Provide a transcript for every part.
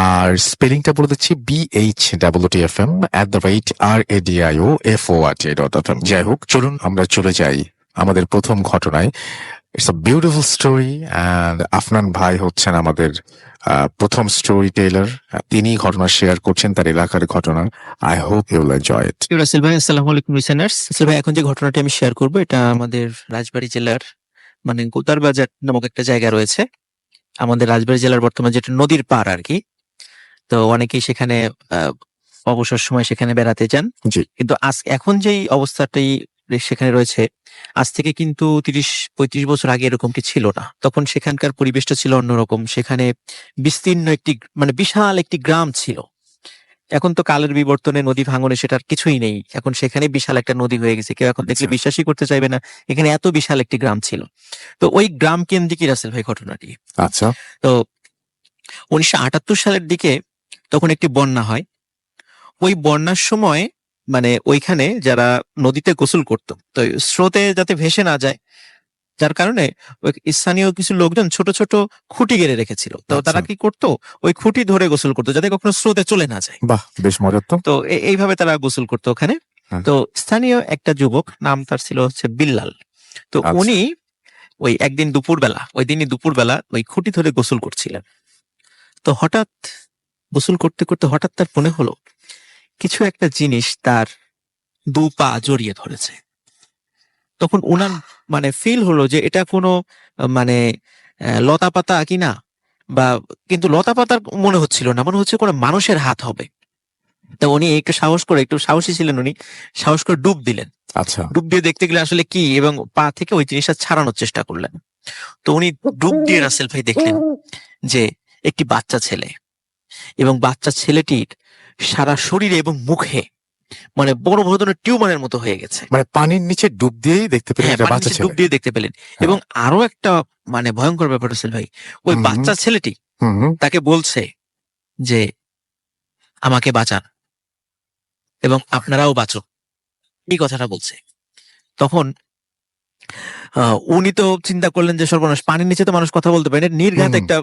আর স্পেলিংটা বলে দিচ্ছি BHWTFM@RADIOFORT.FM। যাই হোক, চলুন আমরা চলে যাই আমাদের প্রথম ঘটনায়। It's a beautiful story and Afnan ভাই হচ্ছেন আমাদের প্রথম স্টোরি টেলার। তিনি ঘটনা শেয়ার করছেন তার এলাকার ঘটনা। I hope you will enjoy it. Rasel ভাই, আসসালামু আলাইকুম লিসেনার্স। রাসেল ভাই, এখন যে ঘটনাটি আমি শেয়ার করব এটা আমাদের রাজবাড়ী জেলার গোতার বাজার নামক একটা জায়গা রয়েছে আমাদের রাজবাড়ী জেলার, বর্তমানে যেটা নদীর পাড় আর কি। তো অনেকেই সেখানে অবসর সময় সেখানে বেড়াতে যান। কিন্তু এখন যেই অবস্থাটি সেখানে রয়েছে, আজ থেকে কিন্তু 30-35 বছর আগে এরকমটি ছিল না। তখন সেখানকার পরিবেশটা ছিল অন্যরকম। সেখানে বিস্তীর্ণ একটি বিশাল একটি গ্রাম ছিল। এখন তো কালের বিবর্তনে নদী ভাঙনে সেটার কিছুই নেই। এখন সেখানে বিশাল একটা নদী হয়ে গেছে। কেউ এখন দেখলে বিশ্বাসই করতে চাইবে না এখানে এত বিশাল একটি গ্রাম ছিল। তো ওই গ্রাম কেন্দ্রিকই রাসেল ভাই ঘটনাটি। আচ্ছা। তো 1978 সালের দিকে তখন একটি বন্যা হয়। ওই বন্যার সময় ওইখানে যারা নদীতে গোসল করতো, তো স্রোতে যাতে ভেসে না যায়, যার কারণে স্থানীয় কিছু লোকজন ছোট ছোট খুঁটি গেড়ে রেখেছিল। তো তারা কি করতো, ওই খুঁটি ধরে গোসল করতো যাতে কখনো স্রোতে চলে না যায়। বাহ, বেশ মজার। তো এইভাবে তারা গোসল করতো ওখানে। তো স্থানীয় একটা যুবক, নাম তার ছিল হচ্ছে বিল্লাল। তো উনি ওই একদিন দুপুরবেলা ওই খুঁটি ধরে গোসল করছিলেন। তো হঠাৎ গোসল করতে করতে হঠাৎ তার মনে হলো কিছু একটা জিনিস তার দু পা জড়িয়ে ধরেছে। তখন ওনার ফিল হলো যে এটা কোনো লতা পাতা কিনা, বা কিন্তু লতা পাতার মনে হচ্ছিল না, মনে হচ্ছে কোনো মানুষের হাত হবে। তো উনি একটু সাহসী ছিলেন, উনি সাহস করে ডুব দিলেন। আচ্ছা। ডুব দিয়ে দেখতে গেলে আসলে কি, এবং পা থেকে ওই জিনিসটা ছাড়ানোর চেষ্টা করলেন। তো উনি ডুব দিয়ে রাসেল ভাই দেখলেন যে একটি বাচ্চা ছেলে, এবং বাচ্চা ছেলেটির সারা শরীরে এবং মুখে বড় বড় ধরনের টিউমারের মতো হয়ে গেছে। পানির নিচে ডুব দিয়েই দেখতে পেলেন বাচ্চা ছেলে। ডুব দিয়ে দেখতে পেলেন। এবং আরো একটা ভয়ঙ্কর ব্যাপার রাসেল ভাই, ওই বাচ্চা ছেলেটি তাকে বলছে যে আমাকে বাঁচান এবং আপনারাও বাঁচো, এই কথাটা বলছে। তখন উনি তো চিন্তা করলেন যে সর্বনাশ, পানির নিচে তো মানুষ কথা বলতে পারে, নির্ঘাত একটা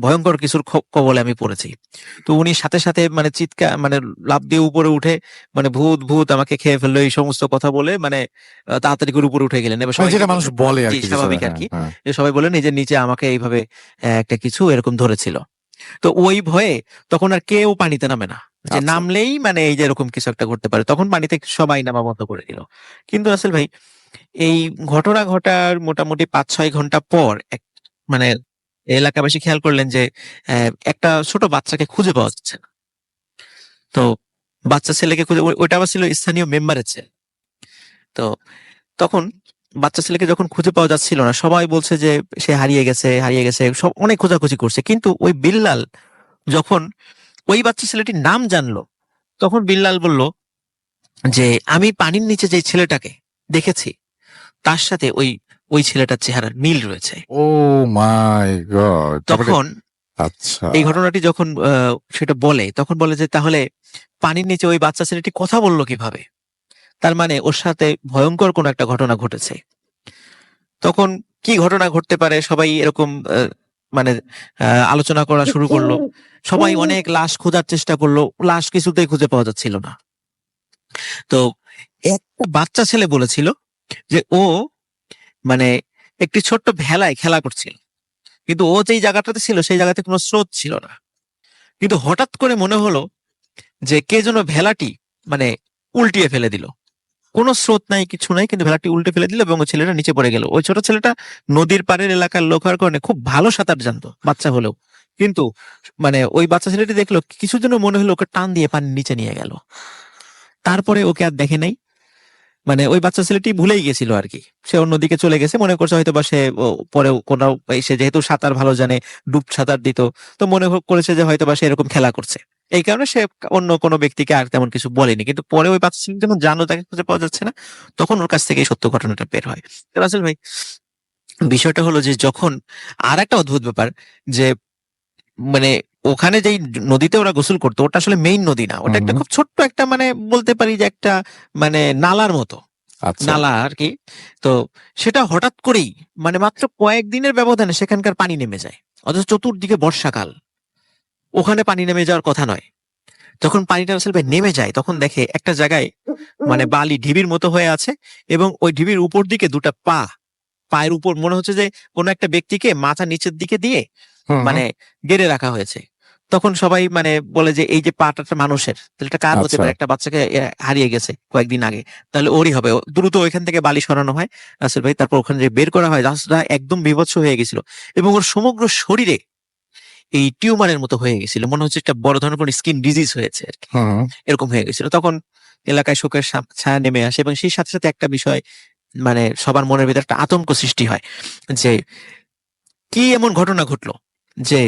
ভয়ঙ্কর কিছুর কবলে আমি পড়েছি। তো উনি সাথে সাথে চিৎকার লাফ দিয়ে উপরে উঠে ভূত ভূত আমাকে খেয়ে ফেললো, এই সমস্ত কথা বলে তাড়াতাড়ি করে উপরে উঠে গেলেন। এবার যেটা মানুষ বলে আর কি, স্বাভাবিক আর কি, সবাই বলে নিজের নিচে আমাকে এইভাবে একটা কিছু এরকম ধরেছিল। তো ওই ভয়ে তখন আর কেউ পানিতে নামে না, যে নামলেই এই যে এরকম কিছু একটা ঘটতে পারে। তখন পানিতে সবাই নামা বন্ধ করে দিল। কিন্তু রাসেল ভাই, এই ঘটনা ঘটার মোটামুটি 5-6 ঘন্টা পর এলাকাবাসী খেয়াল করলেন যে একটা ছোট বাচ্চাকে খুঁজে পাওয়া যাচ্ছে না। তো বাচ্চা ছেলেকে খুঁজে, ওইটা আবার ছিল স্থানীয় মেম্বারের ছেলে। তো তখন বাচ্চা ছেলেকে যখন খুঁজে পাওয়া যাচ্ছিল না, সবাই বলছে যে সে হারিয়ে গেছে, সব অনেক খোঁজাখুঁজি করছে। কিন্তু ওই বিল্লাল যখন ওই বাচ্চা ছেলেটির নাম জানলো, তখন বিল্লাল বলল যে আমি পানির নিচে যে ছেলেটাকে দেখেছি তার সাথে ওই ছেলেটার চেহারার মিল রয়েছে। ও মাই গড! তখন আচ্ছা, এই ঘটনাটি যখন সেটা বলে, তখন বলে যে তাহলে পানির নিচে ওই বাচ্চা ছেলেটি কথা বললো কিভাবে? তার ওর সাথে ভয়ঙ্কর কোন একটা ঘটনা ঘটেছে। তখন কি ঘটনা ঘটতে পারে, সবাই এরকম আলোচনা করা শুরু করলো। সবাই অনেক লাশ খোঁজার চেষ্টা করলো, লাশ কিছুতেই খুঁজে পাওয়া যাচ্ছিল না। তো একটা বাচ্চা ছেলে বলেছিল যে ও একটি ছোট্ট ভেলায় খেলা করছিল, কিন্তু ও যেই জায়গাটাতে ছিল সেই জায়গাতে কোনো স্রোত ছিল না। কিন্তু হঠাৎ করে মনে হলো যে কে যেন ভেলাটি উল্টিয়ে ফেলে দিল। কোনো স্রোত নাই, কিছু নাই, কিন্তু ভেলাটি উল্টে ফেলে দিল এবং ওই ছেলেটা নিচে পড়ে গেল। ওই ছোট ছেলেটা নদীর পাড়ের এলাকার লোক হওয়ার কারণে খুব ভালো সাঁতার জানতো, বাচ্চা হলেও। কিন্তু ওই বাচ্চা ছেলেটি দেখলো কিছু যেন মনে হলো ওকে টান দিয়ে পানির নিচে নিয়ে গেল। তারপরে ওকে আর দেখে নাই। ওই বাচ্চা ছেলেটি ভুলেই গেছিল আর কি, সে অন্যদিকে চলে গেছে। মনে করছে হয়তো বা সে পরে কোনো, সে যেহেতু সাঁতার ভালো জানে, ডুব সাঁতার দিত, তো মনে করেছে যে হয়তো বা সে এরকম খেলা করছে। এই কারণে সে অন্য কোনো ব্যক্তিকে আর তেমন কিছু বলেনি। কিন্তু পরে ওই বাচ্চা ছেলে যখন জানো তাকে খুঁজে পাওয়া যাচ্ছে না, তখন ওর কাছ থেকে এই সত্য ঘটনাটা বের হয়। রাসেল ভাই, বিষয়টা হলো যে যখন আর একটা অদ্ভুত ব্যাপার, যে ওখানে যেই নদীতে ওরা গোসল করতো, ওটা আসলে মেইন নদী না, ওটা একটা খুব ছোট্ট একটা বলতে পারি যে একটা নালার মতো, নালা আর কি। তো সেটা হঠাৎ করেই মাত্র কয়েকদিনের ব্যবধানে সেখানকার পানি নেমে যায়, অথচ চতুর্দিকে বর্ষাকাল। ওখানে পানি নেমে যাওয়ার কথা নয়। যখন পানিটা রাসেল ভাই নেমে যায় তখন দেখে একটা জায়গায় মানে বালি ঢিবির মতো হয়ে আছে, এবং ওই ঢিবির উপর দিকে দুটা পায়ের উপর মনে হচ্ছে যে কোনো একটা ব্যক্তিকে মাথা নিচের দিকে দিয়ে হুম, মানে গেড়ে রাখা হয়েছে। তখন সবাই মানে বলে যে এই যে পাটা মানুষের, তাহলে এটা কার হতে আচ্ছা। পারে? একটা বাচ্চাকে হারিয়ে গেছে কয়েকদিন আগে, তাহলে ওরই হবে। দ্রুত ওইখান থেকে বালি সরানো হয় রাসেল ভাই, তারপর ওখানে যে বের করা হয়, রাস্তা একদম বিভৎস হয়ে গেছিল এবং ওর সমগ্র শরীরে এই টিউমারের মতো হয়ে গেছিল, মনে হচ্ছে একটা বড় ধরনের কোনো স্কিন ডিজিজ হয়েছে আর কি, হুম, এরকম হয়ে গেছিল। তখন এলাকায় শোকের ছায়া নেমে আসে এবং সেই সাথে সাথে একটা বিষয় মানে সবার মনের ভিতরে একটা আতঙ্ক সৃষ্টি হয় যে কি এমন ঘটনা ঘটলো যে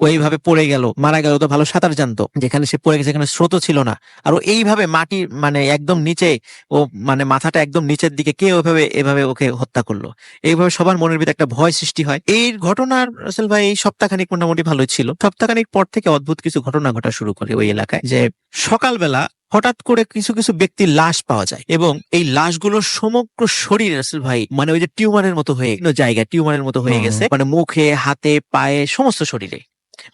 ওইভাবে পড়ে গেল, মারা গেল। তো ভালো সাঁতার জানতো, যেখানে সে পড়ে গেছে সেখানে স্রোতও ছিল না, আর ও এইভাবে মাটি মানে একদম নিচে, ও মানে মাথাটা একদম নিচের দিকে, কে ওইভাবে এভাবে ওকে হত্যা করলো? এইভাবে সবার মনের ভিতরে একটা ভয় সৃষ্টি হয়। এই ঘটনার আসল ভাই এই সপ্তাহখানিক মোটামুটি ভালোই ছিল। সপ্তাহখানিক পর থেকে অদ্ভুত কিছু ঘটনা ঘটা শুরু করে ওই এলাকায়, যে সকালবেলা হঠাৎ করে কিছু কিছু ব্যক্তির লাশ পাওয়া যায় এবং এই লাশগুলোর সমগ্র শরীর রাসেল ভাই মানে ওই যে টিউমারের মতো হয়ে জায়গা টিউমারের মতো হয়ে হুম, গেছে, মানে মুখে, হাতে, পায়ে, সমস্ত শরীরে,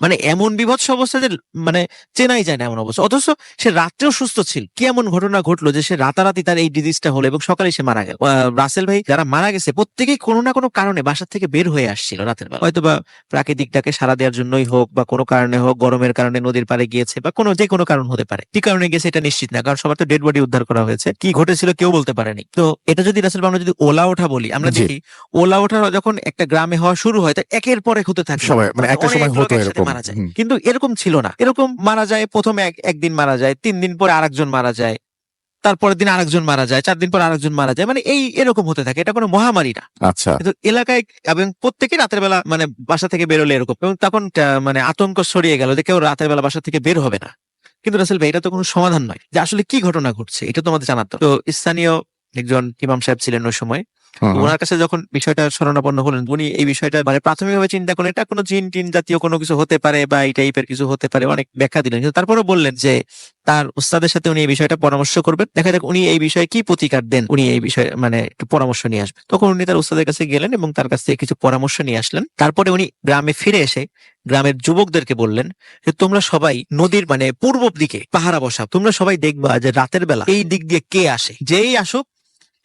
মানে এমন বিভৎস অবস্থা যে মানে চেনাই যায় না এমন অবস্থা। অথচ সে রাত্রেও সুস্থ ছিল। কি এমন ঘটনা ঘটলো যে সে রাতারাতি তার এই ডিজিজটা হলো এবং সকালে সে মারা গেল? রাসেল ভাই যারা মারা গেছে প্রত্যেকেই কোনো না কোনো কারণে বাসা থেকে বের হয়ে আসছিল রাতের বেলা, হয়তোবা প্রাকৃতিকটাকে সাড়া দেওয়ার জন্যই হোক বা কোনো কারণে হোক, গরমের কারণে নদীর পাড়ে গিয়েছে বা যে কোনো কারণ হতে পারে। কি কারণে গেছে এটা নিশ্চিত না, কারণ সবার তো ডেড বডি উদ্ধার করা হয়েছে, কি ঘটেছিল কেউ বলতে পারেনি। তো এটা যদি রাসেল ভাই আমরা যদি ওলা ওঠা বলি, আমরা জি। দেখি ওলা ওঠা যখন একটা গ্রামে হওয়া শুরু হয় তা একের পর এক হতে থাকে, সবাই মানে একটা অনেক সময় লোক হতো একসাথে এরকম। মারা যায়। হুম, কিন্তু এরকম ছিল না, এরকম মারা যায় প্রথমে একদিন মারা যায়, 3 দিন পরে আরেকজন মারা যায়, তারপরের দিন আরেকজন মারা যায়, 4 দিন পর আরেকজন মারা যায়, মানে এই এরকম হতে থাকে। এটা কোনো মহামারী না, আচ্ছা। কিন্তু এলাকায় এবং প্রত্যেকে রাতের বেলা মানে বাসা থেকে বেরোলে এরকম, এবং তখন মানে আতঙ্ক ছড়িয়ে গেল যে কেউ রাতের বেলা বাসা থেকে বের হবে না। কিন্তু রাসেল ভাই এটা তো কোনো সমাধান নয় যে আসলে কি ঘটনা ঘটছে, এটা তো আমাদের জানাতো। তো স্থানীয় একজন ইমাম সাহেব ছিলেন ওই সময়, হুম, তো হুম, ওনার কাছে যখন বিষয়টা শরণাপন্ন হলেন, উনি এই বিষয়টা মানে প্রাথমিকভাবে চিন্তা করেন এটা কোনো জিন টিন জাতীয় কোনো কিছু হতে পারে বা এই টাইপের কিছু হতে পারে, অনেক ব্যাখ্যা দিলেন, কিন্তু তারপরেও বললেন যে তার উস্তাদের সাথে উনি এই বিষয়টা পরামর্শ করবেন, দেখা যাক উনি এই বিষয়ে কি প্রতিকার দেন, উনি এই বিষয়ে মানে একটু পরামর্শ নিয়ে আসবেন। তখন উনি তার উস্তাদের কাছে গেলেন এবং তার কাছ থেকে কিছু পরামর্শ নিয়ে আসলেন। তারপরে উনি গ্রামে ফিরে এসে গ্রামের যুবকদেরকে বললেন যে তোমরা সবাই নদীর মানে পূর্ব দিকে পাহারা বসাও, তোমরা সবাই দেখবা যে রাতের বেলা এই দিক দিয়ে কে আসে, যেই আসুক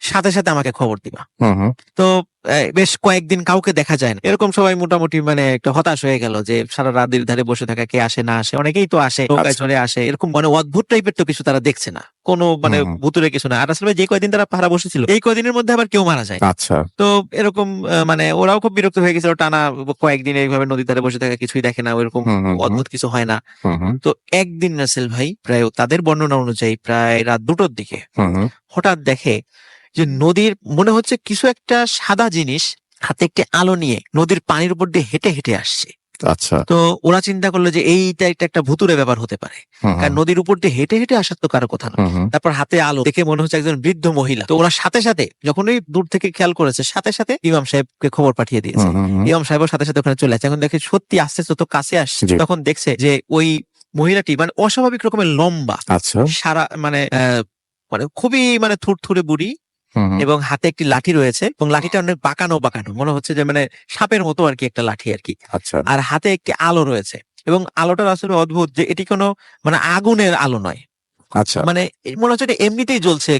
সাথে সাথে আমাকে খবর দিবা। হুম, হুম, তো বেশ কয়েকদিন কাউকে দেখা যায় না, এরকম সবাই মোটামুটি মানে একটু হতাশ হয়ে গেল যে সারা রাতের ধারে বসে থাকা, কে আসে না আসে, অনেকেই তো আসে, নৌকায় আচ্ছা। চলে আসে, এরকম মানে অদ্ভুত টাইপের তো কিছু তারা দেখছে না, কোনো মানে হুম, হুম, ভুতুরে কিছু না। আর আসলে যে কয়দিন তারা পাহারা বসেছিল এই কয়দিনের মধ্যে আবার কেউ মারা যায়। আচ্ছা। তো এরকম মানে ওরাও খুব বিরক্ত হয়ে গেছিল, টানা কয়েকদিন এইভাবে নদীর ধারে বসে থাকা, কিছুই দেখে না, ওইরকম হুম, হুম, হুম, অদ্ভুত কিছু হয় না। হুম, হুম, তো একদিন রাসেল ভাই প্রায় তাদের বর্ণনা অনুযায়ী প্রায় রাত 2টোর দিকে হুম, হুম, হঠাৎ দেখে যে নদীর মনে হচ্ছে কিছু একটা সাদা জিনিস হাতে একটি আলো নিয়ে নদীর পানির উপর দিয়ে হেঁটে হেঁটে আসছে। আচ্ছা। তো ওরা চিন্তা করলো যে এইটা একটা ভুতুরে ব্যাপার হতে পারে, হুম, কারণ হুম, নদীর উপর দিয়ে হেঁটে হেঁটে আসার তো কারো কথা না। হুম, হুম, তারপর হাতে আলো দেখে মনে হচ্ছে একজন বৃদ্ধ মহিলা। তো ওরা সাথে সাথে যখনই দূর থেকে খেয়াল করেছে সাথে সাথে ইমাম সাহেবকে খবর পাঠিয়ে দিয়েছে। হুম, হুম, হুম, ইমাম সাহেবও সাথে সাথে ওখানে চলে আসছে। এখন দেখে সত্যি আস্তে আস্তে তো কাছে আসছে, জি। তখন দেখছে যে ওই মহিলাটি মানে অস্বাভাবিক রকমের লম্বা, আচ্ছা। সারা মানে মানে খুবই মানে থুরথুরে বুড়ি, হুম, হুম, এবং হাতে একটি লাঠি রয়েছে এবং লাঠিটা অনেক বাঁকানো বাঁকানো, মনে হচ্ছে যে মানে সাপের মতো আর কি একটা লাঠি আর কি। আচ্ছা। আর হাতে একটি আলো রয়েছে এবং আলোটার আসলে অদ্ভুত যে এটি কোনো মানে আগুনের আলো নয়, আচ্ছা। মানে মনে হচ্ছে এটা এমনিতেই জ্বলছে।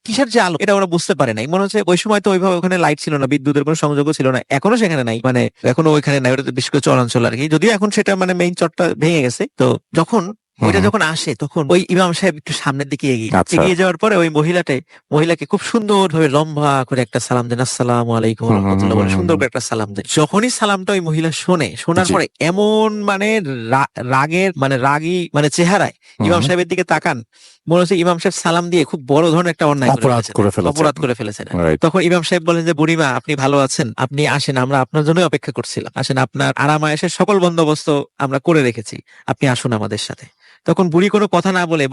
কিসের যে আলো এটা ওরা বুঝতে পারে নাই, মনে হচ্ছে ওই সময় তো ওইভাবে ওখানে লাইট ছিল না, বিদ্যুতের কোনো সংযোগও ছিল না, এখনো সেখানে নাই, মানে এখনো ওইখানে নাই, ওটা তো বেশ করে চলাঞ্চল আর কি, যদিও এখন সেটা মানে মেইন চটটা ভেঙে গেছে। তো যখন হুম, ওইটা হুম, যখন আসে তখন ওই ইমাম সাহেব একটু সামনের দিকে আচ্ছা। এগিয়ে যাওয়ার পরে ওই মহিলাকে খুব সুন্দর ভাবে লম্বা করে একটা সালাম দেন, আসসালামু আলাইকুম হুম, হুম, হুম, রহমতুল্লাহ বলে হুম, সুন্দর হুম, করে একটা সালাম দেন। যখনই সালামটা ওই মহিলা শোনার জি। পরে এমন মানে রাগের মানে রাগী মানে চেহারায় হুম, ইমাম হুম, সাহেবের দিকে তাকান, মনে হচ্ছে ইমাম সাহেব সালাম দিয়ে খুব বড় ধরনের একটা অন্যায় অপরাধ করে ফেলেছেন। অপরাধ করে ফেলেছেন। রাইট। তখন ইমাম সাহেব বলেন যে বুড়িমা আপনি ভালো আছেন, আপনি আসেন, আমরা আপনার জন্যই অপেক্ষা করছিলাম, আসেন, আপনার আরাম আয়েশের সকল বন্দোবস্ত আমরা করে রেখেছি, আপনি আসুন আমাদের সাথে। তখন বুড়ি কোনো কথা না বলে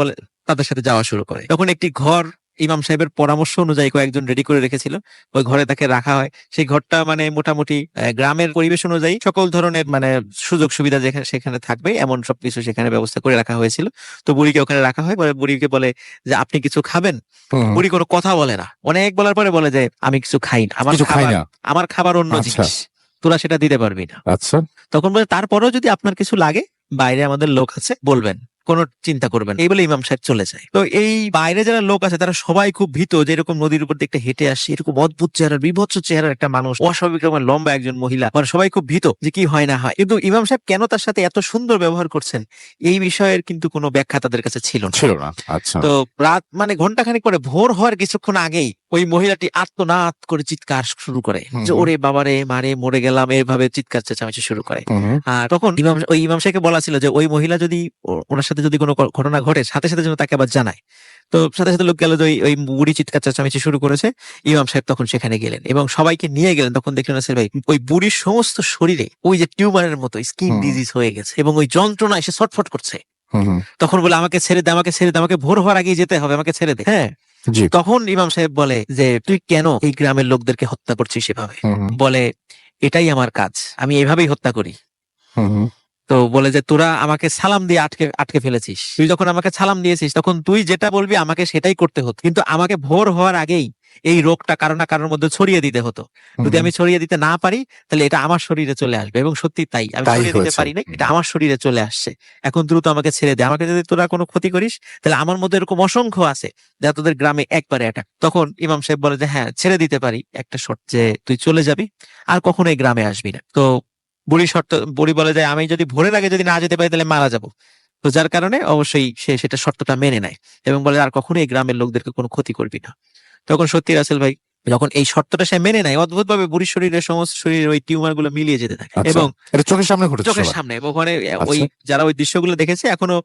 তাদের সাথে যাওয়া শুরু করে। তখন একটি ঘর ইমাম সাহেবের পরামর্শ অনুযায়ী কয়েকজন রেডি করে রেখেছিল, ওই ঘরে তাকে রাখা হয়। সেই ঘরটা মানে মোটামুটি গ্রামের পরিবেশ অনুযায়ী সকল ধরনের মানে সুযোগ সুবিধা যেখানে সেখানে থাকবে এমন সবকিছু সেখানে ব্যবস্থা করে রাখা হয়েছিল। তো বুড়িকে ওখানে রাখা হয়, পরে বুড়িকে বলে যে আপনি কিছু খাবেন? হুম, হুম, বুড়ি কোনো কথা বলে না, অনেক বলার পরে বলে যে আমি কিছু খাই না, কিছু খাই না। আমার খাবার অন্য আচ্ছা। জিনিস, তোরা সেটা দিতে পারবি না। আচ্ছা। তখন বলে তারপরেও যদি আপনার কিছু লাগে বাইরে আমাদের লোক আছে, বলবেন, কোনো চিন্তা করবেন, এই বলে ইমাম সাহেব চলে যায়। তো এই বাইরে যারা লোক আছে তারা সবাই খুব ভীত, যে এরকম নদীর উপর দিয়ে একটা হেঁটে আসছে, এরকম অদ্ভুত চেহারার, বিভৎস চেহারার একটা মানুষ, অস্বাভাবিক রকমের লম্বা একজন মহিলা, মানে সবাই খুব ভীত যে কি হয় না হয়। কিন্তু ইমাম সাহেব কেন তার সাথে এত সুন্দর ব্যবহার করছেন, এই বিষয়ের কিন্তু কোনো ব্যাখ্যা তাদের কাছে ছিল না। আচ্ছা। তো রাত মানে ঘন্টাখানেক পরে, ভোর হওয়ার কিছুক্ষণ আগেই ওই মহিলাটি আর্তনাদ করে চিৎকার শুরু করে যে ওরে বাবারে, মারে মরে গেলাম, এভাবে চিৎকার চেঁচামেচি শুরু করে। আর তখন ওই ইমাম সাহেবকে বলা ছিল যে ওই মহিলা যদি ওনার সাথে যদি কোনো ঘটনা ঘটে, সাথে সাথে যেন তাকে আবার জানায়। তো সাথে সাথে লোক গেল, যে ওই বুড়ি চিৎকার চেঁচামেচি শুরু করেছে। ইমাম সাহেব তখন সেখানে গেলেন এবং সবাইকে নিয়ে গেলেন। তখন দেখলেন আসলে ভাই ওই বুড়ির সমস্ত শরীরে ওই যে টিউমারের মতো স্কিন ডিজিজ হয়ে গেছে এবং ওই যন্ত্রণা এসে ছটফট করছে। তখন বলে আমাকে ছেড়ে দে, আমাকে ছেড়ে দে, আমাকে ভোর হওয়ার আগেই যেতে হবে, আমাকে ছেড়ে দে। হ্যাঁ, তখন ইমাম সাহেব বলে যে তুই কেন এই গ্রামের লোকদেরকে হত্যা করছিস সেভাবে? বলে এটাই আমার কাজ, আমি এভাবেই হত্যা করি। তো বলে যে তোরা আমাকে সালাম দিয়ে আটকে ফেলেছিস, তুই যখন আমাকে সালাম দিয়েছিস তখন তুই যেটা বলবি আমাকে সেটাই করতে হতো, কিন্তু আমাকে ভোর হওয়ার আগেই এই রোগটা কারো না কারোর মধ্যে ছড়িয়ে দিতে হতো। যদি আমি ছড়িয়ে দিতে না পারি তাহলে এটা আমার শরীরে চলে আসবে, এবং সত্যি তাই, আমি ছড়িয়ে দিতে পারি না, এটা আমার শরীরে চলে আসছে। এখন দ্রুত আমাকে ছেড়ে দে, আমাকে যদি তোরা কোনো ক্ষতি করিস তাহলে আমার মধ্যে এরকম অসংখ্য আছে যা তোদের গ্রামে একবারে অ্যাটাক। তখন ইমাম সাহেব বলে যে হ্যাঁ ছেড়ে দিতে পারি, একটা শর্ত, যে তুই চলে যাবি আর কখনো এই গ্রামে আসবি না। তো বুড়ি বলে যায় আমি যদি ভোরের আগে যদি না যেতে পারি তাহলে মারা যাবো। তো যার কারণে অবশ্যই সে সেটা শর্তটা মেনে নেয় এবং বলে আর কখনো এই গ্রামের লোকদেরকে কোনো ক্ষতি করবি না। তখন সত্যি রাসেল ভাই যখন এই শর্তটা সে মেনে নেয়, অদ্ভুত ভাবে বুড়ির শরীরের সমস্ত শরীরের ওই টিউমার গুলো মিলিয়ে যেতে থাকে এবং চোখের সামনে এবং ওখানে ওই যারা ওই দৃশ্যগুলো দেখেছে এখনো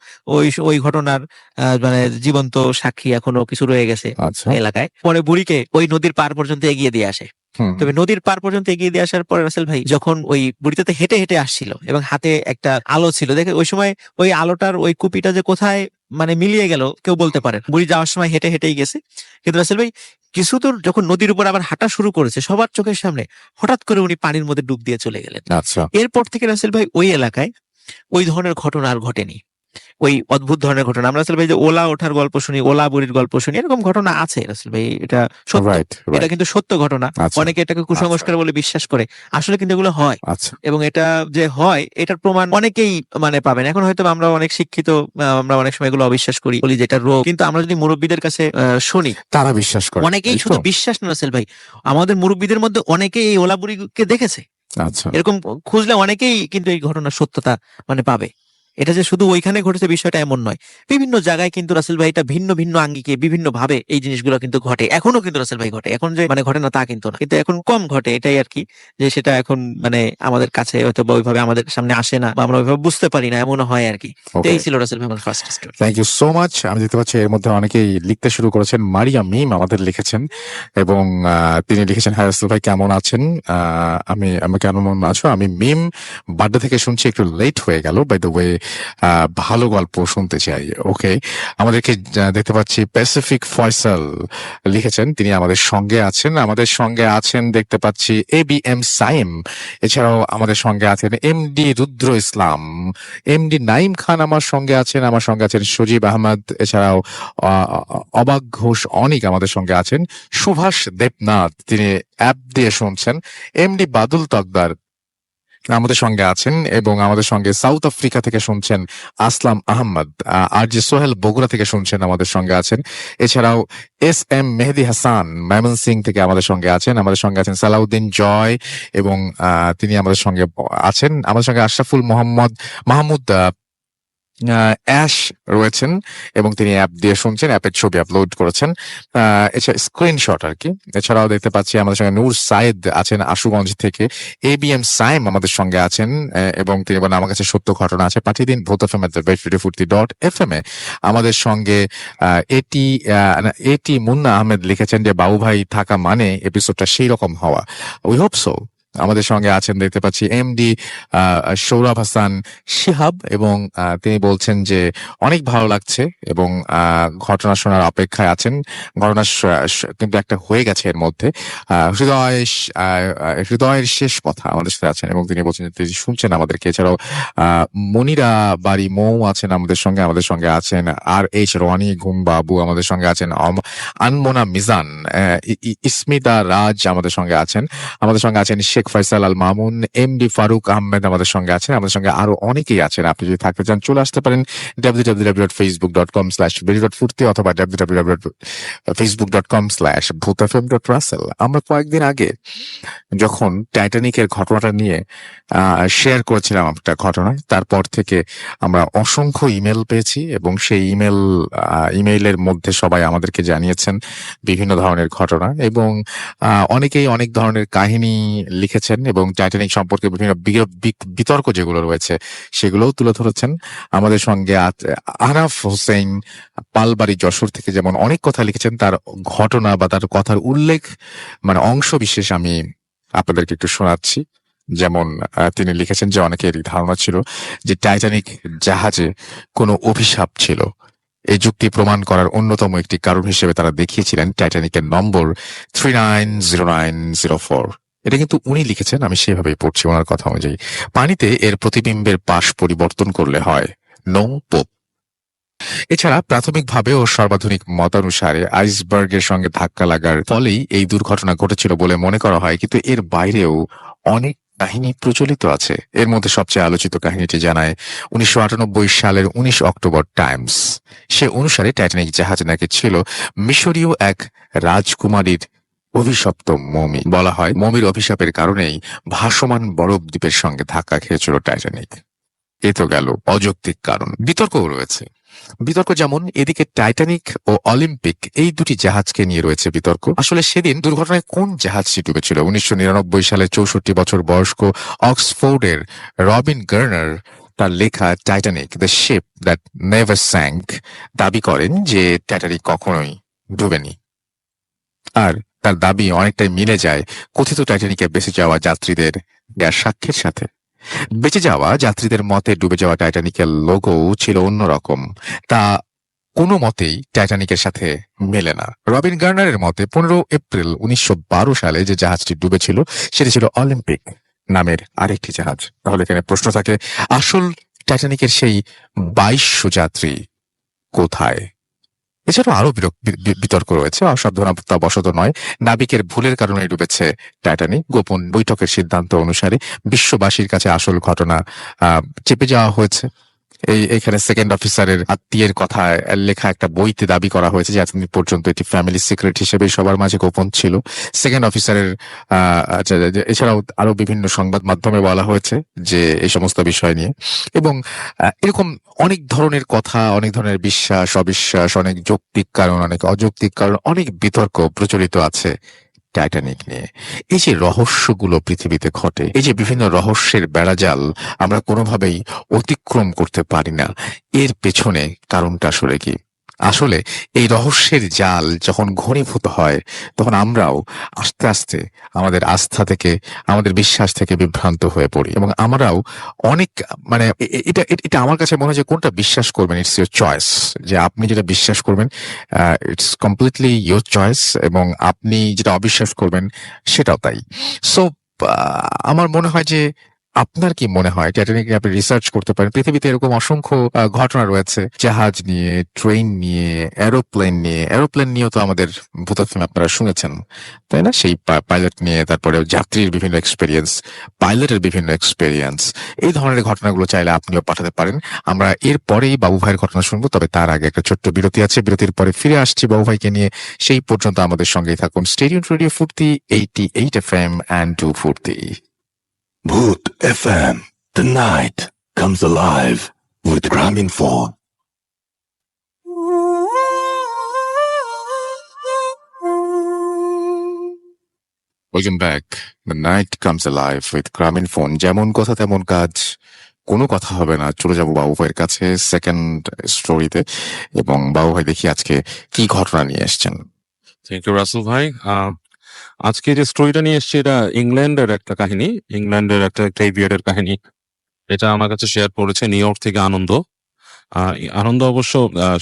ওই ঘটনার মানে জীবন্ত সাক্ষী এখনো কিছু রয়ে গেছে এলাকায়। পরে বুড়িকে ওই নদীর পার পর্যন্ত এগিয়ে দিয়ে আসে। তবে নদীর পার পর্যন্ত এগিয়ে দিয়ে আসার পরে রাসেল ভাই যখন ওই বুড়িটাতে হেঁটে হেঁটে আসছিল এবং হাতে একটা আলো ছিল, দেখে ওই সময় ওই আলোটার ওই কুপিটা যে কোথায় মানে মিলিয়ে গেল কেউ বলতে পারে। বুড়ি যাওয়ার সময় হেঁটে হেঁটেই গেছে, কিন্তু রাসেল ভাই কিছু দূর যখন নদীর উপর আবার হাঁটা শুরু করেছে সবার চোখের সামনে, হঠাৎ করে উনি পানির মধ্যে ডুব দিয়ে চলে গেলেন। এরপর থেকে রাসেল ভাই ওই এলাকায় ওই ধরনের ঘটনা আর ঘটেনি, ওই অদ্ভুত ধরনের ঘটনা। আমরা রাসেল ভাই যে ওলা ওঠার গল্প শুনি, ওলা বুড়ির গল্প শুনি, এরকম ঘটনা আছে রাসেল ভাই, এটা সত্য, এটা কিন্তু সত্য ঘটনা। অনেকে এটাকে কুসংস্কার বলে বিশ্বাস করে, আসলে কিন্তু এগুলো হয় এবং এটা যে হয় এটার প্রমাণ অনেকেই মানে পাবেন। এখন হয়তো আমরা অনেক শিক্ষিত, আমরা অনেক সময় এগুলো অবিশ্বাস করি, বলি যেটা রোগ, কিন্তু আমরা যদি মুরব্বীদের কাছে শুনি তারা বিশ্বাস করে। অনেকেই শুধু বিশ্বাস না রাসেল ভাই, আমাদের মুরব্বীদের মধ্যে অনেকেই এই ওলা বুড়িকে দেখেছে। এরকম খুঁজলে অনেকেই কিন্তু এই ঘটনার সত্যতা মানে পাবে। এটা যে শুধু ওইখানে ঘটেছে বিষয়টা এমন নয়, বিভিন্ন জায়গায় কিন্তু রাসেল ভাই এটা ভিন্ন ভিন্ন আঙ্গিকে বিভিন্ন ভাবে এই জিনিসগুলো কিন্তু ঘটে, এখনো কিন্তু রাসেল ভাই ঘটে। এখন যে মানে ঘটে না তা কিন্তু না, কিন্তু এখন কম ঘটে, এটাই আর কি, যে সেটা এখন মানে আমাদের কাছে হয়তো ওইভাবে আমাদের সামনে আসে না বা আমরা ওইভাবে বুঝতে পারি না, এমন হয় আর কি। এই ছিল রাসেল ভাই আমার first story. Thank you so much. আমি দেখতে পাচ্ছি এর মধ্যে অনেকেই লিখতে শুরু করেছেন। মারিয়া মিম আমাদের লিখেছেন এবং তিনি লিখেছেন হ্যাঁ রাসেল ভাই কেমন আছেন, আমি কেমন আছো, আমি মিম বার্থডে থেকে শুনছি, একটু লেট হয়ে গেল, বাই দ্য ওয়ে ভালো গল্প শুনতে চাই। ওকে, আমাদেরকে দেখতে পাচ্ছি প্যাসিফিক ফয়সাল লিখেছেন, তিনি আমাদের সঙ্গে আছেন দেখতে পাচ্ছি ABM সাইম, এছাড়াও আমাদের সঙ্গে আছেন MD রুদ্র ইসলাম, MD নাইম খান আমার সঙ্গে আছেন সজীব আহমদ, এছাড়াও অবাক ঘোষ অনিক আমাদের সঙ্গে আছেন, সুভাষ দেবনাথ তিনি অ্যাপ দিয়ে শুনছেন, MD বাদুল তকদার আমাদের সঙ্গে আছেন এবং আমাদের সঙ্গে সাউথ আফ্রিকা থেকে শুনছেন আসলাম আহমদ, RJ সোহেল বগুড়া থেকে শুনছেন আমাদের সঙ্গে আছেন, এছাড়াও SM মেহেদি হাসান ময়মনসিং থেকে আমাদের সঙ্গে আছেন সালাউদ্দিন জয় এবং তিনি আমাদের সঙ্গে আছেন, আমাদের সঙ্গে আশরাফুল মাহমুদ অ্যাশ রয়েছেন এবং তিনি অ্যাপ দিয়ে শুনছেন, অ্যাপের ছবি আপলোড করেছেন, এছাড়া স্ক্রিনশট আর কি। এছাড়াও দেখতে পাচ্ছি আমাদের সঙ্গে নূর সাইদ আছেন আশুগঞ্জ থেকে, ABM সাইম আমাদের সঙ্গে আছেন এবং তিনি বলেন আমার কাছে সত্য ঘটনা আছে, পাঠিয়ে দিন vote@futi.fm এ। আমাদের সঙ্গে এটি মুন্না আহমেদ লিখেছেন যে বাবু ভাই থাকা মানে এপিসোডটা সেই রকম হওয়া, উই হোপ সো। আমাদের সঙ্গে আছেন দেখতে পাচ্ছি MD সৌরভ হাসান শিহাব এবং তিনি বলছেন যে অনেক ভালো লাগছে এবং ঘটনা শোনার অপেক্ষায় আছেন। ঘটনা কিন্তু একটা হয়ে গেছে এর মধ্যে। হৃদয়ের শেষ কথা আমাদের সাথে আছেন এবং তিনি বলছেন যে তিনি শুনছেন আমাদেরকে। এছাড়াও মনিরা বাড়ি মৌ আছেন আমাদের সঙ্গে আছেন RH রনি ঘুম বাবু আমাদের সঙ্গে আছেন, আনমোনা মিজান, ইসমিতা রাজ আমাদের সঙ্গে আছেন শেখ ফয়সাল আল মামুন, এমডি ফারুক আহমেদ আমাদের সঙ্গে আছেন। আমাদের সঙ্গে আরো অনেকেই আছেন। আপনি যদি থাকতে চান চলে আসতে পারেন www.facebook.com/beri.ফুর্তি অথবা www.facebook.com/bhutfm.russell। আমরা কয়েকদিন আগে যখন টাইটানিকের ঘটনাটা নিয়ে শেয়ার করেছিলাম একটা ঘটনা, তারপর থেকে আমরা অসংখ্য ইমেল পেয়েছি এবং সেই ইমেইলের মধ্যে সবাই আমাদেরকে জানিয়েছেন বিভিন্ন ধরনের ঘটনা এবং অনেকেই অনেক ধরনের কাহিনী লিখেছেন এবং টাইটানিক সম্পর্কে বিভিন্ন বিতর্ক যেগুলো রয়েছে সেগুলোও তুলে ধরেছেন। আমাদের সঙ্গে আহনাফ হোসেন পালবাড়ি যশোর থেকে যেমন অনেক কথা লিখেছেন, তার ঘটনা বা তার কথার উল্লেখ মানে অংশ বিশেষ আমি আপনাদেরকে একটু শোনাচ্ছি। যেমন তিনি লিখেছেন যে অনেকেরই ধারণা ছিল যে টাইটানিক জাহাজে কোনো অভিশাপ ছিল। এই যুক্তি প্রমাণ করার অন্যতম একটি কারণ হিসেবে তারা দেখিয়েছিলেন টাইটানিকের নম্বর 390904। এটা কিন্তু উনি লিখেছেন, আমি সেভাবেই পড়ছি ওনার কথা অনুযায়ী। পানিতে এর প্রতিবিম্বের পাশ পরিবর্তন করলে হয় নো পোপ। এছাড়া প্রাথমিকভাবে ও সর্বাধুনিক মতানুসারে আইসবার্গের সঙ্গে ধাক্কা লাগার ফলেই এই দুর্ঘটনা ঘটেছিল বলে মনে করা হয়, কিন্তু এর বাইরেও অনেক কাহিনী প্রচলিত আছে। এর মধ্যে সবচেয়ে আলোচিত কাহিনীটি জানায় 1998 সালের 19 অক্টোবর টাইমস। সে অনুসারে টাইটানিক জাহাজ নাকি ছিল মিশরীয় এক রাজকুমারীর অভিশপ্ত মমি। বলা হয় মমির অভিশাপের কারণেই ভাসমান বরফ দ্বীপের সঙ্গে ধাক্কা খেয়েছিল টাইটানিক। এ তো গেল অযৌক্তিক কারণ। বিতর্কও রয়েছে। বিতর্ক যেমন এদিকে টাইটানিক ও অলিম্পিক এই দুটি জাহাজকে নিয়ে রয়েছে বিতর্ক। আসলে সেদিন দুর্ঘটনায় কোন জাহাজটি ডুবেছিল? 1999 সালে 64 বছর বয়স্ক অক্সফোর্ডের রবিন গার্নার তার লেখা Titanic the ship that never sank দাবি করেন যে টাইটানিক কখনোই ডুবেনি। আর তার দাবি অনেকটাই মিলে যায় কথিত টাইটানিকে বেঁচে যাওয়া যাত্রীদের দেওয়া সাক্ষ্যের সাথে। বেঁচে যাওয়া যাত্রীদের মতে ডুবে যাওয়া টাইটানিকের লোগো ছিল অন্যরকম, তা কোনো মতেই টাইটানিকের সাথে মেলে না। রবিন গার্নারের মতে 15 এপ্রিল 1912 সালে যে জাহাজটি ডুবেছিল সেটি ছিল অলিম্পিক নামের আরেকটি জাহাজ। তাহলে এখানে প্রশ্ন থাকে, আসল টাইটানিকের সেই 2200 যাত্রী কোথায়? এছাড়াও আরো বিতর্ক রয়েছে। অসাবধানতা বশত নয়, নাবিকের ভুলের কারণে ডুবেছে টাইটানিক। গোপন বৈঠকের সিদ্ধান্ত অনুসারে বিশ্ববাসীর কাছে আসল ঘটনা চেপে যাওয়া হয়েছে। এইখানে সেকেন্ড অফিসারের আত্মীয়ের কথা লেখা একটা বইতে দাবি করা হয়েছে যে এতদিন পর্যন্ত এটি ফ্যামিলি সিক্রেট হিসেবে সবার মাঝে গোপন ছিল। সেকেন্ড অফিসারের এছাড়াও আরো বিভিন্ন সংবাদ মাধ্যমে বলা হয়েছে যে এই সমস্ত বিষয় নিয়ে। এবং এরকম অনেক ধরনের কথা, অনেক ধরনের বিশ্বাস অবিশ্বাস, অনেক যৌক্তিক কারণ, অনেক অযৌক্তিক কারণ, অনেক বিতর্ক প্রচলিত আছে টাইটানিক নিয়ে। এই যে রহস্যগুলো পৃথিবীতে ঘটে, এই যে বিভিন্ন রহস্যের বেড়াজাল আমরা কোনোভাবেই অতিক্রম করতে পারি না, এর পেছনে কারণটা আসলে কি? আসলে এই রহস্যের জাল যখন ঘনীভূত হয় তখন আমরাও আস্তে আস্তে আমাদের আস্থা থেকে, আমাদের বিশ্বাস থেকে বিভ্রান্ত হয়ে পড়ি এবং আমরাও অনেক মানে এটা এটা আমার কাছে মনে হয় যে কোনটা বিশ্বাস করবেন ইটস ইয়োর চয়েস। যে আপনি যেটা বিশ্বাস করবেন ইটস কমপ্লিটলি ইয়োর চয়েস এবং আপনি যেটা অবিশ্বাস করবেন সেটাও তাই। সো আমার মনে হয় যে আপনার কি মনে হয় টাইটানিক নিয়ে আপনি রিসার্চ করতে পারেন। পৃথিবীতে এরকম অসংখ্য ঘটনা রয়েছে, জাহাজ নিয়ে, ট্রেন নিয়ে, এরোপ্লেন নিয়ে। এরোপ্লেন নিয়েও তো আমাদের ভূত ফিল্ম আপনারা শুনেছেন, তাই না? সেই পাইলট নিয়ে, তারপরে যাত্রীর বিভিন্ন এক্সপেরিয়েন্স, পাইলটের বিভিন্ন এক্সপেরিয়েন্স, এই ধরনের ঘটনাগুলো চাইলে আপনিও পাঠাতে পারেন। আমরা এর পরেই বাবু ভাইয়ের ঘটনা শুনবো, তবে তার আগে একটা ছোট্ট বিরতি আছে। বিরতির পরে ফিরে আসছি বাবু ভাইকে নিয়ে। সেই পর্যন্ত আমাদের সঙ্গেই থাকুন। স্টে টিউনড রেডিও ফুর্তি 88 FM and 2 ফুর্তি। Bhoot FM. The night comes alive with Graminphone. Welcome back. The night comes alive with Graminphone. যেমন কথা তেমন কাজ, কোনো কথা হবে না, চলে যাবো বাবু ভাইয়ের কাছে সেকেন্ড স্টোরিতে। এবং বাবু ভাই দেখি আজকে কি ঘটনা নিয়ে এসছেন। থ্যাংক ইউ রাসেল ভাই। আজকে যে স্টোরিটা নিয়ে এসছে এটা ইংল্যান্ডের একটা কাহিনী, ইংল্যান্ডের একটা গ্রেভইয়ার্ডের কাহিনী। এটা আমার কাছে শেয়ার করেছে নিউ ইয়র্ক থেকে আনন্দ। আনন্দ অবশ্য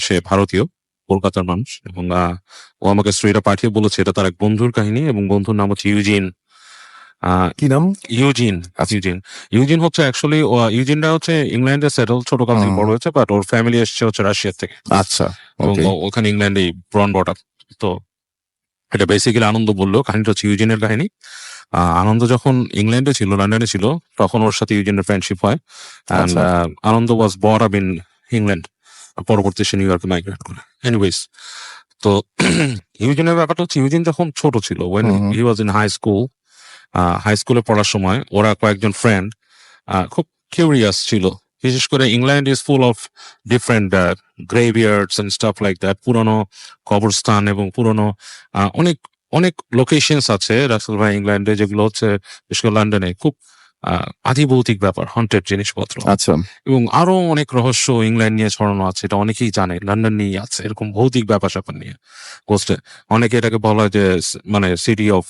সে ভারতীয়, কলকাতার মানুষ, এবং ও আমাকে স্টোরিটা পাঠিয়ে বলেছে এটা তার এক বন্ধুর কাহিনী এবং বন্ধুর নাম হচ্ছে ইউজিন। কি নাম? ইউজিন। ইউজিন হচ্ছে অ্যাকচুয়ালি ইউজিনটা হচ্ছে ইংল্যান্ডে সেটেল, ছোট কাল থেকে বড় হয়েছে, বাট ওর ফ্যামিলি এসছে হচ্ছে রাশিয়া থেকে। আচ্ছা, এবং ওখানে ইংল্যান্ডে ব্রন বট আপ। তো এটা বেসিক্যালি আনন্দ বললো, কাহিনীটা হচ্ছে ইউজিনের কাহিনী। আনন্দ যখন ইংল্যান্ডে ছিল, লন্ডনে ছিল, তখন ওর সাথে ইউজিনের ফ্রেন্ডশিপ হয়। And, আচ্ছা। আনন্দ ওয়াজ বড় আপ ইন ইংল্যান্ড, পরবর্তী সে নিউ ইয়র্কে মাইগ্রেট করে। এনিওয়েজ, তো ইউজিনের ব্যাপারটা হচ্ছে ইউজিন যখন ছোট ছিল, when hmm. He was in high স্কুলে পড়ার সময় ওরা কয়েকজন ফ্রেন্ড খুব কিউরিয়াস ছিল। বিশেষ করে England is full of different graveyards and stuff like that, পুরনো কবরস্থান এবং পুরনো অনেক অনেক লোকেশনস আছে রাসেল ভাই ইংল্যান্ডে, যেগুলো হচ্ছে বিশেষ করে লন্ডনে খুব আধিভৌতিক ব্যাপার, হন্টেড জিনিসপত্র, আচ্ছা। এবং আরো অনেক রহস্য ইংল্যান্ড নিয়ে ছড়ানো আছে। এটা অনেকেই জানে, লন্ডন নিয়ে আছে এরকম ভৌতিক ব্যাপার স্যাপার নিয়ে গোস্টে। অনেকে এটাকে বলা হয় যে মানে সিটি অফ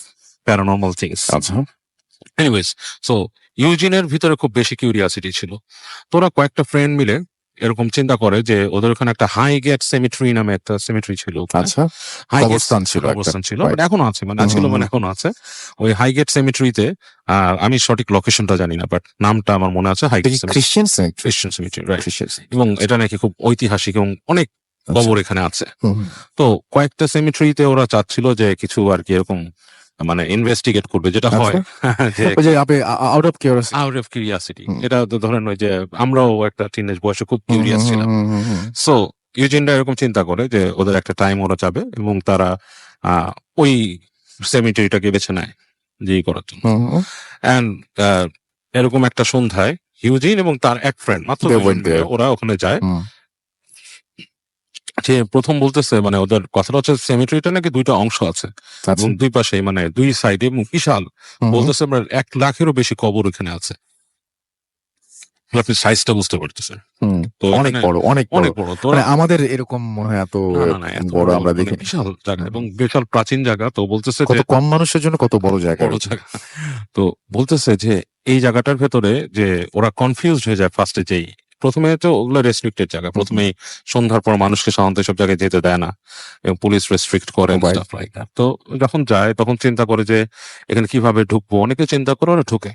প্যারানর্মাল থিংস। আচ্ছা। এনিওয়েজ, সো ইউজিনের ভিতরে খুব বেশি কিউরিয়াসিটি ছিল। তোরা কয়েকটা ফ্রেন্ড মিলে এরকম চিন্তা করে যে ওদের ওখানে একটা হাইগেট সেমিট্রি নামে একটা সেমিট্রি ছিল। আচ্ছা। হাইগেট কবরস্থান ছিল একটা। অবস্থান ছিল, Right. but এখনো আছে, মানে ছিল হুম, মানে এখনো আছে। ওই হাইগেট সেমিট্রিতে আমি সঠিক লোকেশনটা জানি না, বাট নামটা আমার মনে আছে, হাইগেট খ্রিস্টান খ্রিস্টান সেমিট্রি, রাইট। এবং এটা নাকি খুব ঐতিহাসিক এবং অনেক কবর এখানে আছে। তো কয়েকটা সেমিট্রিতে ওরা চাচ্ছিল যে কিছু আর কি এরকম মানে ইনভেস্টিগেট করবে, যেটা হয় যে ওই যে আপনি out of curiosity. Out of curiosity. এটা তো ধরেন ওই যে আমরাও একটা টিনেজ বয়সে খুব কিউরিয়াস ছিলাম। সো ইউজিনরা এরকম চিন্তা করে যে ওদের একটা টাইম ওরা যাবে এবং তারা ওই সেমিটারিটাকে বেছে নেয় যে করার জন্য। অ্যান্ড এরকম একটা সন্ধ্যায় ইউজিন এবং তার এক ফ্রেন্ড মাত্র They দুজন went মিলে there. ওরা ওখানে যায়। যে প্রথম বলতেছে মানে ওদের কথাটা হচ্ছে সেমিটারিটা নাকি দুইটা অংশ আছে এবং দুই পাশে মানে দুই সাইডে এবং বিশাল, বলতেছে আমরা 1 লাখেরও বেশি কবর এখানে আছে। আপনি সাইজটা বুঝতে পারতেছেন, তো অনেক এখানে বড়, অনেক অনেক বড়। বড়। তো মানে আমাদের এরকম মনে হয় এত না, এত বড় আমরা মানে দেখি। বিশাল জায়গা এবং বিশাল প্রাচীন জায়গা। তো বলতেছে কত যে কম মানুষের জন্য কত বড় জায়গা। বড় জায়গা। তো বলতেছে যে এই জায়গাটার ভেতরে যে ওরা কনফিউজড হয়ে যায় ফার্স্টে, যেই প্রথমে তো ওগুলো রেস্ট্রিক্টেড জায়গা, প্রথমেই সন্ধ্যার পর মানুষকে সাধারণত সব জায়গায় যেতে দেয় না এবং পুলিশ রেস্ট্রিক্ট করে Right. Staff like that. তো যখন যায় তখন চিন্তা করে যে এখানে কিভাবে ঢুকবো, অনেকে চিন্তা করে ওরা ঢুকে।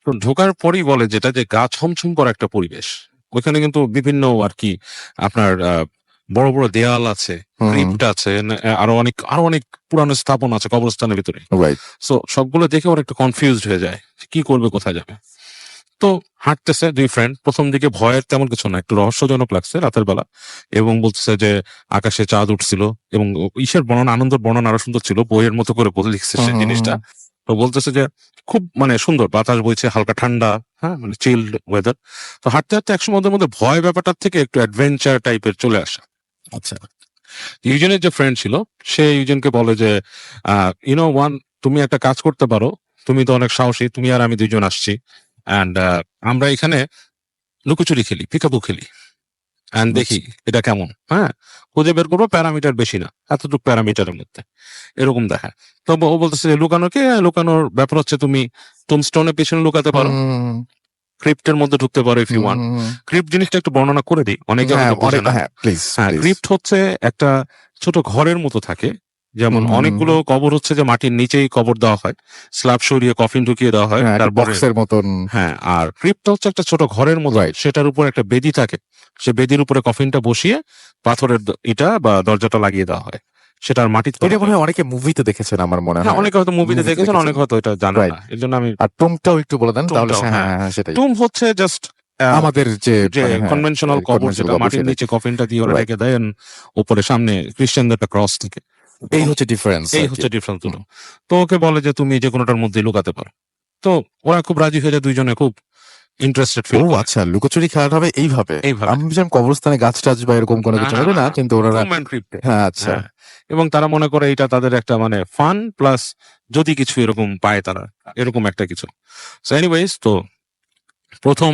তো ঢোকার পরই বলে যেটা যে গা ছমছম করা একটা পরিবেশ ওইখানে, কিন্তু বিভিন্ন আর কি আপনার বড় বড় দেয়াল আছে, ক্রিপ্ট আছে, আরো অনেক পুরানো স্থাপন আছে কবরস্থানের ভিতরে। রাইট। সো সবগুলো দেখে ওরা একটু কনফিউজড হয়ে যায় যে কি করবে, কোথায় যাবে। তো হাঁটতেছে দুই ফ্রেন্ড, প্রথম দিকে ভয়ের তেমন কিছু না, একটু রহস্যজনক লাগছে রাতের বেলা, এবং বলতেছে যে আকাশে চাঁদ উঠছিল এবং ঈশের বর্ণনা, আনন্দের বর্ণনা আরো সুন্দর ছিল, বইয়ের মতো করে বলে লিখছে সে জিনিসটা। তো বলতেছে যে খুব মানে সুন্দর বাতাস বইছে, হালকা ঠান্ডা, হ্যাঁ মানে চিল্ড ওয়েদার। তো হাঁটতে হাঁটতে একসময় ওদের মধ্যে ভয় ব্যাপারটার থেকে একটু অ্যাডভেঞ্চার টাইপের চলে আসা। আচ্ছা। ইউজেনের যে ফ্রেন্ড ছিল সে ইউজেনকে বলে যে ইউনো ওয়ান, তুমি একটা কাজ করতে পারো, তুমি তো অনেক সাহসী, তুমি আর আমি দুইজন আসছি, অ্যান্ড আমরা এখানে লুকোচুরি খেলি, পিকাবু খেলি, অ্যান্ড দেখি এটা কেমন। হ্যাঁ, খুঁজে বের করবো, প্যারামিটার বেশি না, এতটুকু প্যারামিটারের মধ্যে এরকম দেখা। তো ও বলতেছে যে লুকানোর ব্যাপার হচ্ছে তুমি টুমস্টোনের পিছনে লুকাতে পারো, ক্রিপ্টের মধ্যে ঢুকতে পারো ইফ ইউ ওয়ান্ট। ক্রিপ্ট জিনিসটা একটু বর্ণনা করে দিই, অনেকে হয়তো বোঝে না। হ্যাঁ, ক্রিপ্ট হচ্ছে একটা ছোট ঘরের মতো থাকে, যেমন অনেকগুলো কবর হচ্ছে যে মাটির নিচেই কবর দেওয়া হয়, স্ল্যাব সরিয়ে কফিন ঢুকিয়ে দেওয়া হয়, তারপরে বক্সের মতন। হ্যাঁ, আর ক্রিপ্টটা হচ্ছে একটা ছোট ঘরের মতো, সেটার উপর একটা বেদি থাকে, সে বেদির উপরে কফিনটা বসিয়ে পাথরের ইটা বা দরজাটা লাগিয়ে দেওয়া হয়, সেটার মাটিতে। এটা মনে হয় অনেকে মুভিতে দেখেছেন আমার মনে হয়। অনেকে হয়তো মুভিতে দেখেছেন, অনেকে হয়তো এটা জানেন না, এর জন্য আমি। আর টুমটাও একটু বলে দেন তাহলে। হ্যাঁ, সেটাই। টুম হচ্ছে জাস্ট আমাদের যে কনভেনশনাল কবর, যেটা মাটির নিচে কফিনটা দিয়ে ওরা রেখে দেয়, উপরে সামনে খ্রিস্টানদের একটা ক্রস থাকে। এই হচ্ছে ডিফারেন্স। দুটো। তো ওকে বলে যে তুমি যে কোনোটার মধ্যে লুকাতে পারো। তো ওরা খুব রাজি হয়ে যায়, দুইজনে খুব ইন্টারেস্টেড ফিল। আচ্ছা, লুকোচুরি খেলাটা হবে এইভাবে। আমি ভেবেছিলাম কবরস্থানে গাছ টাছ বা এরকম কোনো কিছু হবে না, কিন্তু ওরা। হ্যাঁ, আচ্ছা। এবং তারা মনে করে এটা তাদের একটা মানে ফান প্লাস যদি কিছু এরকম পায় তারা, এরকম একটা কিছু। সো এনিওয়েজ, তো প্রথম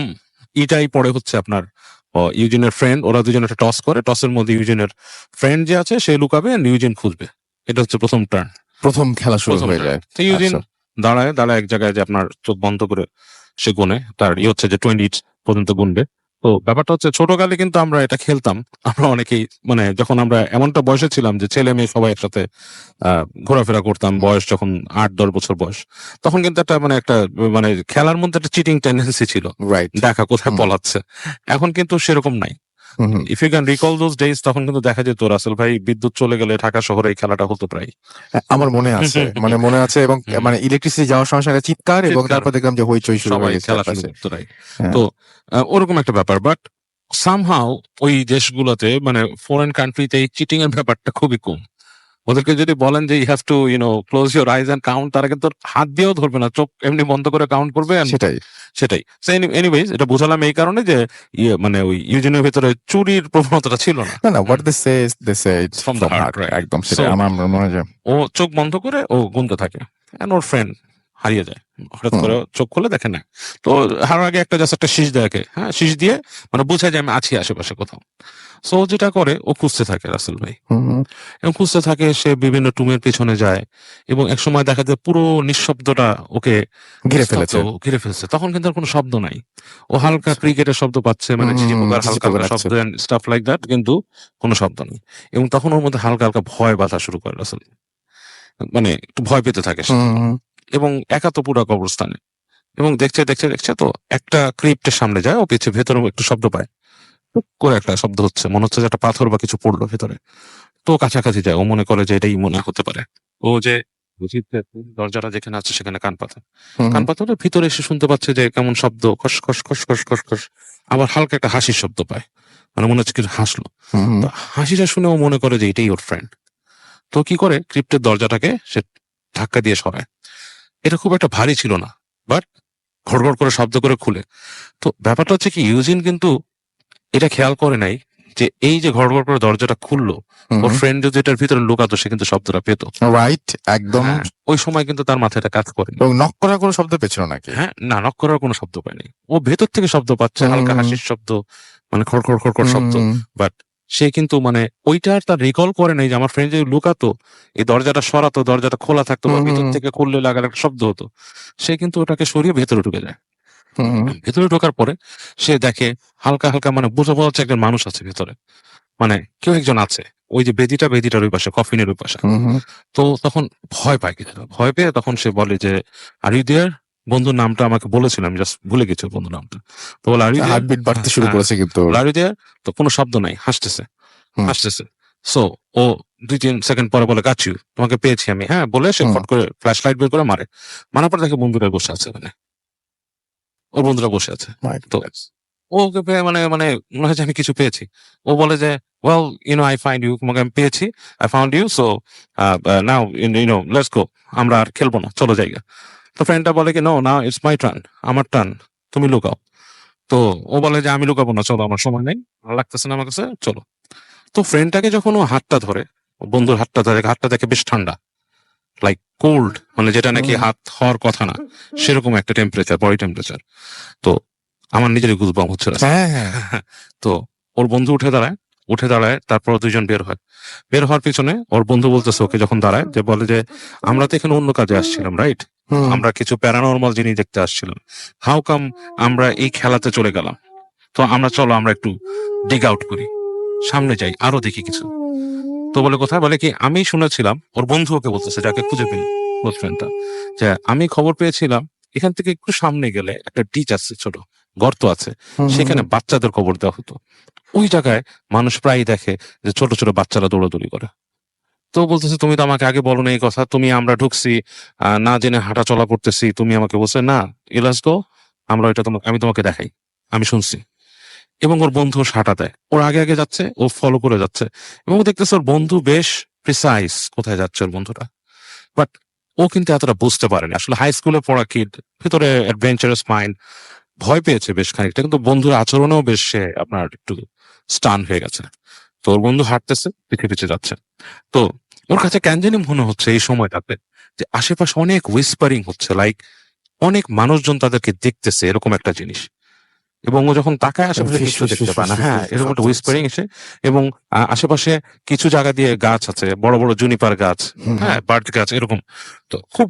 ইটাই পড়ে হচ্ছে আপনার ইউজিনের ফ্রেন্ড, ওরা দুজন একটা টস করে, টসের মধ্যে ইউজিনের ফ্রেন্ড যে আছে সে লুকাবে, ইউজিন খুঁজবে। এটা হচ্ছে প্রথম টার্ন, প্রথম খেলা শুরু হয়ে যায়। তো ইউজিন দাঁড়ায় এক জায়গায়, যে আপনার চোখ বন্ধ করে সে গুনে, তার হচ্ছে যে 20 পর্যন্ত গুনবে। তো ব্যাপারটা হচ্ছে ছোটকালে কিন্তু আমরা এটা খেলতাম, আমরা অনেকেই মানে যখন আমরা এমনটা বয়সে ছিলাম যে ছেলে মেয়ে সবাই একসাথে ঘোরাফেরা করতাম, বয়স যখন 8-10 বছর বয়স, তখন কিন্তু একটা খেলার মধ্যে একটা চিটিং টেন্ডেন্সি ছিল, দেখা কোথায় পলাচ্ছে। এখন কিন্তু সেরকম নাই। If you can recall those days, তখন কিন্তু দেখা যেত রাসেল ভাই বিদ্যুৎ চলে গেলে ঢাকা শহরে এই খেলাটা হতো প্রায়। আমার মনে আছে, মানে মনে আছে, এবং হুম। মানে ইলেকট্রিসিটি যাওয়ার সময় সঙ্গে চিৎকার, এবং চিৎকার। তারপর দেখলাম যে হইচই শুরু সবাই হয়ে গেছে খেলা শুরু চারপাশে। করতো, right? হ্যাঁ। তো ওরকম একটা ব্যাপার। বাট সামহাও ওই দেশগুলোতে মানে ফরেন কান্ট্রিতে এই চিটিং এর ব্যাপারটা খুবই কম। ওদেরকে যদি বলেন যে you have to close your eyes and count, তারা কিন্তু হাত দিয়েও ধরবে না, চোখ এমনি বন্ধ করে কাউন্ট করবে and সেটাই। সেটাই। এনিওয়েজ, এটা বোঝালাম এই কারণে যে মানে ওই ইউজিনের ভেতরে চুরির প্রবণতাটা ছিল না। না, what they say it's From from the the heart, heart, right. একদম সেটাই। So- আমার মনে হয় যে ও চোখ বন্ধ করে ও গুনতে থাকে, and ওর ফ্রেন্ড হারিয়ে যায়। হঠাৎ করে চোখ খুলে দেখে না, তো হারার আগে একটা জাস্ট একটা শীষ দেখে, হ্যাঁ, শীষ দিয়ে মানে বোঝায় যে আমি আছি আশেপাশে কোথাও। সো যেটা করে ও খুঁজতে থাকে রাসেল ভাই, এবং খুঁজতে থাকে, সে বিভিন্ন টুমের পিছনে যায়, এবং এক সময় দেখা যায় পুরো নিঃশব্দটা ওকে ঘিরে স্তব্ধ, ফেলেছে। ঘিরে ফেলছে। তখন কিন্তু আর কোনো শব্দ নাই, ও হালকা ক্রিকেটের শব্দ পাচ্ছে, মানে ঝিঝি পোকার ঝিঝি হালকা পোকা হালকা ডাকছে। শব্দ স্টাফ লাইক দ্যাট, কিন্তু কোনো শব্দ নেই। এবং তখন ওর মধ্যে হালকা হালকা ভয় বাঁধা শুরু করে রাসেল, মানে একটু ভয় পেতে থাকে সে, এবং একা তো পুরা কবরস্থানে, এবং দেখছে দেখছে দেখছে তো একটা ক্রিপ্টের সামনে যায়, ও পিছে ভেতরে একটু শব্দ পায়, টুক করে একটা শব্দ হচ্ছে, মনে হচ্ছে যে একটা পাথর বা কিছু পড়লো ভেতরে। তো ও কাছাকাছি যায়, ও মনে করে যে এটাই মনে হতে পারে। ও যে দরজাটা যেখানে আছে সেখানে কান পাতা, কান পাতালে ভিতরে এসে শুনতে পাচ্ছে যে কেমন শব্দ, খস খস খস খস খস খস, আবার হালকা একটা হাসির শব্দ পায়, মানে মনে হচ্ছে কিছু হাসলো। তো হাসিটা শুনে ও মনে করে যে এটাই ওর ফ্রেন্ড। তো কি করে, ক্রিপ্টের দরজাটাকে সে ধাক্কা দিয়ে সরায়। এটা খুব একটা ভারী ছিল না, বাট ঘড়ঘড় করে শব্দ করে খুলে। তো ব্যাপারটা হচ্ছে কি, ইউজিন কিন্তু এটা খেয়াল করে নাই যে এই যে ঘড়ঘড় করে দরজাটা খুললো, ওর ফ্রেন্ড যদি এটার ভিতরে লুকাতো সে কিন্তু শব্দটা পেত। রাইট, একদম। হ্যাঁ, ওই সময় কিন্তু তার মাথায় এটা কাজ করেনি। এবং নক করার কোনো শব্দ পেছিল নাকি? হ্যাঁ, না, নক করার কোনো শব্দ পায়নি। ও ভেতর থেকে শব্দ পাচ্ছে, হালকা হাসির শব্দ, মানে খড়খড় খড়খড় শব্দ। বাট সে কিন্তু মানে ওইটার তার রিকল করে নাই যে আমার ফ্রেন্ড যদি লুকাতো, এই দরজাটা সরাতো, দরজাটা খোলা থাকতো, বা ভিতর থেকে খুললে লাগার একটা শব্দ হতো, সে কিন্তু ওটাকে সরিয়ে ভেতরে ঢুকে যায়। ভেতরে ঢোকার পরে সে দেখে হালকা হালকা, মানে বোঝা যাচ্ছে একজন মানুষ আছে ভেতরে, মানে কেউ একজন আছে, ওই যে বেদিটার ওই পাশে, কফিনের ওই পাশে। তো তখন ভয় পায় কিছুটা, ভয় পেয়ে তখন সে বলে যে আর ইউ দেয়ার, বন্ধুর নামটা আমাকে বলেছিলাম, জাস্ট ভুলে গেছি বন্ধুর নামটা। তো বলে আর ইউ দেয়ার, হার্টবিট বাড়তে শুরু করেছে কিন্তু। আর ইউ দেয়ার, তো কোনো শব্দ নাই, হাসতেছে হাসতেছে। সো ও 2-3 সেকেন্ড পরে বলে গাছ ইউ, তোমাকে পেয়েছি আমি, হ্যাঁ, বলে সে ফট করে ফ্ল্যাশ লাইট বের করে মারে। মারার পর দেখে বন্ধুরা বসে আছে, মানে ওর বন্ধুরা বসে আছে। তো ও ওকে পেয়ে মানে মানে মনে হয় যে আমি কিছু পেয়েছি। ও বলে যে ওয়েল আই ফাইন্ড ইউ, তোমাকে আমি পেয়েছি, I found you, so now let's go, আমরা আর খেলবো না, চলো জায়গা। তো ফ্রেন্ডটা বলে কি নো, না ইটস মাই টার্ন, আমার টার্ন, তুমি লুকাও। তো ও বলে যে আমি লুকাবো না, চলো, আমার সময় নেই, ভালো লাগতেছে না আমার কাছে, চলো। তো ফ্রেন্ডটাকে যখন ও হাতটা ধরে, বন্ধুর হাতটা ধরে, হাতটা দেখে বেশ ঠান্ডা, লাইক কোল্ড, মানে যেটা নাকি হাত হওয়ার কথা না, সেরকম একটা টেম্পারেচার, বডি টেম্পারেচার। তো আমার নিজেরই গুজবাম হচ্ছে। তো ওর বন্ধু উঠে দাঁড়ায়, তারপর দুইজন বের হওয়ার পিছনে ওর বন্ধু বলতেছে ওকে, যখন দাঁড়ায়, যে বলে যে আমরা তো এখানে অন্য কাজে আসছিলাম, রাইট, আমরা কিছু প্যারানর্মাল জিনিস দেখতে আসছিলাম, হাউ কাম আমরা এই খেলাতে চলে গেলাম? তো চলো আমরা একটু ডিগ আউট করি, সামনে যাই, আরো দেখি কিছু। তো বলে কোথায়, বলে কি আমি শুনেছিলাম, ওর বন্ধু ওকে বলতেছে, যাকে খুঁজে পেল, ক্লোজ ফ্রেন্ডটা, যে আমি খবর পেয়েছিলাম এখান থেকে একটু সামনে গেলে একটা ডিচ আছে, ছোট গর্ত আছে, সেখানে বাচ্চাদের কবর দেওয়া হতো। ওই জায়গায় মানুষ প্রায় দেখে যে ছোট ছোট বাচ্চারা দৌড়াদৌড়ি করে। তো বলতেছে তুমি তো আমাকে আগে বলো না এই কথা, আমরা ঢুকছি না জেনে হাঁটা চলা করতেছি, তুমি আমাকে বলছে না ইলাস গো, আমরা ওইটা আমি তোমাকে দেখাই, আমি শুনছি। এবং ওর বন্ধু হাঁটা দেয়, ওর আগে আগে যাচ্ছে, ও ফলো করে যাচ্ছে, এবং দেখতেছে ওর বন্ধু বেশ প্রিসাইজ কোথায় যাচ্ছে ওর বন্ধুটা। বাট ও কিন্তু এতটা বুঝতে পারেনি, আসলে হাই স্কুলে পড়া কিড, ভিতরে অ্যাডভেঞ্চারাস মাইন্ড, ভয় পেয়েছে বেশ খানিকটা, কিন্তু বন্ধুর আচরণেও বেশ সে আপনার একটু স্টান হয়ে গেছে। তো ওর বন্ধু হাঁটতেছে, পিছে যাচ্ছে। তো ওর কাছে কেন জানি মনে হচ্ছে এই সময়টাতে যে আশেপাশে অনেক হুইসপারিং হচ্ছে, লাইক অনেক মানুষজন তাদেরকে দেখতেছে, এরকম একটা জিনিস। এবং ও যখন তাকায় আশেপাশে কিছু দেখতে পায় না, হ্যাঁ, এরকম একটা হুইসপারিং এসে, এবং আশেপাশে কিছু জায়গা দিয়ে গাছ আছে, বড় বড় জুনিপার গাছ, হ্যাঁ, বার্ড গাছ, এরকম। তো খুব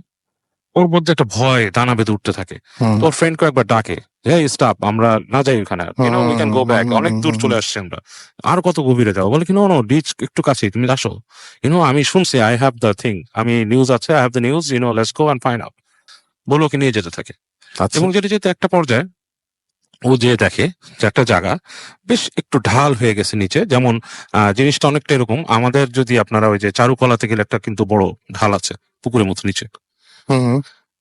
ওর মধ্যে একটা ভয় দানা বেঁধে উঠতে থাকে। তো ওর ফ্রেন্ডকে একবার ডাকে, হেই স্টপ, আমরা না যাই ওখানে, উই ক্যান গো ব্যাক, অনেক দূর চলে আসছে আমরা, আর কত গভীরে যাও? বলে কি নো ডিচ একটু কাছেই, তুমি আসো, আমি শুনছি, আই হ্যাভ দ্য থিং, আমি নিউজ আছে, I have the news, let's go and find out. বলে ওকে নিয়ে যেতে থাকে। এবং যেতে যেতে একটা পর্যায়ে ও যে দেখে যে একটা জায়গা বেশ একটু ঢাল হয়ে গেছে নিচে, যেমন জিনিসটা অনেকটা এরকম, আমাদের যদি আপনারা ওই যে চারুকলাতে গেলে একটা কিন্তু বড় ঢাল আছে পুকুরের মতো নিচে, হুম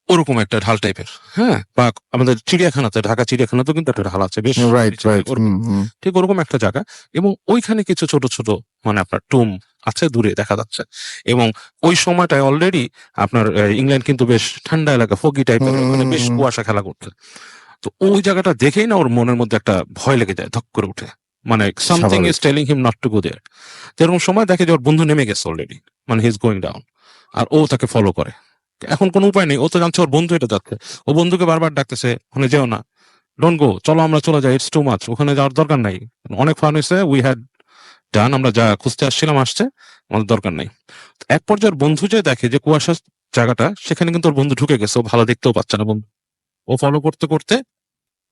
ওরকম একটা ঢাল টাইপের। হ্যাঁ, বা আমাদের চিড়িয়াখানাতে, ঢাকা চিড়িয়াখানাতেও কিন্তু একটা ঢাল আছে বেশ রাইট নিচে, রাইট ওরকম ঠিক ওরকম একটা জায়গা। এবং ওইখানে কিছু ছোট ছোট মানে আপনার টুম আছে, দূরে দেখা যাচ্ছে। এবং ওই সময়টায় অলরেডি আপনার ইংল্যান্ড কিন্তু বেশ ঠান্ডা এলাকা, ফগি টাইপের, ওখানে বেশ কুয়াশা খেলা করছে। তো ওই জায়গাটা দেখেই না ওর মনের মধ্যে একটা ভয় লেগে যায়, ধক করে উঠে, মানে something is telling him not to go there. যেরকম সময় দেখে যে ওর বন্ধু নেমে গেছে অলরেডি, মানে হি ইজ গোয়িং ডাউন, আর ও তাকে ফলো করে। এখন কোনো উপায় নেই, ও তো জানছে ওর বন্ধু এটা যাচ্ছে, ও বন্ধুকে বারবার ডাকতেছে ওখানে যেও না, ডোন্ট গো, চলো আমরা চলে যাই, ইটস টু মাচ, ওখানে যাওয়ার দরকার নাই, অনেক ফান হয়েছে, উই হ্যাড ডান, আমরা যা খুঁজতে আসছিলাম আসছে, আমাদের দরকার নাই। এক পর্যায়ে ওর বন্ধু যে দেখে যে কুয়াশার জায়গাটা, সেখানে কিন্তু ওর বন্ধু ঢুকে গেছে, ও ভালো দেখতেও পাচ্ছে না বন্ধু, ও ফলো করতে করতে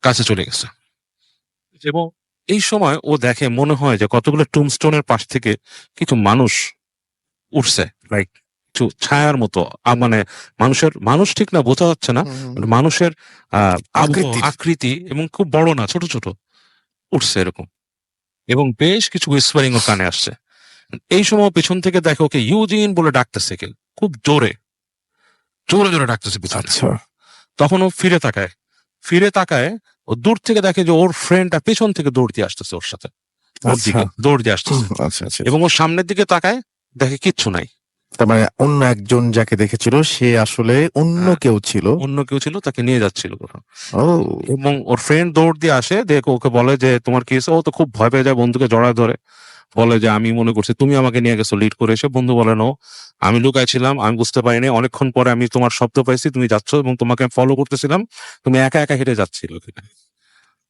কাছে চলে গেছে। এবং এই সময় ও দেখে, মনে হয় যে কতগুলো টুমস্টোনের পাশ থেকে কিছু মানুষ উঠছে, লাইক কিছু ছায়ার মতো, মানে মানুষ ঠিক না, বোঝা যাচ্ছে না, মানুষের আকৃতি, এবং খুব বড় না, ছোট ছোট উঠছে এরকম। এবং বেশ কিছু হুইসপারিং ও কানে আসছে। এই সময় পেছন থেকে দেখে ওকে ইউজিন বলে ডাকতেছে কেউ, খুব জোরে জোরে জোরে ডাকতেছে পিছনে। আচ্ছা তখন ও ফিরে তাকায়, ও দূর থেকে দেখে যে ওর ফ্রেন্ডটা পেছন থেকে দৌড় দিয়ে আসতেছে ওর সাথে, ওর দিকে দৌড় দিয়ে আসতেছে। আচ্ছা আচ্ছা এবং ওর সামনের দিকে তাকায়, দেখে কিচ্ছু নাই, তার মানে অন্য একজন যাকে দেখেছিল সে আসলে অন্য হ্যাঁ। কেউ ছিল। অন্য কেউ ছিল, তাকে নিয়ে যাচ্ছিল কোথাও। ও এবং ওর ফ্রেন্ড দৌড় দিয়ে আসে, দেখে ওকে বলে যে তোমার কি হয়েছে? ও তো খুব ভয় পেয়ে যায়, বন্ধুকে জড়ায় ধরে, বলে যে আমি মনে করছি তুমি আমাকে নিয়ে গেছো লিড করে এসে। বন্ধু বলে নো, আমি লুকায় ছিলাম, আমি বুঝতে পারিনি, অনেকক্ষণ পরে আমি তোমার শব্দ পাইছি, তুমি যাচ্ছ, এবং তোমাকে ফলো করতেছিলাম, তুমি একা একা হেঁটে যাচ্ছিল,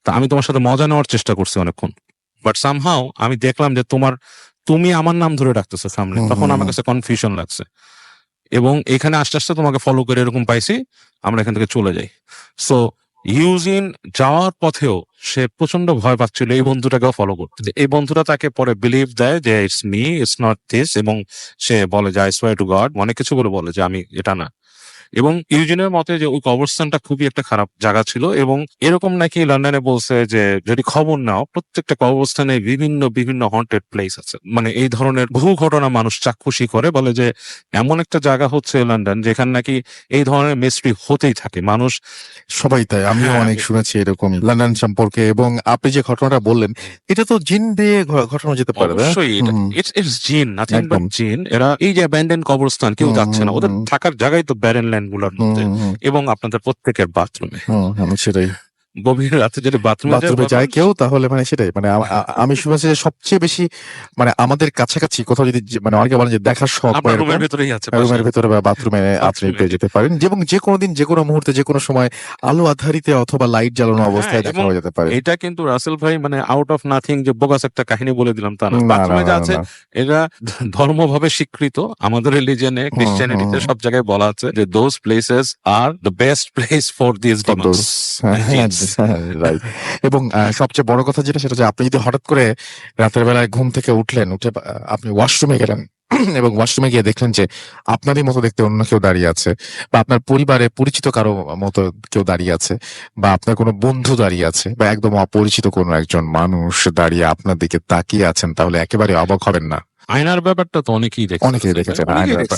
তা আমি তোমার সাথে মজা নেওয়ার চেষ্টা করছি অনেকক্ষণ, বাট সামহাও আমি দেখলাম যে তুমি আমার নাম ধরে ডাকতেছো সামনে, তখন আমার কাছে কনফিউশন লাগছে, এবং এখানে আস্তে আস্তে তোমাকে ফলো করে এরকম পাইছি, আমরা এখান থেকে চলে যাই। সো ইউজিন যাওয়ার পথেও সে প্রচন্ড ভয় পাচ্ছিল এই বন্ধুটাকেও ফলো করতে। এই বন্ধুটা তাকে পরে বিলিভ দেয় যে it's me, it's not this, এবং সে বলে যে আই সোয়ার টু গড, অনেক কিছু করে বলে যে আমি এটা না। এবং ইউজিনের মতে যে ওই কবরস্থানটা খুবই একটা খারাপ জায়গা ছিল, এবং এরকম নাকি লন্ডনে বলছে যে যদি খবর নাও, প্রত্যেকটা কবরস্থানে বিভিন্ন বিভিন্ন হন্টেড প্লেস আছে, মানে এই ধরনের বহু ঘটনা মানুষ চাক্ষুষী করে, বলে যে এমন একটা জায়গা হচ্ছে লন্ডন যেখানে নাকি এই ধরনের মিস্ট্রি হতেই থাকে, মানুষ সবাই তাই, আমিও হ্যাঁ, অনেক শুনেছি এরকম লন্ডন সম্পর্কে। এবং আপনি যে ঘটনাটা বললেন, এটা তো জিন দিয়ে ঘটানো যেতে পারে, তাই না? অবশ্যই ইটস জিন, নাথিং বাট একদম। জিন। এরা এই যে অ্যাবান্ডেন কবরস্থান, কেউ যাচ্ছে না, ওদের থাকার জায়গায় তো ব্যারেন ল্যান্ড গুলোর মধ্যে, এবং আপনাদের প্রত্যেকের বাথরুমে, সেটাই, গভীর রাতে যদি বাথরুমে যায় কেউ, তাহলে মানে সেটাই, মানে আমি শুনেছি যে সবচেয়ে বেশি মানে আমাদের কাছাকাছি কোথাও যদি মানে অনেকে বলেন যে দেখার শখ, আপনার রুমের ভেতরেই আছে, রুমের ভেতরে বা বাথরুমে আপনি পেয়ে যেতে পারেন, এবং যে কোনো দিন, যে কোনো মুহূর্তে, যে কোনো সময় আলো আধারিতে অথবা লাইট জ্বালানো অবস্থায় দেখা হয়ে যেতে পারে। এটা কিন্তু রাসেল ভাই মানে আউট অফ নাথিং যে বোগাস একটা কাহিনী বলে দিলাম তা না। না, বাথরুমে না, যা না, আছে না। এটা ধর্মভাবে স্বীকৃত, আমাদের রিলিজনে, ক্রিশ্চিয়ানিটিতে সব জায়গায় বলা আছে যে those places are the best place for this demons. Right. এবং সবচেয়ে বড় কথা যেটা, সেটা যে আপনি যদি হঠাৎ করে রাতের বেলায় ঘুম থেকে উঠে আপনি ওয়াশরুমে গেলেন এবং ওয়াশরুমে গিয়ে দেখলেন যে আপনারই মতো দেখতে অন্য কেউ দাঁড়িয়ে আছে, বা আপনার পরিবারে পরিচিত কারো মতো কেউ দাঁড়িয়ে আছে, বা আপনার কোনো বন্ধু দাঁড়িয়ে আছে, বা একদম অপরিচিত কোনো একজন মানুষ দাঁড়িয়ে আপনার দিকে তাকিয়ে আছেন, তাহলে একেবারে অবাক হবেন না। আয়নার ব্যাপারটা তো অনেকেই দেখছে, অনেকেই দেখেছেন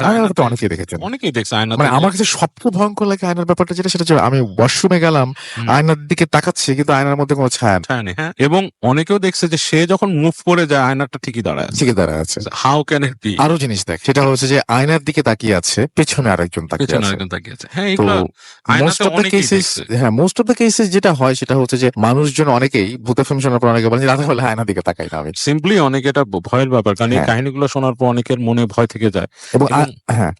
আয়নার তো অনেকেই দেখেছেন। অনেকেই দেখছে আয়না। মানে আমার কাছে সবচেয়ে ভয়ঙ্কর লাগে আয়নার ব্যাপারটা যেটা, সেটা হচ্ছে আমি ওয়াশরুমে গেলাম, আয়নার দিকে তাকাচ্ছি, কিন্তু আয়নার মধ্যে কোনো ছায়া নেই। হ্যাঁ, এবং অনেকেও দেখছে যে সে যখন মুভ করে যায় আয়নাটা ঠিকই দাঁড়ায় আছে। ঠিকই দাঁড়ায় আছে। How can it be? আরো জিনিস দেখ, সেটা হচ্ছে যে আয়নার দিকে তাকিয়ে আছে, পেছনে আরেকজন তাকিয়ে পেছনে আছে। আরেকজন তাকিয়ে আছে। হ্যাঁ, তো এগুলো মোস্ট আয়নাতে অফ দ্য অনেকেই কেসেস, দেখছে। মোস্ট অফ দ্য কেসেস যেটা হয় সেটা হচ্ছে যে মানুষজন অনেকেই ভূতের ফিল্ম শোনার পর অনেকে বলেন যে রাতের বেলা আয়নার দিকে তাকাই না আমি। সিম্পলি অনেকে এটা ভয়ের ব্যাপার, কারণ এই হ্যাঁ। কাহিনীগুলো শোনার পর অনেকের মনে ভয় থেকে যায়, এবং এবং হ্যাঁ,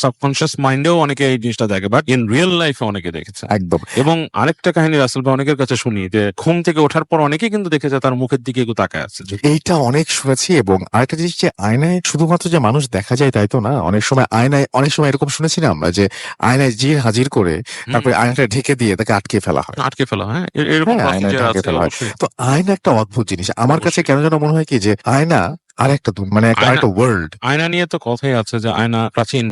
সাবকনশিয়াস মাইন্ডেও অনেকে এই জিনিসটা দেখে, বাট ইন রিয়েল লাইফে অনেকে দেখেছে। একদম। এবং আরেকটা কাহিনী রাসেল ভাই অনেকের কাছে শুনি যে ঘুম থেকে ওঠার পর অনেকেই কিন্তু দেখেছে তার মুখের দিকে কেউ তাকায় আছে। এইটা অনেক শুনেছি। এবং আরেকটা জিনিস যে আয়নায় শুধুমাত্র যে মানুষ দেখা যায় তাই তো না, অনেক সময় আয়নায়, অনেক সময় এরকম শুনেছি না আমরা যে আয়নায় জিন হাজির করে তারপরে আয়নাটা ঢেকে দিয়ে তাকে আটকে ফেলা হয়। আটকে ফেলা, হ্যাঁ, এরকম হ্যাঁ, আয়নায় procedure আটকে আছে ফেলা হয়। অবশ্যই। তো আয়না একটা অদ্ভুত জিনিস। আমার কাছে কেন যেন মনে হয় কি যে আয়না আরেকটা মানে আরেকটা ওয়ার্ল্ড। আয়না নিয়ে তো কথাই আছে যে আয়না প্রাচীন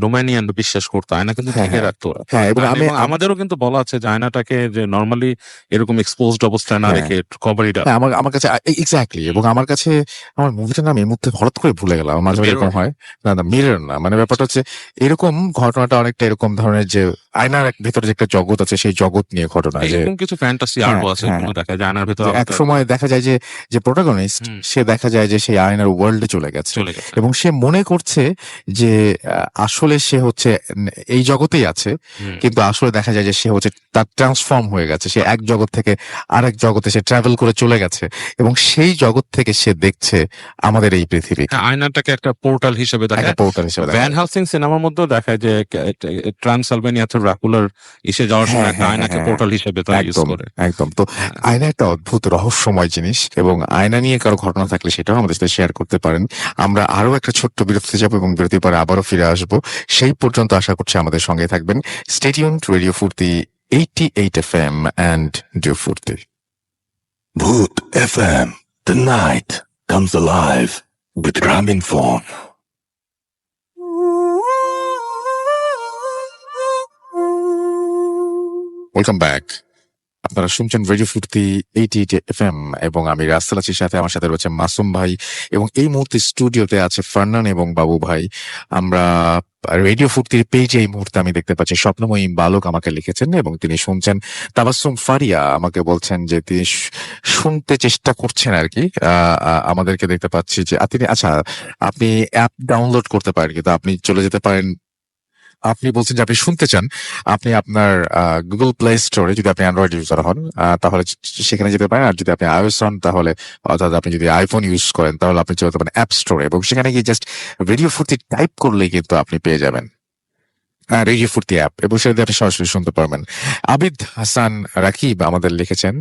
রোমানিয়ান বিশ্বাস করতো, আয়না কিন্তু হ্যাঁ, ঢেকে হ্যাঁ। রাখতো ওরা। হ্যাঁ, এবং এবং আমাদেরও কিন্তু বলা আছে যে আয়নাটাকে যে নর্মালি এরকম এক্সপোজড অবস্থায় না হ্যাঁ। রেখে কভারই হ্যাঁ, আমার কাছে এক্স্যাক্টলি, এবং আমার কাছে আমার মুভিটার নাম এই মুহূর্তে হঠাৎ করে ভুলে গেলাম, মাঝে মাঝে এরকম Mirror। হয়। না মিরর না, মানে ব্যাপারটা হচ্ছে এরকম, ঘটনাটা অনেকটা এরকম ধরনের যে আয়নার ভেতরে যে একটা জগৎ আছে সেই জগৎ নিয়ে ঘটনা, যে এরকম কিছু ফ্যান্টাসি হ্যাঁ, আর্টও আছে, হ্যাঁ, এগুলো দেখা যায় আয়নার ভেতর যে এক সময় দেখা যায় যে যে প্রোটাগনিস্ট হুম। সে দেখা যায় যে সেই আয়নার ওয়ার্ল্ডে চলে গেছে, চলে গেছে। এবং সে মনে করছে যে আসলে সে হচ্ছে এই জগতেই আছে, হুম। কিন্তু আসলে দেখা যায় যে সে হচ্ছে তার ট্রান্সফর্ম হয়ে গেছে, সে এক জগৎ থেকে আরেক জগতে সে ট্রাভেল করে চলে গেছে, এবং সেই জগৎ থেকে সে দেখছে আমাদের এই পৃথিবী হ্যাঁ, আয়নাটাকে একটা পোর্টাল হিসেবে একটা দেখায়। পোর্টাল হিসেবে দেখা ভ্যান যায়। হালসিং সিনেমার মধ্যেও দেখায় যে ট্রান্সলভেনিয়া থেকে ড্রাকুলার এসে যাওয়ার সময় হ্যাঁ, একটা হ্যাঁ, আয়নাকে হ্যাঁ, পোর্টাল হিসেবে তারা ইউজ একদম করে। একদম। তো হ্যাঁ। আয়না একটা অদ্ভুত রহস্যময় জিনিস, এবং আয়না নিয়ে কারো ঘটনা থাকলে সেটাও আমাদের সাথে শেয়ার করতে পারেন। আমরা আরো একটা ছোট্ট বিরতিতে যাবো, এবং বিরতির পরে আবারও ফিরে আসবো। সেই পর্যন্ত আশা করছি আমাদের সঙ্গে থাকবেন। স্টে টিউনড, রেডিও ফুর্তি 88 FM and ডু ফুর্তি। Bhoot FM. The night comes alive with Graminphone. Welcome back. আপনারা শুনছেন রেডিও ফুর্তি 88 FM, এবং আমি রাসেল আছির সাথে, আমার সাথে রয়েছে মাসুম ভাই, এবং এই মুহূর্তে স্টুডিওতে আছে ফারনান এবং বাবু ভাই। আমরা রেডিও ফুর্তির পেজে এই মুহূর্তে আমি দেখতে পাচ্ছি স্বপ্নময়ী বালক আমাকে লিখেছেন, এবং তিনি শুনছেন। তাবাসসুম ফারিয়া আমাকে বলছেন যে তিনি শুনতে চেষ্টা করছেন আর কি। আমাদেরকে দেখতে পাচ্ছি যে তিনি, আচ্ছা, আপনি অ্যাপ ডাউনলোড করতে পারেন, কিন্তু আপনি চলে যেতে পারেন, আপনি বলছেন যে আপনি শুনতে চান, আপনি আপনার গুগল প্লে স্টোরে, যদি আপনি অ্যান্ড্রয়েড ইউজার হন তাহলে সেখানে যেতে পারেন, আর যদি আপনি আইওএস হন তাহলে, অর্থাৎ আপনি যদি আইফোন ইউজ করেন তাহলে আপনি চলে যেতে পারেন অ্যাপ স্টোরে, এবং সেখানে গিয়ে জাস্ট রেডিও ফুর্তি টাইপ করলেই কিন্তু আপনি পেয়ে যাবেন রেডিও ফুর্তি অ্যাপ, এবং সেটা দিয়ে আপনি সরাসরি শুনতে পারবেন। আবিদ হাসান রাকিব আমাদের লিখেছেন,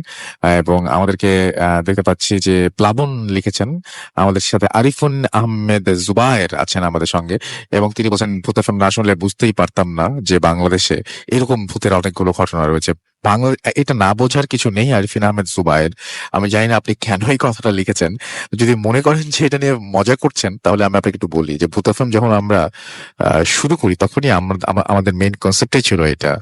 এবং আমাদেরকে দেখতে পাচ্ছি যে প্লাবন লিখেছেন আমাদের সাথে। আরিফুন আহমেদ জুবায়ের আছেন আমাদের সঙ্গে, এবং তিনি বলছেন ভূত এফএম না শুনলে বুঝতেই পারতাম না যে বাংলাদেশে এরকম ভূতের অনেকগুলো ঘটনা রয়েছে। বাংলা এটা না বোঝার কিছু নেই আরিফিন আহমেদ জুবায়ের। আমি জানি না আপনি কেন এই কথাটা লিখেছেন। যদি মনে করেন যে এটা নিয়ে মজা করছেন, তাহলে আমি আপনাকে একটু বলি যে ভূত এফএম যখন আমরা শুরু করি, তখনই আমাদের মেইন কনসেপ্টই ছিল এটা,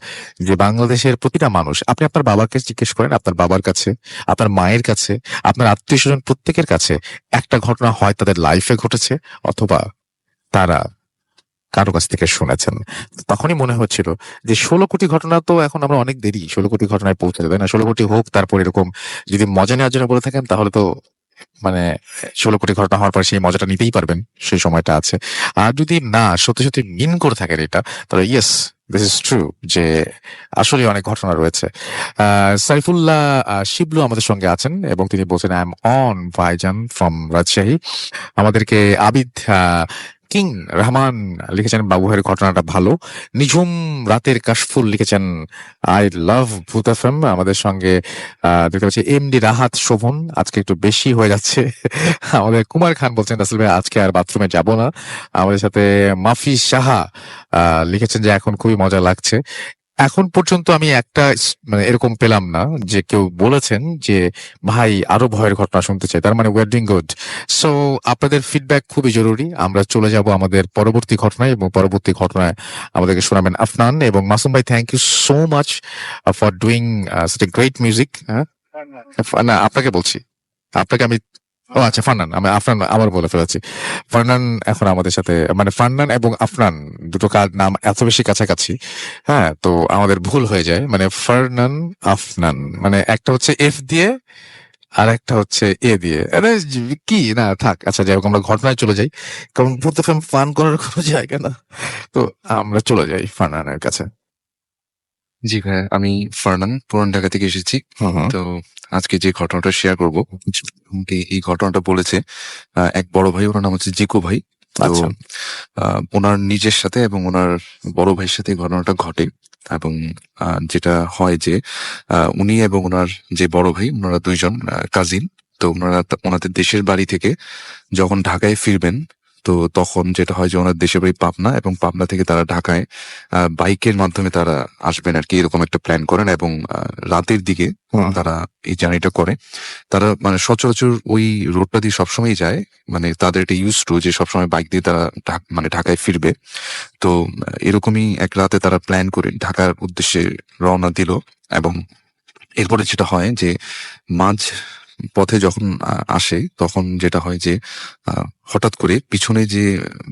যে বাংলাদেশের প্রতিটা মানুষ, আপনি আপনার বাবাকে জিজ্ঞেস করেন, আপনার বাবার কাছে, আপনার মায়ের কাছে, আপনার আত্মীয় স্বজন প্রত্যেকের কাছে একটা ঘটনা হয় তাদের লাইফে ঘটেছে, অথবা তারা কারো কাছ থেকে শুনেছেন। তখনই মনে হচ্ছিল যে 16 কোটি ঘটনা তো এখন আমরা অনেক দেরি 16 কোটি ঘটনায় পৌঁছে দেবে না, 16 কোটি হোক, তারপর এরকম যদি মজা নেওয়ার জন্য বলে থাকেন তাহলে তো মানে 16 কোটি ঘটনা হওয়ার পর সেই মজাটা নিতেই পারবেন, সেই সময়টা আছে। আর যদি না সত্যি সত্যি মিন করে থাকেন এটা, তাহলে ইয়েস, দিস ইজ ট্রু, যে আসলে অনেক ঘটনা রয়েছে। সাইফুল্লাহ শিবলু আমাদের সঙ্গে আছেন, এবং তিনি বলছেন আই এম অন ভাইজান ফ্রম রাজশাহী। আমাদেরকে আবিদ কিং রহমান লিখেছেন বাবু ভাইয়ের ঘটনাটা ভালো। নিঝুম রাতের কাশফুল লিখেছেন আই লাভ ভূত এফএম। আমাদের সঙ্গে দেখতে পাচ্ছি এমডি রাহাত শোভন, আজকে একটু বেশি হয়ে যাচ্ছে। আমাদের কুমার খান বলছেন রাসেল ভাই আজকে আর বাথরুমে যাব না। আমাদের সাথে মাফি সাহা লিখেছেন যে এখন খুবই মজা লাগছে। এখন পর্যন্ত আমি একটা মানে এরকম পেলাম না যে কেউ বলেছেন যে ভাই আরো ভয়ের ঘটনা শুনতে চাই, তার মানে we are doing good. So আপনাদের ফিডব্যাক খুবই জরুরি। আমরা চলে যাব আমাদের পরবর্তী ঘটনায়, এবং পরবর্তী ঘটনায় আমাদেরকে শোনাবেন আফনান এবং মাসুম ভাই। Thank you so much for doing such a great music. না, আপনাকে বলছি, আপনাকে আমি, ও আচ্ছা ফারনান, আমি আফনান আবার বলে ফেলেছি। ফারনান এখন আমাদের সাথে, মানে ফারনান এবং আফনান দুটো নাম এত বেশি কাছাকাছি, হ্যাঁ, তো আমাদের ভুল হয়ে যায়। মানে ফারনান আফনান, মানে একটা হচ্ছে এফ দিয়ে আর একটা হচ্ছে এ দিয়ে। আরে কি না থাক, আচ্ছা যাই হোক, আমরা ঘটনায় চলে যাই, কারণ ভূত এফএম ফান করার কোনো জায়গা না। তো আমরা চলে যাই ফারনানের কাছে। জি ভাই, আমি ফারনান পুরান ঢাকা থেকে এসেছি। হুম। তো আজকে যে ঘটনাটা শেয়ার করব, আমাকে এই ঘটনাটা বলেছে এক বড় ভাই, ওনার নাম হচ্ছে জিকো ভাই। তো আচ্ছা। ওনার নিজের সাথে এবং ওনার বড় ভাইয়ের সাথে এই ঘটনাটা ঘটে, এবং যেটা হয় যে উনি এবং ওনার যে বড় ভাই, ওনারা দুইজন কাজিন। তো ওনাদের দেশের বাড়ি থেকে যখন ঢাকায় ফিরবেন, তো তখন যেটা হয় যে ওনার দেশের বাড়ি পাবনা, এবং পাবনা থেকে তারা ঢাকায় বাইকের মাধ্যমে তারা আসবেন আর কি, এরকম একটা প্ল্যান করেন। এবং রাতের দিকে তারা এই জার্নিটা করে। তারা মানে সচরাচর ওই রোডটা দিয়ে সবসময় যায়, মানে তাদের এটা ইউজ টু যে সবসময় বাইক দিয়ে তারা মানে ঢাকায় ফিরবে। তো এরকমই এক রাতে তারা প্ল্যান করে ঢাকার উদ্দেশ্যে রওনা দিল। এবং এরপরে যেটা হয় যে মাঝ পথে যখন আসে, তখন যেটা হয় যে হঠাৎ করে পিছনে যে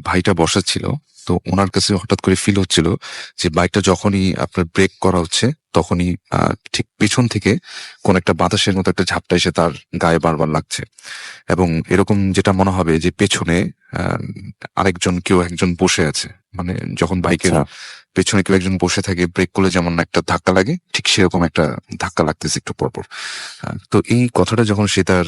ভাইটা বসা ছিল, তো ওনার কাছে হঠাৎ করে ফিল হচ্ছিল যে বাইকটা যখনই আপনার ব্রেক করা হচ্ছে, তখনই ঠিক পিছন থেকে কোন একটা বাতাসের মতো একটা ঝাপটা এসে তার গায়ে বারবার লাগছে। এবং এরকম যেটা মনে হবে যে পেছনে কেউ একজন বসে আছে, মানে যখন বাইকের পেছনে কেউ একজন বসে থাকে, ব্রেক করলে যেমন একটা ধাক্কা লাগে, ঠিক সেরকম একটা ধাক্কা লাগতেছে একটু পরপর। তো এই কথাটা যখন সে তার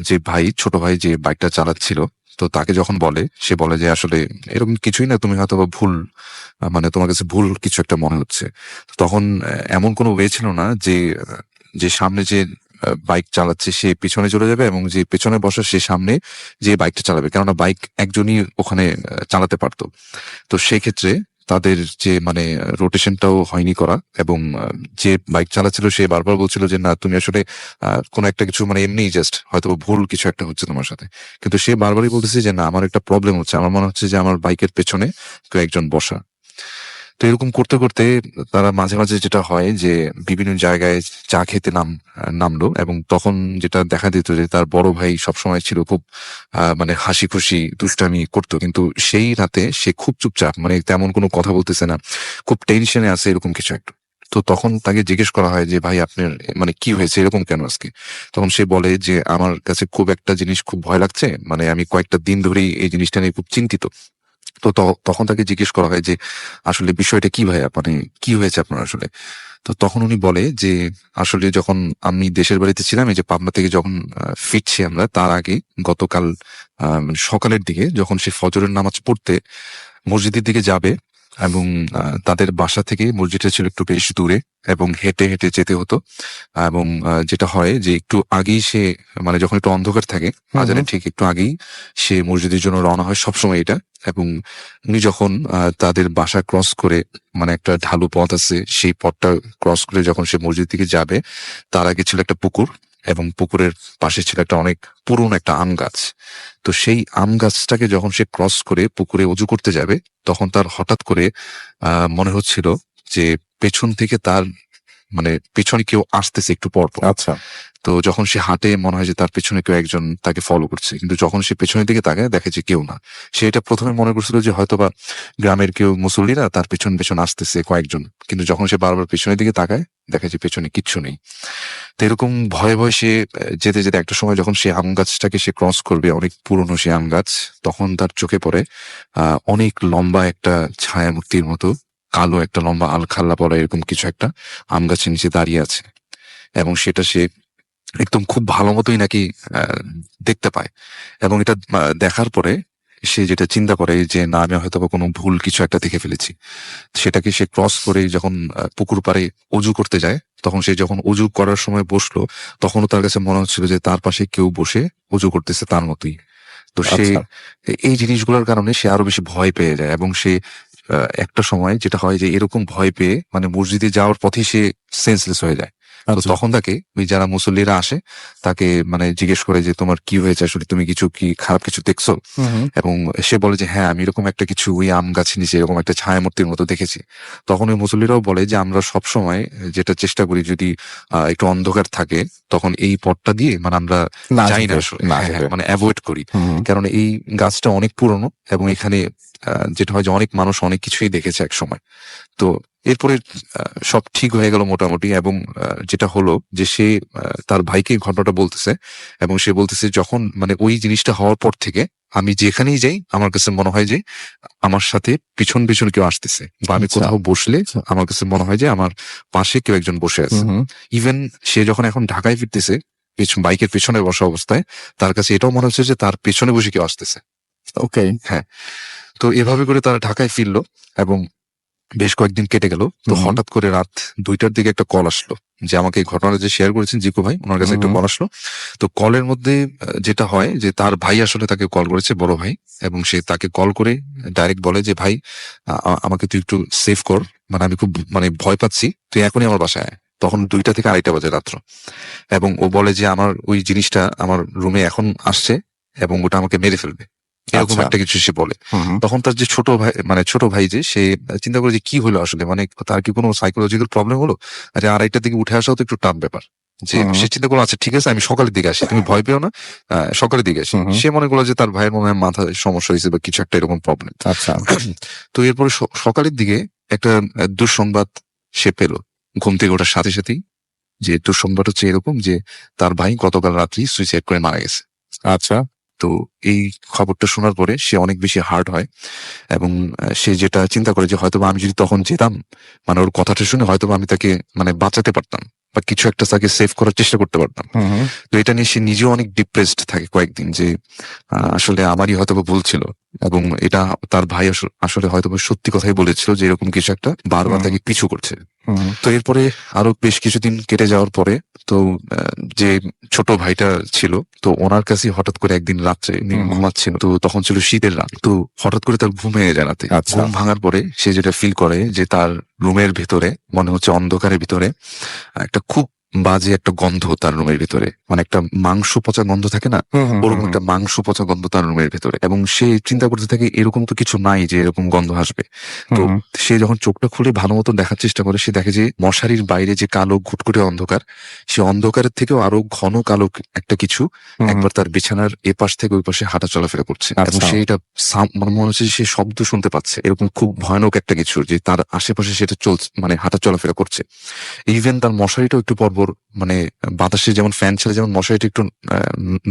যে ছোট ভাই যে বাইকটা চালাচ্ছিল, তো তাকে যখন বলে, সে বলে যে আসলে এরকম কিছুই না, তুমি হয়তো বা ভুল, মানে তোমার কাছে ভুল কিছু একটা মনে হচ্ছে। তখন এমন কোনো ওয়ে ছিল না যে যে সামনে যে বাইক চালাচ্ছে সে পিছনে চলে যাবে, এবং যে পেছনে বসা সে সামনে যে বাইকটা চালাবে, কেননা বাইক একজনই ওখানে চালাতে পারতো। তো সেক্ষেত্রে তাদের যে মানে রোটেশনটাও হয়নি করা, এবং যে বাইক চালাচ্ছিল সে বারবার বলছিল যে না, তুমি আসলে কোনো একটা কিছু মানে এমনি জাস্ট হয়তো ভুল কিছু একটা হচ্ছে তোমার সাথে। কিন্তু সে বারবারই বলতেছে যে না, আমার একটা প্রবলেম হচ্ছে, আমার মনে হচ্ছে যে আমার বাইকের পেছনে কেউ একজন বসা। তো এরকম করতে করতে তারা মাঝে মাঝে যেটা হয় যে বিভিন্ন জায়গায় চা খেতে নামলো, এবং তখন যেটা দেখা দিত যে তার বড় ভাই সবসময় ছিল খুব মানে হাসি খুশি দুষ্টামি করতো, কিন্তু সেই রাতে সে খুব চুপচাপ, মানে তেমন কোনো কথা বলতেছে না, খুব টেনশনে আছে এরকম কিছু একটা। তো তখন তাকে জিজ্ঞেস করা হয় যে ভাই আপনার মানে কি হয়েছে এরকম কেন আজকে? তখন সে বলে যে আমার কাছে খুব একটা জিনিস খুব ভয় লাগছে, মানে আমি কয়েকটা দিন ধরেই এই জিনিসটা নিয়ে খুব চিন্তিত। তো তখন তাকে জিজ্ঞেস করা হয় যে আসলে বিষয়টা কি ভাইয়া, মানে কি হয়েছে আপনার আসলে? তো তখন উনি বলে যে আসলে যখন আমি দেশের বাড়িতে ছিলাম, এই যে পাবনা থেকে যখন ফিরছি আমরা, তার আগে গতকাল মানে সকালের দিকে যখন সে ফজরের নামাজ পড়তে মসজিদের দিকে যাবে, এবং তাদের বাসা থেকে মসজিদটা ছিল একটু বেশ দূরে, এবং হেঁটে হেঁটে যেতে হতো। এবং যেটা হয় যে একটু আগেই সে মানে যখন একটু অন্ধকার থাকে, আজানের ঠিক একটু আগেই সে মসজিদের জন্য রওনা হয় সবসময় এটা। এবং উনি যখন তাদের বাসা ক্রস করে, মানে একটা ঢালু পথ আছে, সেই পথটা ক্রস করে যখন সে মসজিদ দিকে যাবে, তার আগে ছিল একটা পুকুর, এবং পুকুরের পাশে ছিল একটা অনেক পুরনো একটা আম গাছ। তো সেই আম গাছটাকে যখন সে ক্রস করে পুকুরে অজু করতে যাবে, তখন তার হঠাৎ করে মনে হচ্ছিল যে পেছন থেকে তার মানে পেছনে কেউ আসতেছে একটু পর পর। আচ্ছা। তো যখন সে হাঁটে মনে হয় যে তার পেছনে কেউ একজন তাকে ফলো করছে, কিন্তু যখন সে পেছনের দিকে তাকায় দেখে যে কেউ না। সে এটা প্রথমে মনে করছিল যে হয়তোবা গ্রামের কেউ মুসল্লিরা তার পেছন পেছন আসতেছে কয়েকজন, কিন্তু যখন সে বারবার পেছনের দিকে তাকায় দেখে যে পেছনে কিচ্ছু নেই। তো এরকম ভয়ে ভয়ে সে যেতে যেতে একটা সময় যখন সে আম গাছটাকে সে ক্রস করবে, অনেক পুরনো সে আম গাছ, তখন তার চোখে পড়ে অনেক লম্বা একটা ছায়ামূর্তির মতো কালো একটা লম্বা আলখাল্লা পড়া এরকম কিছু একটা আম গাছের নিচে দাঁড়িয়ে আছে। এবং সেটা সে একদম খুব ভালো মতোই নাকি দেখতে পায়। এবং এটা দেখার পরে সে যেটা চিন্তা করে যে না, আমি হয়তো কোনো ভুল কিছু একটা দেখে ফেলেছি। সেটাকে সে ক্রস করে যখন পুকুর পাড়ে অজু করতে যায়, তখন সে যখন অজু করার সময় বসলো, তখনও তার কাছে মনে হচ্ছিল যে তার পাশে কেউ বসে অজু করতেছে তার মতোই। তো সে আচ্ছা। এই জিনিসগুলোর কারণে সে আরো বেশি ভয় পেয়ে যায়, এবং সে একটা সময় যেটা হয় যে এরকম ভয় পেয়ে মানে মসজিদে যাওয়ার পথে সে সেন্সলেস হয়ে যায়। তো আচ্ছা। তখন তাকে ওই যারা মুসল্লিরা আসে তাকে মানে জিজ্ঞেস করে যে তোমার কি হয়েছে আসলে, তুমি কি খারাপ কিছু দেখছো? এবং সে বলে যে হ্যাঁ, আমি এরকম একটা কিছু ওই আম গাছের নিচে এরকম একটা ছায়ামূর্তির মতো দেখেছি। তখন ওই মুসল্লিরাও বলে যে আমরা সব সময় যেটা চেষ্টা করি, যদি একটু অন্ধকার থাকে তখন এই পথটা দিয়ে মানে আমরা না যাই না যেতে, আসলে, না হ্যাঁ, যেতে। মানে অ্যাভয়েড করি। হুম। কারণ এই গাছটা অনেক পুরনো, এবং এখানে যেটা হয় যে অনেক মানুষ অনেক কিছুই দেখেছে এক সময়। তো এরপরে সব ঠিক হয়ে গেল মোটামুটি। এবং যেটা হলো যে সে তার ভাইকে ঘটনাটা বলতেছে, এবং সে বলতেছে যখন মানে ওই জিনিসটা হওয়ার পর থেকে আমি যেখানেই যাই আমার কাছে মনে হয় যে আমার সাথে পিছন পিছন কেউ আসতেছে, বা আমি আচ্ছা। কোথাও বসলে আচ্ছা। আমার কাছে মনে হয় যে আমার পাশে কেউ একজন বসে আছে। ইভেন সে যখন এখন ঢাকায় ফিরতেছে বাইকের পেছনে বসা অবস্থায়, তার কাছে এটাও মনে হচ্ছে যে তার পেছনে বসে কেউ আসতেছে। ওকে। হ্যাঁ। তো এভাবে করে তারা ঢাকায় ফিরলো, এবং বেশ কয়েকদিন কেটে গেল, তো হুম। হঠাৎ করে রাত 2টার দিকে একটা কল আসলো, যে আমাকে এই ঘটনাটা যে শেয়ার করেছেন জিকু ভাই, ওনার কাছে একটা হুম। কল আসলো। তো কলের মধ্যে যেটা হয় যে তার ভাই আসলে তাকে কল করেছে, বড় ভাই, এবং সে তাকে কল করে ডাইরেক্ট বলে যে ভাই আমাকে তুই একটু সেভ কর, মানে আমি খুব মানে ভয় পাচ্ছি, তুই এখনই আমার বাসায় আয়। তখন 2টা থেকে 2:30 বাজে রাত্র, এবং ও বলে যে আমার ওই জিনিসটা আমার রুমে এখন আসছে এবং ওটা আমাকে মেরে ফেলবে, এরকম আচ্ছা। একটা কিছু সে বলে। হুম। তখন তার যে ছোট ভাই, মানে ছোট ভাই, যে সে চিন্তা করে যে কি হলো আসলে, মানে তার কি কোনো সাইকোলজিক্যাল প্রবলেম হলো, আরে 2:30টার দিকে উঠে আসাও তো একটু টাফ ব্যাপার। যে হুম। সে চিন্তা করলো আচ্ছা ঠিক আছে আমি সকালের দিকে আসি, তুমি ভয় পেও না, সকালের দিকে আসি। হুম। সে মনে করলো যে তার ভাইয়ের মনে হয় মাথায় সমস্যা হয়েছে বা কিছু একটা এরকম প্রবলেম। আচ্ছা। তো এরপরে সকালের দিকে একটা দুঃসংবাদ সে পেল ঘুম থেকে ওঠার সাথে সাথেই, যে দুঃসংবাদ হচ্ছে এরকম যে তার ভাই গতকাল রাত্রি সুইসাইড করে মারা গেছে। আচ্ছা। তো এই খবরটা শোনার পরে সে অনেক বেশি হার্ট হয়, এবং সে যেটা চিন্তা করে যে হয়তোবা আমি যদি তখন যেতাম, মানে ওর কথাটা শুনে হয়তোবা আমি তাকে মানে বাঁচাতে পারতাম বা কিছু একটা তাকে সেভ করার চেষ্টা করতে পারতাম। হুম। তো এটা নিয়ে সে নিজেও অনেক ডিপ্রেসড থাকে কয়েকদিন, যে আসলে আমারই হয়তোবা ভুল ছিল, এবং এটা তার ভাই আসলে হয়তোবা সত্যি কথাই বলেছিল যে এরকম কিছু একটা বারবার তাকে পিছু করছে। হুম। তো এরপরে আরো বেশ কিছুদিন কেটে যাওয়ার পরে, তো যে ছোট ভাইটা ছিল, তো ওনার কাছে হঠাৎ করে একদিন রাত্রে ঘুমাচ্ছিল, তো তখন ছিল শীতের রাত, তো হঠাৎ করে তার ঘুম ভেঙে যায় রাতে। আচ্ছা। ঘুম ভাঙার পরে সে যেটা ফিল করে যে তার রুমের ভিতরে মনে হচ্ছে অন্ধকারের ভিতরে একটা খুব বাজে একটা গন্ধ তার রুমের ভিতরে, মানে একটা মাংস পচা গন্ধ থাকে না, ওরকম একটা মাংস পচা গন্ধ তার রুমের ভিতরে। এবং সে চিন্তা করতে থাকে এরকম তো কিছু নাই যে এরকম গন্ধ আসবে। তো সে যখন চোখটা খুলে ভালো মতো দেখার চেষ্টা করে, সে দেখে যে মশারির বাইরে যে কালো ঘুটঘুটে অন্ধকার, সে অন্ধকারের থেকেও আরো ঘন কালো একটা কিছু একবার তার বিছানার এপাশ থেকে ওই পাশে হাঁটা চলাফেরা করছে। এবং আচ্ছা। সে এটা মানে মনে হচ্ছে যে সে শব্দ শুনতে পাচ্ছে, এরকম খুব ভয়ানক একটা কিছু যে তার আশেপাশে সেটা চলছে, মানে হাঁটা চলাফেরা করছে। ইভেন তার মশারিটাও একটু পরপর, মানে বাতাসে যেমন ফ্যান ছেড়ে যেমন মশারিটা একটু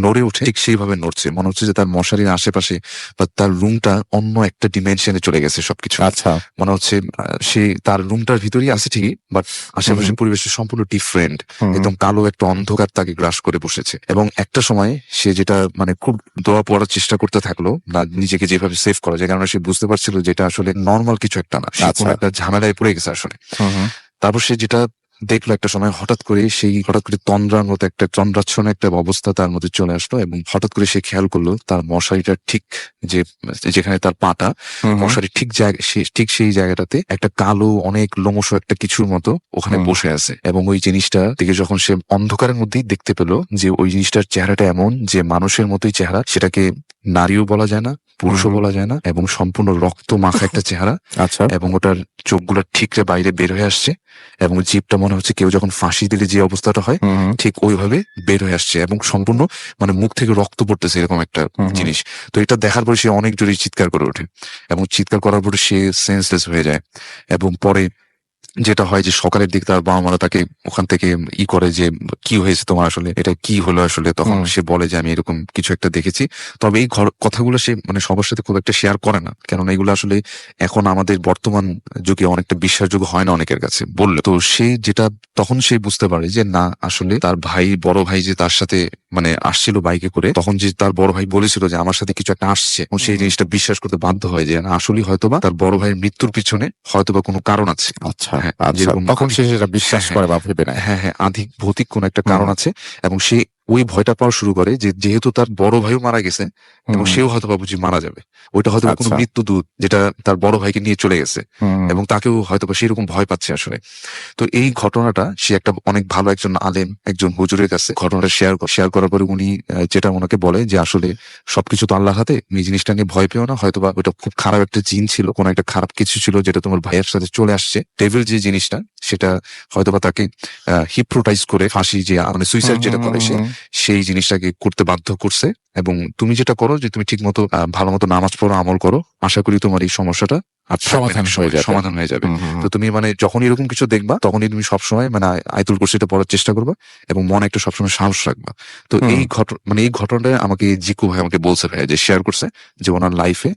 নড়ে ওঠে, ঠিক সেইভাবে নড়ছে। মনে হচ্ছে যে তার মশারির আশেপাশে বা তার রুমটা অন্য একটা ডিমেনশনে চলে গেছে সবকিছু। আচ্ছা। মনে হচ্ছে সে তার রুমটার ভিতরেই আছে ঠিকই, বাট আশেপাশে পরিবেশ সম্পূর্ণ ডিফারেন্ট, একদম কালো একটা অন্ধকার তাকে গ্রাস করে বসেছে। এবং একটা সময় সে যেটা মানে খুব দোয়া পড়ার চেষ্টা করতে থাকলো, না নিজেকে যেভাবে সেভ করা যায়, কারণ সে বুঝতে পারছিল যেটা আসলে নর্মাল কিছু একটা না, সে কোনো একটা ঝামেলায় পড়ে গেছে আসলে। তারপর সে যেটা দেখলো একটা সময় হঠাৎ করে তন্দ্রার মতো একটা তন্দ্রাচ্ছন্ন একটা অবস্থা তার মধ্যে চলে আসলো, এবং হঠাৎ করে সে খেয়াল করলো তার মশারিটা ঠিক যেখানে তার পাটা, মশারি ঠিক সেই জায়গাটাতে একটা কালো অনেক লোমশ একটা কিছুর মতো ওখানে বসে আছে। এবং ওই জিনিসটা থেকে যখন সে অন্ধকারের মধ্যেই দেখতে পেলো যে ওই জিনিসটার চেহারাটা এমন যে মানুষের মতোই চেহারা, সেটাকে নারীও বলা যায় না, পুরুষও বলা যায় না, এবং সম্পূর্ণ রক্ত মাখা একটা চেহারা। আচ্ছা। এবং ওটার চোখগুলো ঠিকরে বাইরে বের হয়ে আসছে, এবং জিভটা মনে হচ্ছে কেউ যখন ফাঁসি দিলে যে অবস্থাটা হয় ঠিক ওইভাবে বের হয়ে আসছে, এবং সম্পূর্ণ মানে মুখ থেকে রক্ত পড়তেছে এরকম একটা জিনিস। তো এটা দেখার পরে সে অনেক জোরে চিৎকার করে ওঠে, এবং চিৎকার করার পরে সে সেন্সলেস হয়ে যায়। এবং পরে যেটা হয় যে সকালের দিকে তার বাবা মারা তাকে ওখান থেকে করে যে কি হয়েছে তোমার, আসলে এটা কি হলো আসলে। তখন সে বলে যে আমি এরকম কিছু একটা দেখেছি। তবে এই কথাগুলো সে মানে সবার সাথে খুব একটা শেয়ার করে না, কেননা এগুলো আসলে এখন আমাদের বর্তমান যুগে অনেকটা বিশ্বাসযোগ্য হয় না অনেকের কাছে বললে। তো সে যেটা তখন সে বুঝতে পারে যে না, আসলে তার বড় ভাই যে তার সাথে মানে আসছিল বাইকে করে, তখন যে তার বড় ভাই বলেছিল যে আমার সাথে কিছু একটা আসছে, এবং সেই জিনিসটা বিশ্বাস করতে বাধ্য হয় যে না, আসলে হয়তোবা তার বড় ভাইয়ের মৃত্যুর পিছনে হয়তোবা কোনো কারণ আছে। আচ্ছা। হ্যাঁ, আচ্ছা। যেরকম তখন সে সেটা বিশ্বাস করে বা ভেবে নেয়। হ্যাঁ, আধিক ভৌতিক কোন একটা কারণ আছে, এবং সে ওই ভয়টা পাওয়া শুরু করে যে যেহেতু তার বড় ভাইও মারা গেছে এবং সেও হয়তো বা বুঝি মারা যাবে, ওইটা হয়তো কোনো আচ্ছা। মৃত্যুদূত যেটা তার বড় ভাইকে নিয়ে চলে গেছে, এবং তাকেও হয়তো বা সেরকম ভয় পাচ্ছে আসলে। তো এই ঘটনাটা সে একটা অনেক ভালো একজন আলেম, একজন হুজুরের কাছে ঘটনাটা শেয়ার করার পরে উনি যেটা ওনাকে বলে যে আসলে সবকিছু তো আল্লাহর হাতে, এই জিনিসটা নিয়ে ভয় পেও না, হয়তোবা ওটা খুব খারাপ একটা জিন ছিল, কোন একটা খারাপ কিছু ছিল যেটা তোমার ভাইয়ের সাথে চলে আসছে। ডেভিল যে জিনিসটা সেটা হয়তোবা তাকে হিপ্নোটাইজ করে ফাঁসি যে মানে সুইসাইড যেটা করে সেই জিনিসটাকে করতে বাধ্য করছে। এবং তুমি যেটা করো যে তুমি ঠিক মতো ভালো মতো নামাজ পড়ো, আমল করো, আশা করি তোমার এই সমস্যাটা সমাধান হয়ে যাবে। তো তুমি মানে যখন এরকম কিছু দেখবা তখনই তুমি সবসময় মানে আয়াতুল কুরসিটা পড়ার চেষ্টা করবা, এবং মনে একটা সবসময় সাহস রাখবা। তো এই ঘটনাটা আমাকে জিকু ভাই আমাকে বলছে, ভাই যে শেয়ার করছে যে ওনার লাইফে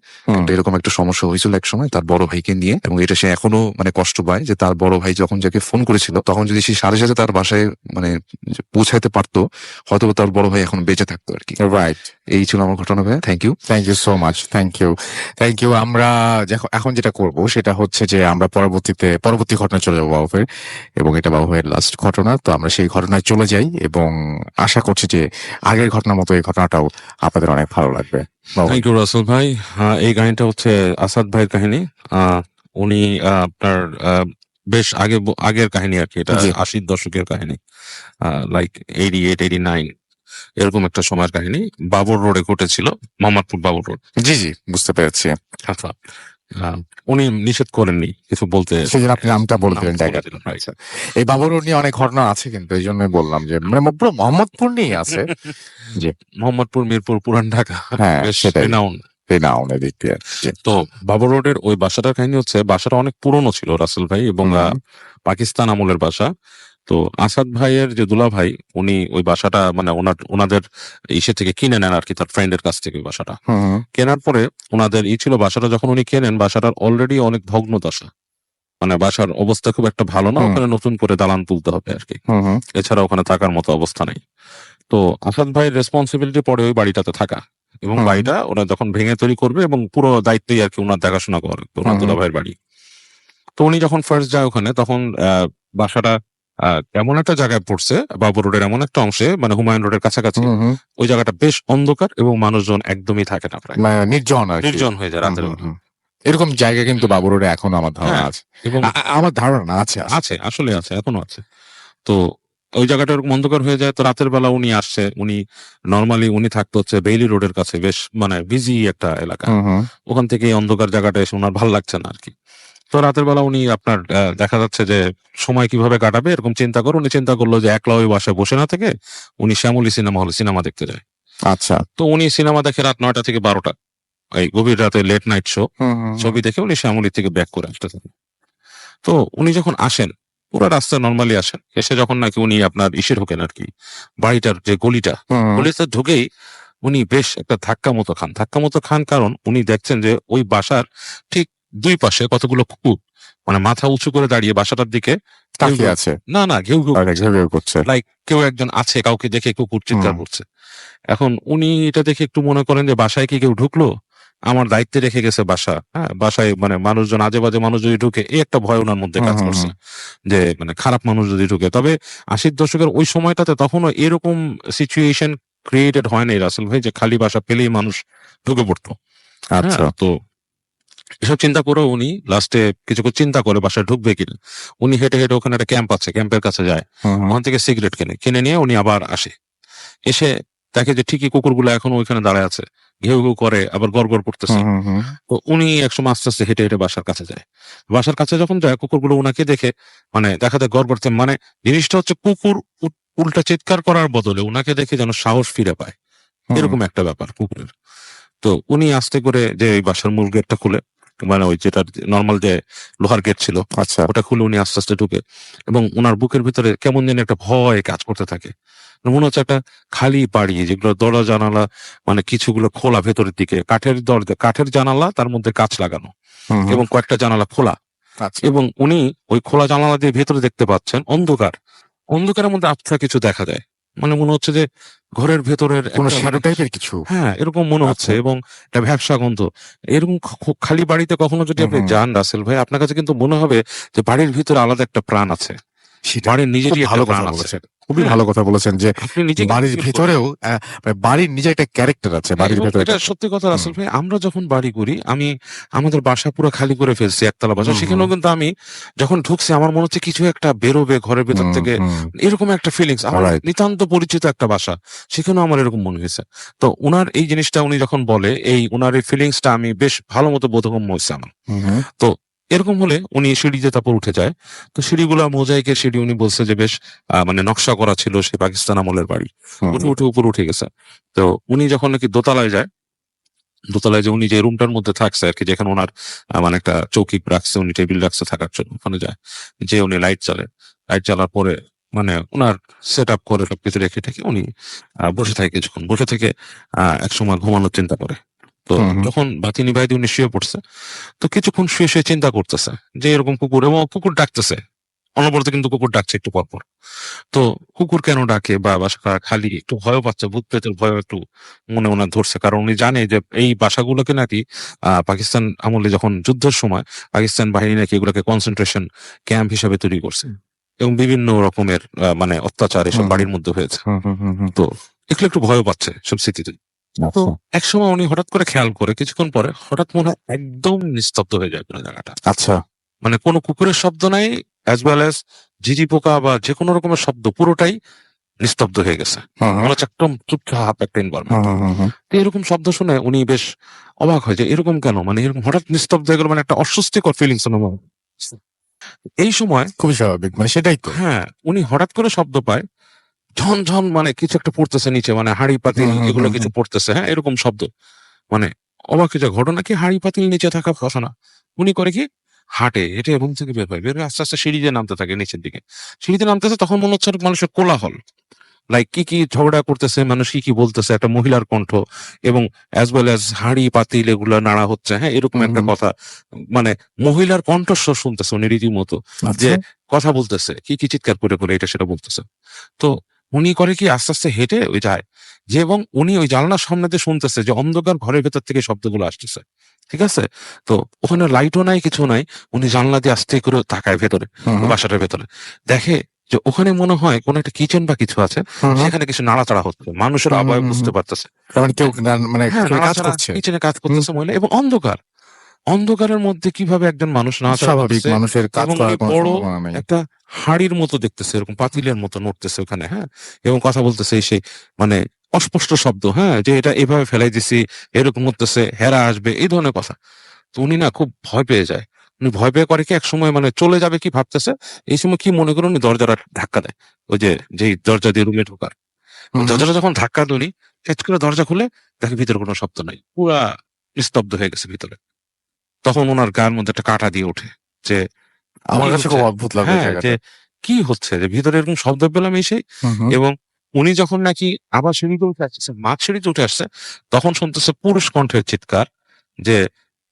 এরকম একটা সমস্যা হয়েছিল এক সময় তার বড় ভাইকে নিয়ে, এবং এটা সে এখনো মানে কষ্ট পায় যে তার বড় ভাই যখন যাকে ফোন করেছিল তখন যদি সে সাথে সাথে তার বাসায় মানে পৌঁছাইতে পারতো, হয়তো তার বড় ভাই এখন বেঁচে থাকতো আর কি। রাইট। এই ছিল আমার ঘটনা ভাইয়া, thank you. Thank you so much, thank you. আমরা এখন যেটা করব সেটা হচ্ছে যে আমরা পরবর্তী ঘটনা চলে যাবো বাবু ভাইয়ের, এবং এটা বাবু ভাইয়ের লাস্ট ঘটনা। তো আমরা সেই ঘটনায় চলে যাই এবং আশা করছি যে আগের ঘটনার মতো এই ঘটনাটাও আপনাদের অনেক ভালো লাগবে। বাবু ভাই। থ্যাংক ইউ রাসেল ভাই। এই কাহিনীটা হচ্ছে আসাদ ভাইয়ের কাহিনী। উনি আপনার বেশ আগের কাহিনী আর কি, এটা জি। 80-র দশকের কাহিনী, লাইক 88-89 এরকম একটা সময়ের কাহিনী। বাবর রোডে ঘটেছিল, মোহাম্মদপুর বাবর রোড। জি জি, বুঝতে পেরেছি। আচ্ছা, উনি নিষেধ করেননি কিছু বলতে, সেই জন্য আপনি নামটা বলে দিলেন নাম বলে জায়গাটা। দিলেন, right. আচ্ছা, এই বাবুর নিয়ে অনেক ঘটনা আছে, কিন্তু এই জন্যই বললাম যে মানে পুরো মোহাম্মদপুর নিয়ে আছে। জি। মোহাম্মদপুর, মিরপুর, পুরান ঢাকা হ্যাঁ, বেশ সেটাই। renowned। এই না অনেক দিক দিয়ে। জি। তো বাবর রোডের ওই বাসাটার কাহিনী হচ্ছে, বাসাটা অনেক পুরনো ছিল রাসেল ভাই, এবং পাকিস্তান আমলের বাসা। তো আসাদ ভাইয়ের যে দুলা ভাই, উনি ওই বাসাটা মানে ওনাদের ইসে থেকে কিনে নেন আর কি, তার ফ্রেন্ডের কাছ থেকে বাসাটা কেনার পরে ওনাদের ছিল, বাসাটা যখন উনি কেনেন বাসাটার অলরেডি অনেক ভগ্ন দশা, মানে বাসার অবস্থা খুব একটা ভালো না, ওখানে নতুন করে দালান তুলতে হবে আর কি, এছাড়া ওখানে থাকার মতো অবস্থা নেই। তো আসাদ ভাইয়ের রেসপন্সিবিলিটি পড়ে ওই বাড়িটাতে থাকা, এবং বাড়িটা ওরা যখন ভেঙে তৈরি করবে, এবং পুরো দায়িত্বই আর কি ওনার দেখাশোনা করে, ওনার দুলা ভাইয়ের বাড়ি। তো উনি যখন ফার্স্ট যায় ওখানে, তখন বাসাটা এমন একটা জায়গায় পড়ছে, বাবর রোডের এমন একটা অংশে, মানে হুমায়ুন রোডের কাছাকাছি, ওই জায়গাটা বেশ অন্ধকার এবং মানুষজন একদমই থাকে না, প্রায় মানে নির্জন আর কি। নির্জন হয়ে যায় রাতের বেলা। এরকম জায়গা কিন্তু বাবর রোডে এখনো আমার ধারণা হ্যাঁ, আছে, এবং আমার ধারণা না আছে। আছে, আসলে আছে, এখনো আছে। তো ওই জায়গাটা এরকম অন্ধকার হয়ে যায়। তো রাতের বেলা উনি আসছে, উনি নর্মালি উনি থাকতো হচ্ছে বেইলি রোডের কাছে, বেশ মানে বিজি একটা এলাকা। ওখান থেকে এই অন্ধকার জায়গাটা এসে ওনার ভালো লাগছে না আর কি। তো রাতের বেলা উনি আপনার দেখা যাচ্ছে যে সময় কিভাবে কাটাবে এরকম চিন্তা করে উনি চিন্তা করলো যে একলা ওই বাসায় বসে না থেকে উনি শ্যামলী সিনেমা হলে সিনেমা দেখতে যায়। আচ্ছা। তো উনি সিনেমা দেখে রাত 9টা থেকে 12টা, এই গভীর রাতে লেট নাইট শো ছবি দেখে উনি শ্যামলী থেকে ব্যাক করে আসতে থাকেন। তো উনি যখন আসেন, পুরো রাস্তা নর্মালি আসেন, এসে যখন নাকি উনি আপনার ইসে ঢোকেন আর কি, বাড়িটার যে গলিতে ঢুকেই উনি বেশ একটা ধাক্কা মতো খান, কারণ উনি দেখছেন যে ওই বাসার ঠিক দুই পাশে কতগুলো কুকুর মানে মাথা উঁচু করে দাঁড়িয়ে বাসাটার দিকে তাকিয়ে আছে। না ঘেউ ঘেউ করছে, লাইক কেউ একজন আছে, কাউকে দেখে কুকুর চিৎকার করছে। এখন উনি এটা দেখে একটু মনে করেন যে বাসায় কি কেউ ঢুকলো, আমার দায়িত্বে রেখে গেছে বাসা, হ্যাঁ বাসায় মানে মানুষজন আজে বাজে মানুষ যদি ঢুকে, এই একটা ভয় ওনার মধ্যে কাজ করছে যে মানে খারাপ মানুষ যদি ঢুকে। তবে 80-র দশকের ওই সময়টাতে তখনও এরকম সিচুয়েশন ক্রিয়েটেড হয় নাই রাসেল ভাই, যে খালি বাসা পেলেই মানুষ ঢুকে পড়তো। আচ্ছা। তো এসব চিন্তা করে উনি লাস্টে কিছুক্ষণ চিন্তা করে বাসায় ঢুকবে কিনা, উনি হেঁটে হেঁটে ওখানে একটা ক্যাম্প আছে, ক্যাম্পের কাছে যায়, ওখান থেকে সিগারেট কিনে নিয়ে উনি আবার আসে, এসে দেখে যে ঠিকই কুকুরগুলো এখনো ওইখানে দাঁড়ায় আছে, ঘেউ ঘেউ করে, আবার গড় করতেছে। তো উনি একসময় আস্তে আস্তে হেঁটে হেঁটে বাসার কাছে যায়। বাসার কাছে যখন যায়, কুকুরগুলো উনাকে দেখে মানে দেখা যায় গড় করতে, মানে জিনিসটা হচ্ছে কুকুর উল্টা চিৎকার করার বদলে উনাকে দেখে যেন সাহস ফিরে পায়, এরকম একটা ব্যাপার কুকুরের। তো উনি আস্তে করে যে এই বাসার মূল গেটটা খুলে, মানে ওই যেটা নর্মাল যে লোহার গেট ছিল, আচ্ছা। ওটা খুলে উনি আস্তে আস্তে ঢুকে, এবং ওনার বুকের ভিতরে কেমন যেন একটা ভয় কাজ করতে থাকে, মনে হচ্ছে একটা খালি বাড়ি, যেগুলো দরজা জানালা মানে কিছুগুলো খোলা ভেতরের দিকে, কাঠের জানালা, তার মধ্যে কাঁচ লাগানো, এবং কয়েকটা জানালা খোলা, এবং উনি ওই খোলা জানালা দিয়ে ভেতরে দেখতে পাচ্ছেন অন্ধকারের মধ্যে আবছা কিছু দেখা যায়, মানে মনে হচ্ছে যে ঘরের ভেতরের কোনো শ্যাডো টাইপের কিছু। হ্যাঁ এরকম মনে হচ্ছে, এবং একটা ভ্যাপসা গন্ধ। এরকম খালি বাড়িতে কখনো যদি আপনি যান রাসেল ভাই, আপনার কাছে কিন্তু মনে হবে যে বাড়ির ভিতরে আলাদা একটা প্রাণ আছে, বাড়ির নিজেরই ভালো একটা প্রাণ কথা আছে। বলেছেন, খুবই ভালো কথা বলেছেন যে আপনি নিজে বাড়ির ভেতরেও বাড়ির নিজে একটা ক্যারেক্টার আছে বাড়ির ভেতরে। এটা সত্যি কথা রাসেল ভাই, আমরা যখন বাড়ি করি, আমাদের বাসা পুরো খালি করে ফেলছি, একতলা বাসা, সেখানেও কিন্তু আমি যখন ঢুকছি আমার মনে হচ্ছে কিছু একটা বেরোবে ঘরের ভেতর থেকে, এরকম একটা ফিলিংস। আমার নিতান্ত পরিচিত একটা বাসা, সেখানেও আমার এরকম মনে হয়েছে। তো উনার এই জিনিসটা উনি যখন বলে, উনার এই ফিলিংসটা আমি বেশ ভালো মতো বোধগম্য হয়েছে আমার। তো এরকম হলে উনি সিঁড়িতে তারপর উঠে যায়। তো সিঁড়িগুলা মোজাইকের সিঁড়ি, উনি বলছে যে বেশ মানে নকশা করা ছিল, সে পাকিস্তান আমলের বাড়ি। উঠে উপরে উঠে গেছে। তো উনি যখন নাকি দোতলায় যায়, দোতলায় যে উনি যে রুমটার মধ্যে থাকছে আর কি, যেখানে ওনার মানে একটা চৌকি রাখছে, উনি টেবিল রাখছে থাকার জন্য, ওখানে যায়, যে উনি লাইট জ্বালার পরে মানে ওনার সেট আপ করে সবকিছু রেখে টেখে উনি বসে থাকে কিছুক্ষণ, বসে থেকে এক সময় ঘুমানোর চিন্তা করে। তো যখন বাতি নিভাই দিয়ে উনি শুয়ে পড়ছে, তো কিছুক্ষণ শুয়ে চিন্তা করতেছে যে এরকম কুকুর, এবং কুকুর ডাকতেছে, অনবরত কিন্তু কুকুর ডাকছে একটু পরপর। তো কুকুর কেন ডাকে বা বাসা খালি, একটু ভয়ও পাচ্ছে, ভূত প্রেতের ভয় একটু মনে ওনার ধরছে, কারণ উনি জানে যে এই বাসাগুলোকে নাকি পাকিস্তান আমলে যখন যুদ্ধের সময় পাকিস্তান বাহিনী নাকি এগুলোকে কনসেন্ট্রেশন ক্যাম্প হিসাবে তৈরি করছে এবং বিভিন্ন রকমের মানে অত্যাচার এসব হুম। বাড়ির মধ্যে হয়েছে। হুম। তো এগুলো একটু ভয়ও পাচ্ছে সব স্মৃতিতে। তো একসময় উনি হঠাৎ করে খেয়াল করে কিছুক্ষণ পরে হঠাৎ মনে হয় একদম নিস্তব্ধ হয়ে যায় পুরো জায়গাটা। আচ্ছা। মানে কোনো কুকুরের শব্দ নাই, অ্যাজ ওয়েল অ্যাজ ঝিঝি পোকা বা যে কোনো রকমের শব্দ, পুরোটাই নিস্তব্ধ হয়ে গেছে। মনে হচ্ছে একদম চুপচাপ একটা এনভায়রনমেন্ট। তো এরকম শব্দ শুনে উনি বেশ অবাক হয় যে এরকম কেন, মানে এরকম হঠাৎ নিস্তব্ধ হয়ে গেল, মানে একটা অস্বস্তিকর ফিলিংস অনুভব। এই সময় খুবই স্বাভাবিক, মানে সেটাই তো। হ্যাঁ, উনি হঠাৎ করে শব্দ পায়, ঝনঝন, মানে কিছু একটা পড়তেছে নিচে, মানে হাড়ি পাতিল এগুলো কিছু পড়তেছে, হ্যাঁ এরকম শব্দ। মানে অবাক হয়ে যায়, ঘটনা কি হাড়ি পাতিল নিচে থাকা কথা না। উনি করে কি, হেঁটে রুম থেকে বের হয়, বের হয়ে আস্তে আস্তে সিঁড়িতে নামতে থাকে নিচের দিকে। সিঁড়িতে নামতেছে, তখন মনে হচ্ছে মানুষের কোলাহল, লাইক কি ঝগড়া করতেছে মানুষ, কি বলতেছে, একটা মহিলার কণ্ঠ এবং অ্যাজ ওয়েল অ্যাজ হাড়ি পাতিল এগুলো নাড়া হচ্ছে, হ্যাঁ এরকম একটা কথা, মানে মহিলার কণ্ঠস্বর শুনতেছে উনি রীতিমতো, যে কথা বলতেছে, কি চিৎকার করে এটা সেটা বলতেছে। তো উনি করে কি, আস্তে আস্তে হেঁটে ওই যায় যে, এবং উনি ওই জানলার সামনে দিয়ে শুনতেছে যে অন্ধকার ঘরের ভেতর থেকে শব্দগুলো আসতেছে, ঠিক আছে। তো ওখানে লাইটও নাই, কিছু নাই, উনি জানলা দিয়ে আস্তে করে তাকায় ভেতরে, বাসাটার ভেতরে, দেখে যে ওখানে মনে হয় কোন একটা কিচেন বা কিছু আছে, সেখানে কিছু নাড়াচাড়া হচ্ছে, মানুষের আবয় বুঝতে পারতেছে। মানে কেউ মানে হ্যাঁ, কেউ কাজ নাড়াচাড়া, করছে। কিচেনে কাজ করতেছে মহিলা, এবং অন্ধকারের মধ্যে কিভাবে একজন মানুষ নাড়াচাড়া স্বাভাবিক, করতেছে, মানুষের কাজ এবং করার উনি কোনো বড় সম্ভাবনা নেই। একটা হাড়ির মতো দেখতেছে, এরকম পাতিলের মতো নড়তেছে ওখানে, হ্যাঁ, এবং কথা বলতেছে সেই, মানে অস্পষ্ট শব্দ, হ্যাঁ, যে এটা এভাবে ফেলাই দিছি, এরকম করতেছে, হেরা আসবে, এই ধরনের কথা। তো উনি না খুব ভয় পেয়ে যায়। উনি ভয় পেয়ে করে কি, এক সময় মানে চলে যাবে কি ভাবতেছে, এই সময় কি মনে করুন, উনি দরজাটা ধাক্কা দেয়, ওই যেই দরজা দিয়ে রুমে ঢোকার, দরজাটা যখন ধাক্কা দেয় উনি, চেঁচ করে দরজা খুলে দেখে ভিতরে কোনো শব্দ নাই, পুরা নিস্তব্ধ হয়ে গেছে ভিতরে। তখন ওনার গায়ের মধ্যে একটা কাঁটা দিয়ে ওঠে যে আমার কি কাছে হচ্ছে? খুব অদ্ভুত লাগলো হ্যাঁ, জায়গাটা। যে কি হচ্ছে, যে ভিতরে এরকম শব্দ পেলাম এসে, হুম। এবং উনি যখন নাকি আবার সিঁড়িতে উঠে আসছে, সিঁড়িতে উঠে আসছে, তখন শুনতেছে পুরুষ কণ্ঠের চিৎকার, যে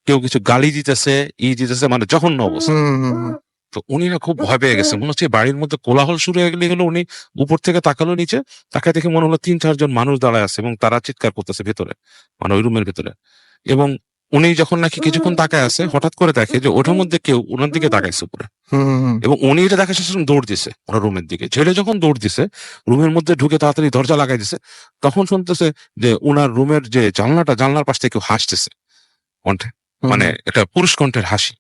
কেউ কিছু গালি দিতেছে, দিতেছে, মানে জঘন্য অবস্থা। তো উনি না খুব ভয় পেয়ে গেছে, মনে হচ্ছে বাড়ির মধ্যে কোলাহল শুরু হয়ে গেলে, উনি উপর থেকে তাকালো নিচে, তাকায় দেখে মনে হলো ৩-৪ জন মানুষ দাঁড়ায় আছে এবং তারা চিৎকার করতেছে ভেতরে, মানে ওই রুমের ভেতরে। এবং উনি যখন নাকি কিছুক্ষণ তাকায় আছে, হঠাৎ করে দেখে যে ওটার মধ্যে কেউ ওনার দিকে তাকাইছে উপরে, এবং উনি এটা দেখা শেষ দৌড় দিছে ওনার রুমের দিকে। ছেলে যখন দৌড় দিছে, রুমের মধ্যে ঢুকে তাড়াতাড়ি দরজা লাগাই দিছে, তখন শুনতেছে যে ওনার রুমের যে জানলার পাশ থেকে কেউ হাসতেছে কণ্ঠে, মানে এটা পুরুষ কণ্ঠের হাসি।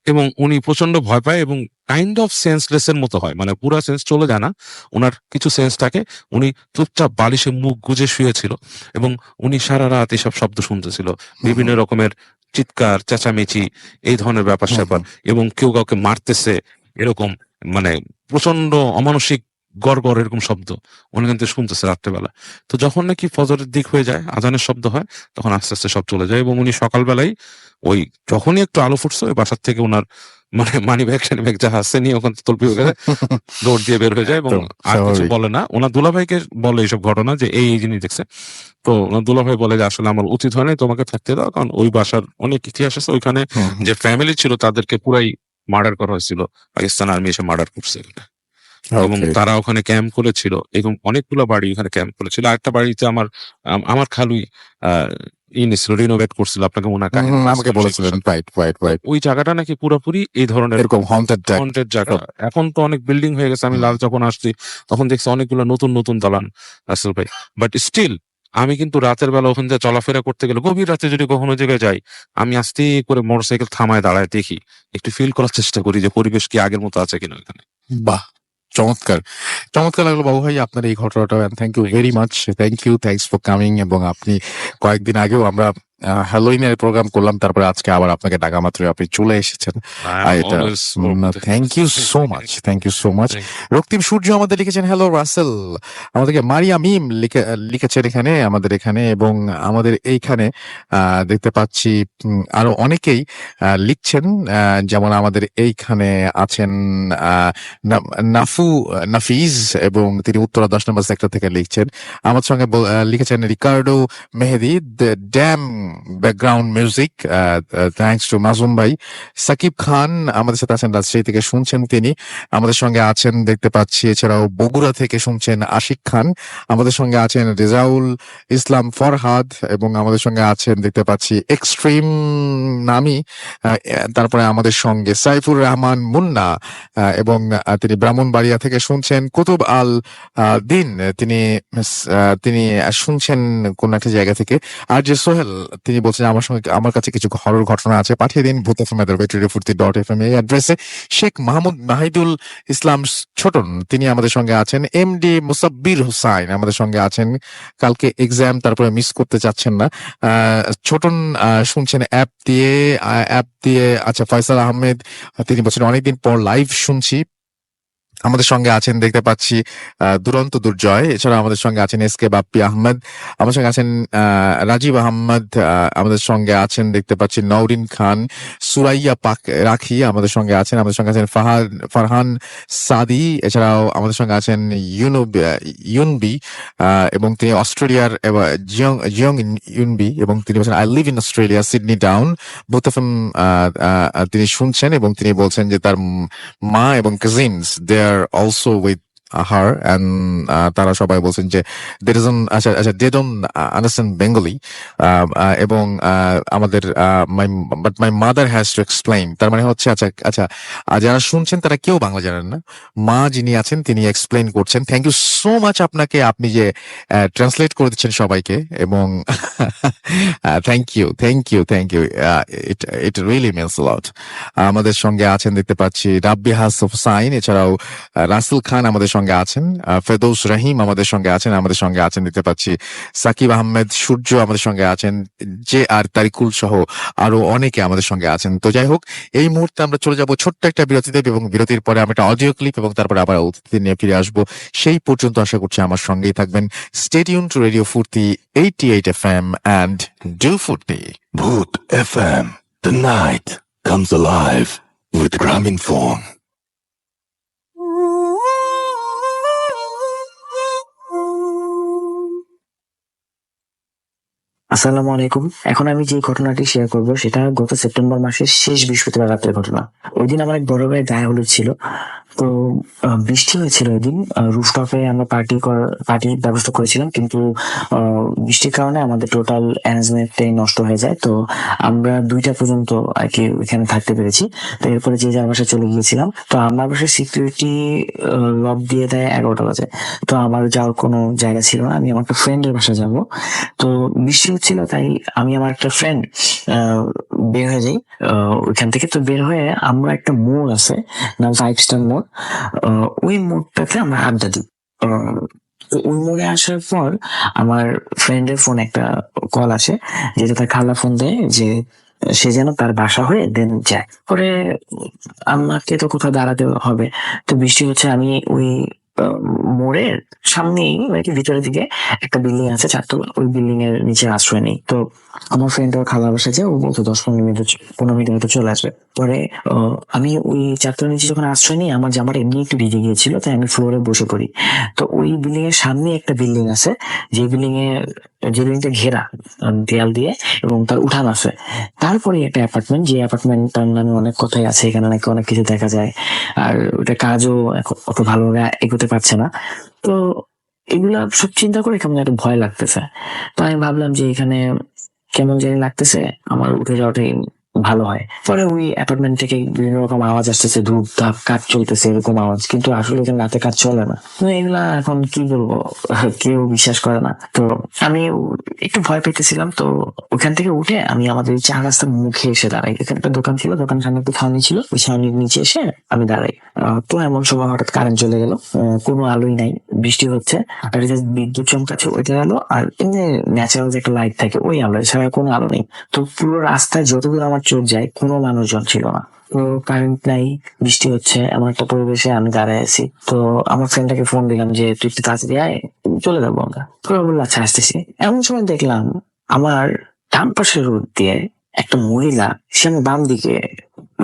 এবং উনি প্রচন্ড ভয় পায় এবং কাইন্ড অফ সেন্সলেস এর মতো হয়, মানে পুরা সেন্স চলে যায় না, ওনার কিছু সেন্স থাকে। উনি চুপচাপ বালিশে মুখ গুজে শুয়েছিল এবং উনি সারা রাত এসব শব্দ শুনতেছিল, বিভিন্ন রকমের চিৎকার, চেঁচামেচি, এই ধরনের ব্যাপার স্যাপার, এবং কেউ কাউকে মারতেছে, এরকম, মানে প্রচন্ড অমানসিক গড় এরকম শব্দ উনি কিন্তু শুনতেছে রাত্রেবেলা। তো যখন নাকি ফজরের দিক হয়ে যায়, আজানের শব্দ হয়, তখন আস্তে আস্তে সব চলে যায়, এবং উনি সকালবেলায় ওই যখনই একটু আলো ফুটছে, ওই বাসার থেকে ওনার মানে মানি ব্যাগ যা আছে নিয়ে ওখান থেকে তলপি হয়ে গেছে, দৌড় দিয়ে বের হয়ে যায়, এবং একদম আর কিছু স্বাভাবিক। বলে না। ওনার দুলাভাইকে বলে এইসব ঘটনা, যে এই জিনিস দেখছে। তো ওনার দুলাভাই বলে যে আসলে আমার উচিত হয় নাই তোমাকে থাকতে দাও, কারণ ওই বাসার অনেক ইতিহাস আছে, ওইখানে যে ফ্যামিলি ছিল তাদেরকে পুরাই মার্ডার করা হয়েছিল, পাকিস্তান আর্মি এসে মার্ডার করছে এখানে। এবং তারা ওখানে ক্যাম্প করেছিল, এবং অনেকগুলো বাড়ি ওখানে ক্যাম্প করেছিল। আরেকটা বাড়িতে আমার খালুই নিছিল, রিনোভেট করছিল, আপনাকে মনে হয় কাহিনী আমাকে বলেছিলেন, রাইট। ওই জায়গাটা নাকি পুরোপুরি এই ধরনের এরকম হন্টেড জায়গা। এখন তো অনেক বিল্ডিং হয়ে গেছে, আমি লাল যখন আসছি তখন দেখছি অনেকগুলো নতুন দালান, রাসেল ভাই। বাট স্টিল আমি কিন্তু রাতের বেলা ওখান থেকে চলাফেরা করতে গেলে, গভীর রাতে যদি কখনো জায়গায় যাই, আমি আস্তে করে মোটরসাইকেল থামায় দাঁড়ায় দেখি, একটু ফিল করার চেষ্টা করি যে পরিবেশ কি আগের মতো আছে কিনা ওখানে। বাহ, চমৎকার লাগলো বাবু ভাই আপনার এই ঘটনাটা। Thank you very much, thanks for coming. এবং আপনি কয়েকদিন আগেও আমরা হ্যালোইনের প্রোগ্রাম করলাম, তারপরে আজকে আবার আপনাকে ডাকা মাত্রই আপনি চলে এসেছেন। এটা থ্যাংক ইউ সো মাচ। রক্তিম সূর্য আমাদের লিখেছেন, হ্যালো রাসেল। আমাদেরকে মারিয়া মিম লিখেছেন এখানে, আমাদের এখানে, এবং আমাদের এইখানে দেখতে পাচ্ছি আরো অনেকেই লিখছেন, যেমন আমাদের এইখানে আছেন নাফিজ, এবং তিনি উত্তরা 10 নম্বর সেক্টর থেকে লিখছেন। আমার সঙ্গে লিখেছেন Ricardo Mehedi, the damn background music thanks to মাজুম ভাই। সাকিব খান আমাদের সাথে আছেন, রাজশাহী থেকে শুনছেন তিনি আমাদের সঙ্গে আছেন দেখতে পাচ্ছি। এছাড়াও বগুড়া থেকে শুনছেন আশিক খান, আমাদের সঙ্গে আছেন রেজাউল ইসলাম ফরহাদ, এবং আমাদের সঙ্গে আছেন দেখতে পাচ্ছি এক্সট্রিম নামি। তারপরে আমাদের সঙ্গে সাইফুর রহমান মুন্না, এবং তিনি ব্রাহ্মণবাড়িয়া থেকে শুনছেন। কুতুব আল দিন তিনি শুনছেন কোন একটা জায়গা থেকে। আর যে সোহেল তিনি বলছেন আমার কাছে কিছু হরর ঘটনা আছে, পাঠিয়ে দিন ভূতফুর্তি.fm এই অ্যাড্রেসে। শেখ মাহমুদ মাহিদুল ইসলাম ছোটন তিনি আমাদের সঙ্গে আছেন। এমডি মুসাব্বির হুসাইন আমাদের সঙ্গে আছেন, কালকে এক্সাম তারপরে মিস করতে চাচ্ছেন না। ছোটন শুনছেন অ্যাপ দিয়ে। আচ্ছা, ফয়সাল আহমেদ তিনি বলছেন অনেকদিন পর লাইভ শুনছি। আমাদের সঙ্গে আছেন দেখতে পাচ্ছি দুরন্ত দুর্জয়। এছাড়া আমাদের সঙ্গে আছেন এসকে বাপ্পি আহমেদ, আমাদের সঙ্গে আছেন রাজীব আহমদ, আমাদের সঙ্গে আছেন দেখতে পাচ্ছি নওরিন খান, সুরাইয়া পাক রাখি আমাদের সঙ্গে আছেন। আমাদের সঙ্গে আছেন ফারহান সাদি। এছাড়াও আমাদের সঙ্গে আছেন ইউনবি, এবং তিনি অস্ট্রেলিয়ার জিয়ং ইউনবি, এবং তিনি বলছেন I live in Australia, Sydney town. Both of তিনি শুনছেন এবং তিনি বলছেন যে তার মা এবং cousins they are also with her, and তারা সবাই বলছেন যে দে ডোন্ট আন্ডারস্ট্যান্ড বেঙ্গলি, এবং আমাদের but my mother has to explain. তার মানে হচ্ছে আচ্ছা যারা শুনছেন তারা কেউ বাংলা জানেন না, মা যিনি আছেন তিনি এক্সপ্লেইন করছেন। থ্যাংক ইউ সো মাচ আপনাকে, আপনি যে ট্রান্সলেট করে দিচ্ছেন সবাইকে, এবং thank you it really means a lot. আমাদের সঙ্গে আছেন দেখতে পাচ্ছি রাব্বি হাসফ হুসাইন, এছাড়াও রাসেল খান আমাদের সঙ্গে আছেন, ফেরদৌস রহিম আমাদের সঙ্গে আছেন দেখতে পাচ্ছি সাকিব আহমেদ সূর্য আমাদের সঙ্গে আছেন, জে আর তারিকুল সহ আরো অনেকে আমাদের সঙ্গে আছেন। তো যাই হোক, এই মুহূর্তে আমরা চলে যাব ছোট্ট একটা বিরতিতে, এবং বিরতির পরে আমরা একটা অডিও ক্লিপ এবং তারপরে আবার অতিথি নিয়ে ফিরে আসবো। সেই পর্যন্ত আশা করছি আমার সঙ্গেই থাকবেন। স্টে টিউন টু রেডিও ফুর্তি 88 FM and do ফুর্তি। Bhoot FM. The night comes alive with Graminphone. আসসালামু আলাইকুম। এখন আমি যে ঘটনাটি শেয়ার করব সেটা গত সেপ্টেম্বর মাসের শেষ বৃহস্পতিবার রাতের ঘটনা। ওই দিন আমার এক বড় ভাইয়ের গায়ে হলুদ ছিল। তো বৃষ্টি হয়েছিল ওই দিন। রুফটপে আমরা পার্টির ব্যবস্থা করেছিলাম, কিন্তু বৃষ্টির কারণে আমাদের টোটাল অ্যারেঞ্জমেন্টটাই নষ্ট হয়ে যায়। তো আমরা 2টা পর্যন্ত আর কি ওইখানে থাকতে পেরেছি। তো এরপরে যে যার বাসায় চলে গিয়েছিলাম। তো আমার বাসায় সিকিউরিটি লক দিয়ে দেয় 11টা বাজে। তো আমার যাওয়ার কোনো জায়গা ছিল না, আমি আমার একটা ফ্রেন্ডের বাসায় যাব। তো বৃষ্টি হচ্ছিল, তাই আমি আমার একটা ফ্রেন্ড বের হয়ে যাই ওইখান থেকে। তো বের হয়ে আমরা একটা মোড় আছে, নাম 5 স্টার মোড়, ওই মোড়টাতে আমরা আড্ডা দিই। তো ওই মোড়ে আসার পর আমার ফ্রেন্ডের ফোন একটা কল আসে, যেটা তার খালা ফোন দেয় যে সে যেন তার বাসা হয়ে দেন যায়। পরে আমাকে তো কোথাও দাঁড়াতে হবে। তো বৃষ্টি হচ্ছে, আমি ওই মোড়ের সামনেই মানে ভিতরের দিকে একটা বিল্ডিং আছে 4 তলা, ওই বিল্ডিং এর নিচে আশ্রয় নেই। তো আমার ফ্রেন্ড ওর খালা বাসা যায়, ও বলতো 10-15 মিনিটের মতো চলে আসবে। পরে আমি ওই 4 তলার নিচে যখন আশ্রয় নিই, আমার জামাটা এমনি একটু ভিজে গিয়েছিল, তাই আমি ফ্লোরে বসে পড়ি। তো ওই বিল্ডিং এর সামনে একটা বিল্ডিং আছে, যে বিল্ডিংটা ঘেরা দেয়াল দিয়ে, এবং তার উঠান আছে। তারপরে একটা অ্যাপার্টমেন্ট, যে অ্যাপার্টমেন্টটার নামে অনেক কথাই আছে, এখানে নাকি অনেক কিছু দেখা যায়, আর ওটা কাজও অত ভালোভাবে এগোতে পারছে না। তো এগুলা সব চিন্তা করে কেমন একটা ভয় লাগতেছে। তো আমি ভাবলাম যে এখানে কেমন জানি লাগতেছে, আমার উঠে যাওয়াটাই ভালো হয়। পরে ওই অ্যাপার্টমেন্ট থেকে বিভিন্ন রকম আওয়াজ আসতেছে, ধূপ ধাপ কাজ চলতেছে, এরকম আওয়াজ, কিন্তু আসলে এখানে রাতে কাজ চলে না। তো এগুলা এখন কি বলবো, কেউ বিশ্বাস করে না। তো আমি একটু ভয় পেতেছিলাম। তো ওখান থেকে উঠে আমি আমাদের 4 রাস্তার মুখে এসে দাঁড়াই। এখানে একটা দোকান ছিল, দোকানের সামনে একটা ছাউনি ছিল, ওই ছাউনির নিচে এসে আমি দাঁড়াই। তো এমন সময় হঠাৎ কারেন্ট চলে গেল, কোনো আলোই নাই, বৃষ্টি হচ্ছে, আর বিদ্যুৎ চমকাচ্ছে ওইটার আলো, আর এমনি ন্যাচারাল যে একটা লাইট থাকে ওই আলো, এছাড়া কোনো আলো নেই। তো পুরো রাস্তায় যতদূর আমার চোখ যায় কোনো মানুষজন ছিল না। তো কারেন্ট নাই, বৃষ্টি হচ্ছে, এমন একটা পরিবেশে আমি দাঁড়ায় আছি। তো আমার ফ্রেন্ডটাকে ফোন দিলাম যে তুই একটু তাড়াতাড়ি আয়, চলে যাবো আমরা। তো বললো আচ্ছা আসতেছি। এমন সময় দেখলাম আমার ডান পাশের রোড দিয়ে একটা মহিলা, সে আমি বাম দিকে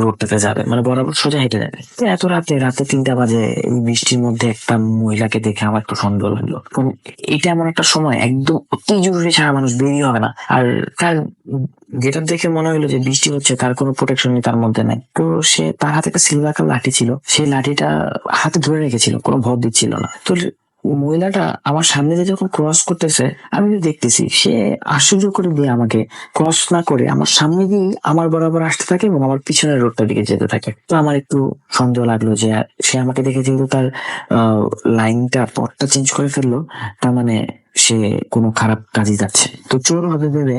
রোডটাতে যাবে, মানে বরাবর সোজা হেঁটে যাবে। তো এত রাতে 3টা বাজে এই বৃষ্টির মধ্যে একটা মহিলাকে দেখে আমার একটু সন্দেহ লাগলো। কারণ এটা এমন একটা সময় একদম অতি জরুরি ছাড়া মানুষ বেরিয়ে হবে না। আর তার যেটা দেখে মনে হলো যে বৃষ্টি হচ্ছে, তার কোনো প্রোটেকশনই তার মধ্যে নাই। তো সে, তার হাতে একটা সিলভার কালার লাঠি ছিল, সেই লাঠিটা হাতে ধরে রেখেছিল, কোনো ভর দিচ্ছিল না। তো মহিলাটা আমার সামনে দিয়ে যখন ক্রস করতেছে, আমি তো দেখতেছি সে আশ্চর্য করে দিয়ে আমাকে ক্রস না করে আমার সামনে দিয়ে আমার বরাবর আসতে থাকে এবং আমার পিছনের রোডটার দিকে যেতে থাকে। তো আমার একটু সন্দেহ লাগলো যে সে আমাকে দেখে যেহেতু তার লাইনটা, পথটা চেঞ্জ করে ফেললো, তার মানে সে কোনো খারাপ কাজে যাচ্ছে। তো চোর হবে ভেবে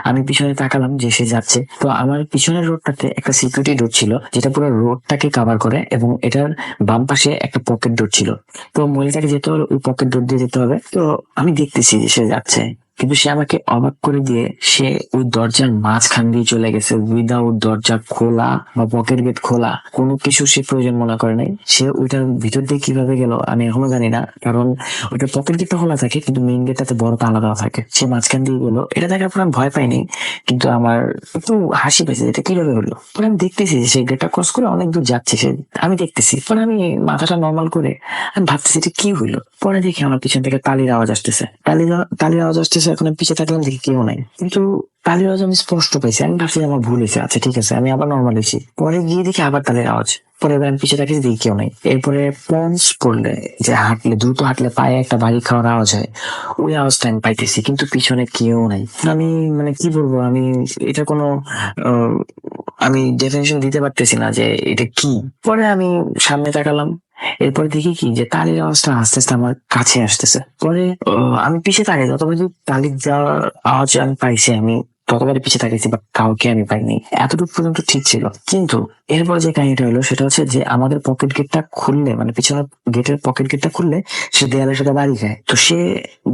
আমি পিছনে তাকালাম যে সে যাচ্ছে। তো আমার পিছনের রোডটাতে একটা সিকিউরিটি ডোর ছিল, যেটা পুরো রোডটাকে কভার করে, এবং এটার বাম পাশে একটা পকেট ডোর ছিল। তো মহিলাটাকে যেতে হলে ওই পকেট ডোর দিয়ে যেতে হবে। তো আমি দেখতেছি যে সে যাচ্ছে, কিন্তু সে আমাকে অবাক করে দিয়ে সে ওই দরজার মাঝখান দিয়ে চলে গেছে, উইদাউট দরজা খোলা বা পকেট গেট খোলা, কোনো কিছু সে প্রয়োজন মনে করে নাই। সে ওইটার ভিতর দিয়ে কিভাবে গেল আমি এখনো জানি না, কারণ ওইটার পকেট গেটটা খোলা থাকে কিন্তু মেইন গেটটাতে বড় তালা দেওয়া থাকে। সে মাঝখান দিয়ে গেলো, এটা দেখার পর আমি ভয় পাইনি, কিন্তু আমার একটু হাসি পেয়েছে, এটা কিভাবে হলো। পরে আমি দেখতেছি যে সে গেটটা ক্রস করে অনেক দূর যাচ্ছে সে, আমি দেখতেছি। পরে আমি মাথাটা নর্মাল করে আমি ভাবতেছি এটা কি হইলো। পরে দেখি আমার পিছন থেকে তালির আওয়াজ আসতেছে, তালির আওয়াজ আসতেছে। এখন আমি পিছিয়ে থাকলাম, দেখি কেউ নাই, কিন্তু তালির আওয়াজ আমি স্পষ্ট পাইছি। আমি ভাবছি আমার ভুল হয়েছে, আচ্ছা ঠিক আছে, আমি আবার নর্মাল হয়েছি। পরে গিয়ে দেখি আবার তালির আওয়াজ। পরে এবার আমি পিছিয়ে থাকি, দেখি কেউ নাই। এরপরে পঞ্চ পড়লে, যে হাঁটলে, দ্রুত হাঁটলে পায়ে একটা বাড়ি খাওয়ার আওয়াজ হয়, ওই আওয়াজটা আমি পাইতেছি, কিন্তু পিছনে কেউ নাই। আমি মানে কি বলবো, আমি এটা কোনো আহ, আমি ডেফিনেশন দিতে পারতেছি না যে এটা কি। পরে আমি সামনে তাকালাম, এরপরে দেখি কি যে তালির আওয়াজটা আস্তে আস্তে আমার কাছে আসতেছে। পরে আমি পিছিয়ে তাকাই, যতবার তালির যাওয়ার আওয়াজ আমি পাইছি, আমি ততবারই পিছিয়ে তাকাইছি, বাট কাউকে আমি পাইনি। এতটুকু পর্যন্ত ঠিক ছিল। কিন্তু এরপর যে কাহিনীটা হলো সেটা হচ্ছে যে আমাদের পকেট গেটটা খুললে, মানে পিছনের গেটের পকেট গেটটা খুললে সে দেয়ালের সাথে বাড়ি খায়। তো সে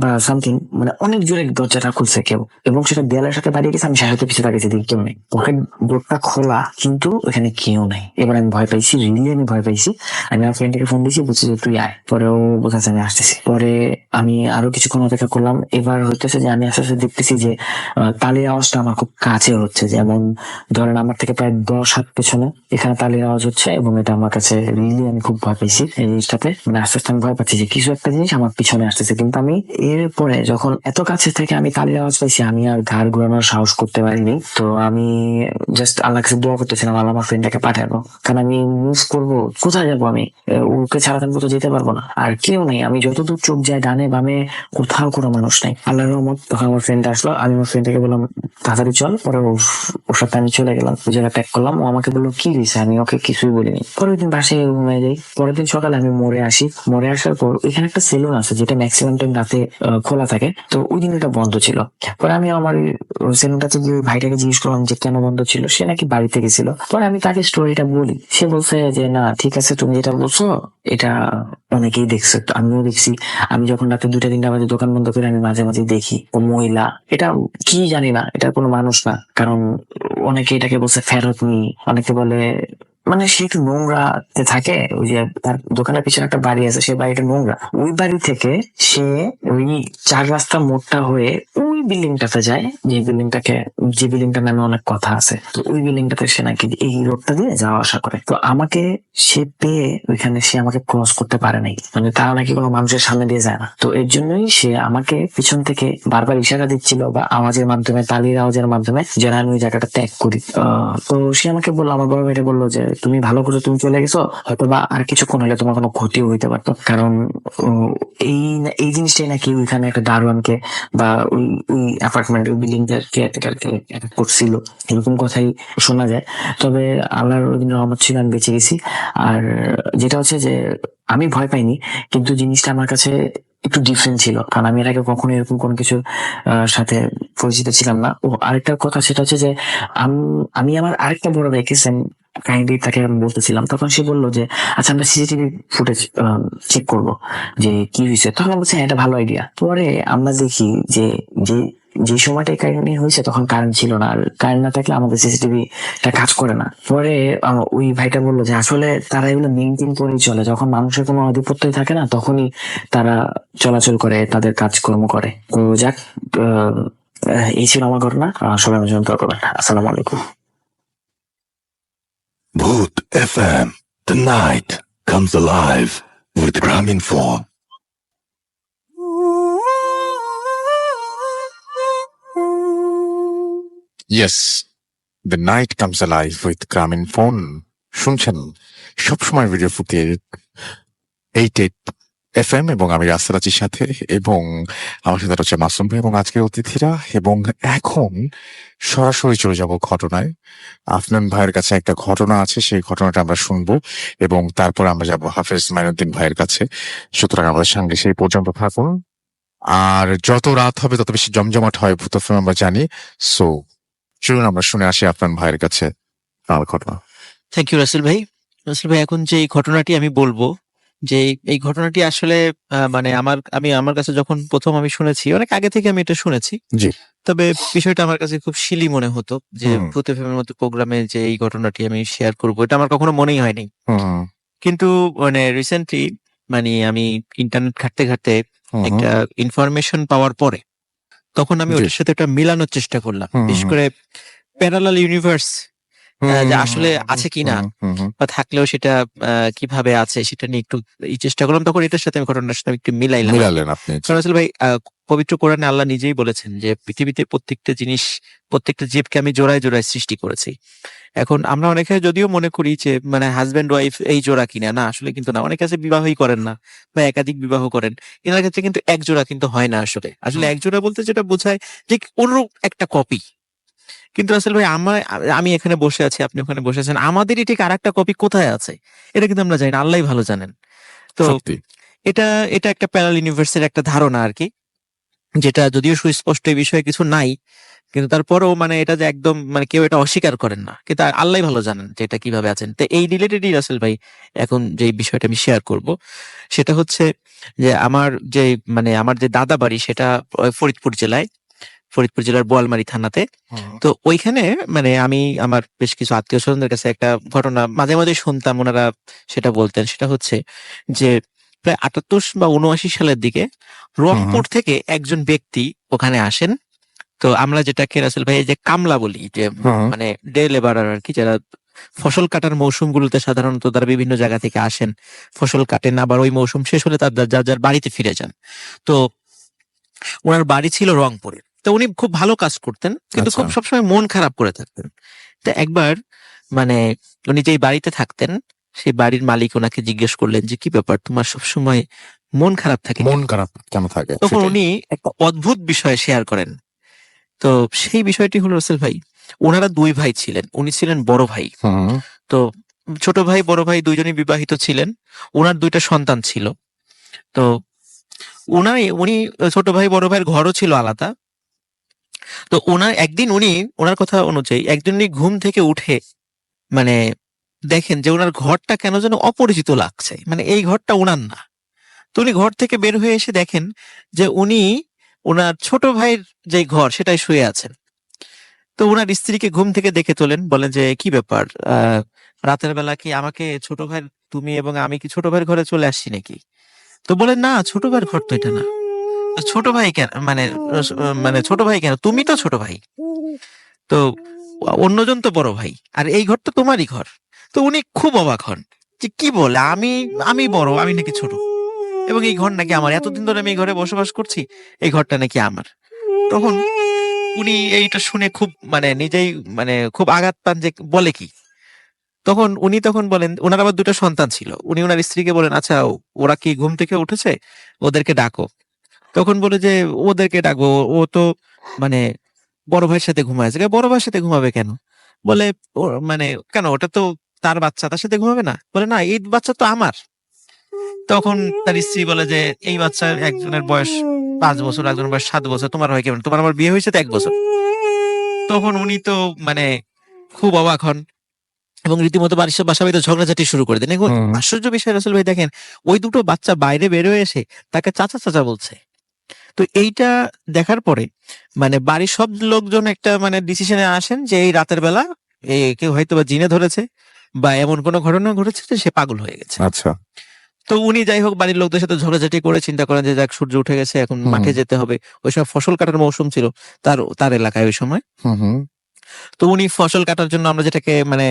বা সামথিং, মানে অনেক জোরে দরজাটা খুলছে কেউ, এবং সেটা দেয়ালের সাথে বাড়িয়ে গেছে। আমি সাথে পিছিয়ে তাকাইছি, দেখি কেউ নেই। পকেট ডোরটা খোলা, কিন্তু ওখানে কেউ নাই। এবার আমি ভয় পাইছি, রিয়েলি আমি ভয় পাইছি। আমি আমার ফ্রেন্ডকে ফোন দিয়েছি, বলছি যে তুই আয়। পরে ও বলতেছে আমি আসতেছি। পরে আমি আরো কিছুক্ষণ অপেক্ষা করলাম। এবার হইতেছে যে আমি আস্তে আস্তে দেখতেছি যে তালির আওয়াজটা আমার খুব কাছে হচ্ছে, যেমন ধরেন আমার থেকে প্রায় 10 হাত পেছনে এখানে তালির আওয়াজ হচ্ছে, এবং এটা আমার কাছে রিয়েলি আমি খুব ভয় পাইছি এই জিনিসটাতে। মানে আস্তে আস্তে আমি ভয় পাচ্ছি যে কিছু একটা জিনিস আমার পিছনে আসতেছে। কিন্তু আমি এরপরে যখন এত কাছে থেকে আমি তালির আওয়াজ পাইছি, আমি আর ঘাড় ঘুরানোর সাহস করতে পারিনি। তো আমি জাস্ট আল্লাহ কাছে দোয়া করতেছিলাম আল্লাহ আমার ফ্রেন্ডটাকে পাঠাবো, কারণ আমি মুভ করবো কোথায় যাবো, আমি ওকে ছাড়া আমি কোথাও যেতে পারবো না। আর কেউ নেই, আমি যতদূর চোখ যায় ডানে বামে কোথাও কোনো মানুষ নাই, আল্লাহর রহমত। তখন আমার ফ্রেন্ড আসলো, আমি আমার ফ্রেন্ডকে বললাম তাড়াতাড়ি চল। পরে ওর সাথে আমি চলে গেলাম, ওই জায়গায় প্যাক করলাম। ও আমাকে বললো কি হয়েছে, আমি ওকে কিছুই বলিনি। পরের দিন বাসায় ঘুমিয়ে যাই। পরের দিন সকালে আমি মোড়ে আসি। মোড়ে আসার পর ওইখানে একটা সেলুন আছে যেটা ম্যাক্সিমাম টাইম রাতে খোলা থাকে। তো ওই দিন এটা বন্ধ ছিল। পরে আমি আমার সেলুনটাতে গিয়ে ভাইটাকে জিজ্ঞেস করলাম যে কেন বন্ধ ছিল। সে নাকি বাড়িতে গেছিল। পরে আমি তাকে স্টোরিটা বলি, সে বলছে যে না ঠিক আছে, তুমি যেটা বলছো এটা অনেকেই দেখছে, আমিও দেখছি। আমি যখন রাতে 2টা-3টা বাজে দোকান বন্ধ করে আমি মাঝে মাঝে দেখি ও মহিলা, এটা কি জানি না, এটা কোনো মানুষ না। কারণ অনেকে এটাকে বলছে ফেরত নি, অনেকে বলে মানে সে একটু নোংরাতে থাকে। ওই যে তার দোকানের পিছনে একটা বাড়ি আছে, সে বাড়িটা নোংরা। ওই বাড়ি থেকে সে ওই 4 রাস্তা মোড়টা হয়ে ওই বিল্ডিংটাতে যায়, যে বিল্ডিংটার নামে অনেক কথা আছে। তো ওই বিল্ডিংটাতে সে নাকি এই রোডটা দিয়ে যাওয়া আসা করে। তো আমাকে সে পেয়ে ওইখানে সে আমাকে ক্রস করতে পারে নাই, মানে তারা নাকি কোনো মানুষের সামনে দিয়ে যায় না। তো এর জন্যই সে আমাকে পিছন থেকে বারবার ইশারা দিচ্ছিল বা আওয়াজের মাধ্যমে, তালির আওয়াজের মাধ্যমে, যেন আমি ওই জায়গাটা ত্যাগ করি। তো সে আমাকে বললো, আমার বড় ভাইটা বললো যে তুমি ভালো করে তুমি চলে গেছো, হয়তো বা আর কিছুক্ষণ হলে তোমার কোনো ক্ষতিও হইতে পারতো। কারণ এই জিনিসটাই নাকি ওইখানে একটা দারোয়ানকে বা ওই অ্যাপার্টমেন্ট, ওই বিল্ডিং কেয়ারটেকারকে অ্যাটাক করছিল, এরকম কথাই শোনা যায়। তবে আল্লাহর ওই রহমত ছিল, আমি বেঁচে গেছি। আর যেটা হচ্ছে যে আমি ভয় পাইনি, কিন্তু জিনিসটা আমার কাছে একটু ডিফারেন্ট ছিল, কারণ আমি এর আগে কখনো এরকম কোনো কিছু সাথে পরিচিত ছিলাম না। ও আরেকটা কথা, সেটা হচ্ছে যে আমি আমার আরেকটা বড় ভাইকে সেম কাহিনী তাকে আমি বলতেছিলাম, তখন সে বললো যে আচ্ছা আমরা সিসিটিভি ফুটেজ চেক করবো যে কি হয়েছে। তখন আমি বলছি হ্যাঁ এটা ভালো আইডিয়া। পরে আমরা দেখি যে যে যে সময়টা কাহিনী হয়েছে তখন কারেন্ট ছিল না, আর কারেন্ট না থাকলে আমাদের সিসিটিভিটা কাজ করে না। পরে ওই ভাইটা বললো যে আসলে তারা এগুলো মেনটেন করেই চলে, যখন মানুষের কোনো আধিপত্যই থাকে না তখনই তারা চলাচল করে, তাদের কাজকর্ম করে। তো যাক, এই ছিল আমার ঘটনা। সবাই আমার জন্য দোয়া করবেন। আসসালামু আলাইকুম। FM. The night comes alive with Graminphone. Yes, the night comes alive with গ্রামীণ ফোন শুনছেন সবসময় ভিডিও ফুটে 88 FM এবং আমি রাস্তারাচির সাথে, এবং আমার সাথে হচ্ছে মাসুম ভাই এবং আজকের অতিথিরা। এবং এখন সরাসরি চলে যাব ঘটনায়। আফনান ভাইয়ের কাছে একটা ঘটনা আছে, সেই ঘটনাটা আমরা শুনবো এবং তারপর আমরা যাব হাফেজ মাইনুদ্দিন ভাইয়ের কাছে। সুতরাং আমাদের সঙ্গে সেই পর্যন্ত থাকুন। আর যত রাত হবে তত বেশি জমজমাট হয় ভূত ফিল্ম আমরা জানি। সো চলুন আমরা শুনে আসি আফনান ভাইয়ের কাছে আমার ঘটনা। থ্যাংক ইউ রাসেল ভাই। রাসেল ভাই, এখন যে এই ঘটনাটি আমি বলবো, যে এই ঘটনাটি আসলে মানে আমার কাছে যখন প্রথম আমি শুনেছি, অনেক আগে থেকে আমি এটা শুনেছি, জি। তবে বিষয়টা আমার কাছে খুব শিলি মনে হতো যে হুম। ভূত এফএমের মতো প্রোগ্রামে যে এই ঘটনাটি আমি শেয়ার করবো, এটা আমার কখনো মনেই হয়নি। হুম কিন্তু মানে রিসেন্টলি মানে আমি ইন্টারনেট ঘাঁটতে ঘাঁটতে হুম একটা ইনফরমেশন পাওয়ার পরে তখন আমি জি। ওটার সাথে একটা মিলানোর চেষ্টা করলাম, হুম, বিশেষ হুম। করে প্যারালাল ইউনিভার্স যে আসলে আছে কিনা, বা থাকলেও সেটা কিভাবে আছে সেটা নিয়ে একটু এই চেষ্টা করলাম। তখন এটার সাথে আমি ঘটনার সাথে আমি একটু মিলাইলাম। মিলালেন আপনি। কারণ আসলে ভাই পবিত্র কোরআনে আল্লাহ নিজেই বলেছেন যে পৃথিবীতে প্রত্যেকটা জিনিস, প্রত্যেকটা জীবকে আমি জোড়ায় জোড়ায় সৃষ্টি করেছি। এখন আমরা অনেকে যদিও মনে করি যে মানে হাজবেন্ড ওয়াইফ এই জোড়া কিনা, না আসলে কিন্তু না। অনেকে আছে বিবাহই করেন না বা একাধিক বিবাহ করেন, এনার ক্ষেত্রে কিন্তু এক জোড়া কিন্তু হয় না। আসলে এক জোড়া বলতে যেটা বোঝায় যে অনুরূপ একটা কপি। কিন্তু আসলে ভাই আমি এখানে বসে আছি, আপনি ওখানে বসে আছেন, আমাদেরই ঠিক আর একটা কপি কোথায় আছে এটা কিন্তু আমরা জানি না, আল্লাহই ভালো জানেন। তো সত্যি। এটা এটা একটা প্যারাল ইউনিভার্সের একটা ধারণা আর কি, যেটা যদিও সুস্পষ্ট এই বিষয়ে কিছু নাই, কিন্তু তারপরেও মানে এটা যে একদম মানে কেউ এটা অস্বীকার করেন না, কিন্তু আল্লাহই ভালো জানেন যে এটা কিভাবে আছেন। তো এই রিলেটেডই রাসেল ভাই এখন যে বিষয়টা আমি শেয়ার করব, সেটা হচ্ছে যে আমার যে দাদা বাড়ি সেটা ফরিদপুর জেলার বোয়ালমারী থানাতে। তো ওইখানে মানে আমি আমার বেশ কিছু আত্মীয় স্বজনদের কাছে একটা ঘটনা মাঝে মাঝে শুনতাম, ওনারা সেটা বলতেন। সেটা হচ্ছে যে প্রায় ৭৮ বা ৭৯ সালের দিকে রংপুর থেকে একজন ব্যক্তি ওখানে আসেন। তো আমরা যেটাকে রাসেল ভাই যে কামলা বলি, যে মানে ডে লেবারার আর কি, যারা ফসল কাটার মৌসুমগুলোতে সাধারণত তারা বিভিন্ন জায়গা থেকে আসেন, ফসল কাটেন, আবার ওই মৌসুম শেষ হলে তার যার বাড়িতে ফিরে যান। তো ওনার বাড়ি ছিল রংপুরে। তো উনি খুব ভালো কাজ করতেন, কিন্তু আচ্ছা। খুব সবসময় মন খারাপ করে থাকতেন। তো একবার মানে উনি যেই বাড়িতে থাকতেন, সেই বাড়ির মালিক ওনাকে জিজ্ঞেস করলেন যে কি ব্যাপার, তোমার সবসময় মন খারাপ থাকে কেন? মন খারাপ কেন থাকে? তখন সেটাই। উনি একটা অদ্ভুত বিষয় শেয়ার করেন। তো সেই বিষয়টি হলো রাসেল ভাই, ওনারা 2 ভাই ছিলেন, উনি ছিলেন বড় ভাই। হুম তো ছোট ভাই বড় ভাই দুইজনই বিবাহিত ছিলেন, ওনার 2টা সন্তান ছিল। তো উনি ছোট ভাই বড় ভাইয়ের ঘরও ছিল আলাদা। তো ওনার কথা অনুযায়ী একদিন উনি ঘুম থেকে উঠে মানে দেখেন যে ওনার ঘরটা কেন যেন অপরিচিত লাগছে, মানে এই ঘরটা ওনার না। তো উনি ঘর থেকে বের হয়ে এসে দেখেন যে উনি ওনার ছোট ভাইয়ের যে ঘর সেটাই শুয়ে আছেন। তো ওনার স্ত্রীকে ঘুম থেকে দেখে তোলেন, বলেন যে কি ব্যাপার, রাতের বেলা কি আমাকে ছোট ভাইয়ের, তুমি এবং আমি কি ছোট ভাইয়ের ঘরে চলে আসছি নাকি? তো বলেন না, ছোট ভাইয়ের ঘর তো এটা না। ছোট ভাই কেন, মানে ছোট ভাই কেন, তুমি তো ছোট ভাই, তো অন্যজন তো বড় ভাই, আর এই ঘর তো তোমারই ঘর। তো উনি খুব অবাক হন যে কি বলে, আমি বড়, আমি নাকি ছোট, এবং এই ঘর নাকি আমার, এতদিন ধরে আমি এই ঘরে বসবাস করছি, এই ঘরটা নাকি আমার। তখন উনি এইটা শুনে খুব মানে নিজেই মানে খুব আঘাত পান যে বলে কি। তখন বলেন, ওনার আবার 2টা সন্তান ছিল, উনি ওনার স্ত্রীকে বলেন আচ্ছা ওরা কি ঘুম থেকে উঠেছে, ওদেরকে ডাকো। তখন বলে যে ওদেরকে ডাকবো, ও তো মানে বড় ভাইয়ের সাথে ঘুমাইছে। বড় ভাইয়ের সাথে ঘুমাবে কেন? বলে মানে কেন, ওটা তো তার বাচ্চা, তার সাথে ঘুমাবে না? বলে না, এই বাচ্চা তো আমার। তখন তার স্ত্রী বলে যে এই বাচ্চা একজনের বয়স 5 বছর, একজনের বয়স 7 বছর, তোমার হয় কেমন, তোমার আমার বিয়ে হয়েছে তো 1 বছর। তখন উনি তো মানে খুব অবাক হন এবং রীতিমতো বাসা বাড়িতে ঝগড়াঝাটি শুরু করে দেন। এবং আশ্চর্য বিষয় রাসেল ভাই দেখেন, ওই 2টো বাচ্চা বাইরে বের হয়ে এসে তাকে চাচা চাচা বলছে। তো এইটা দেখার পরে মানে বাড়ির সব লোকজন একটা মানে ডিসিশনে আসেন যে এই রাতের বেলা কেউ হয়তো বা জিনে ধরেছে বা এমন কোনো ঘটনা ঘটেছে যে সে পাগল হয়ে গেছে। আচ্ছা। তো উনি যাই হোক বাড়ির লোকদের সাথে ঝগড়াঝাটি করে চিন্তা করেন যে যাক, সূর্য উঠে গেছে, এখন মাঠে যেতে হবে। ওই সময় ফসল কাটার মৌসুম ছিল তার এলাকায় ওই সময়। হুম তো উনি ফসল কাটার জন্য আমরা যেটাকে মানে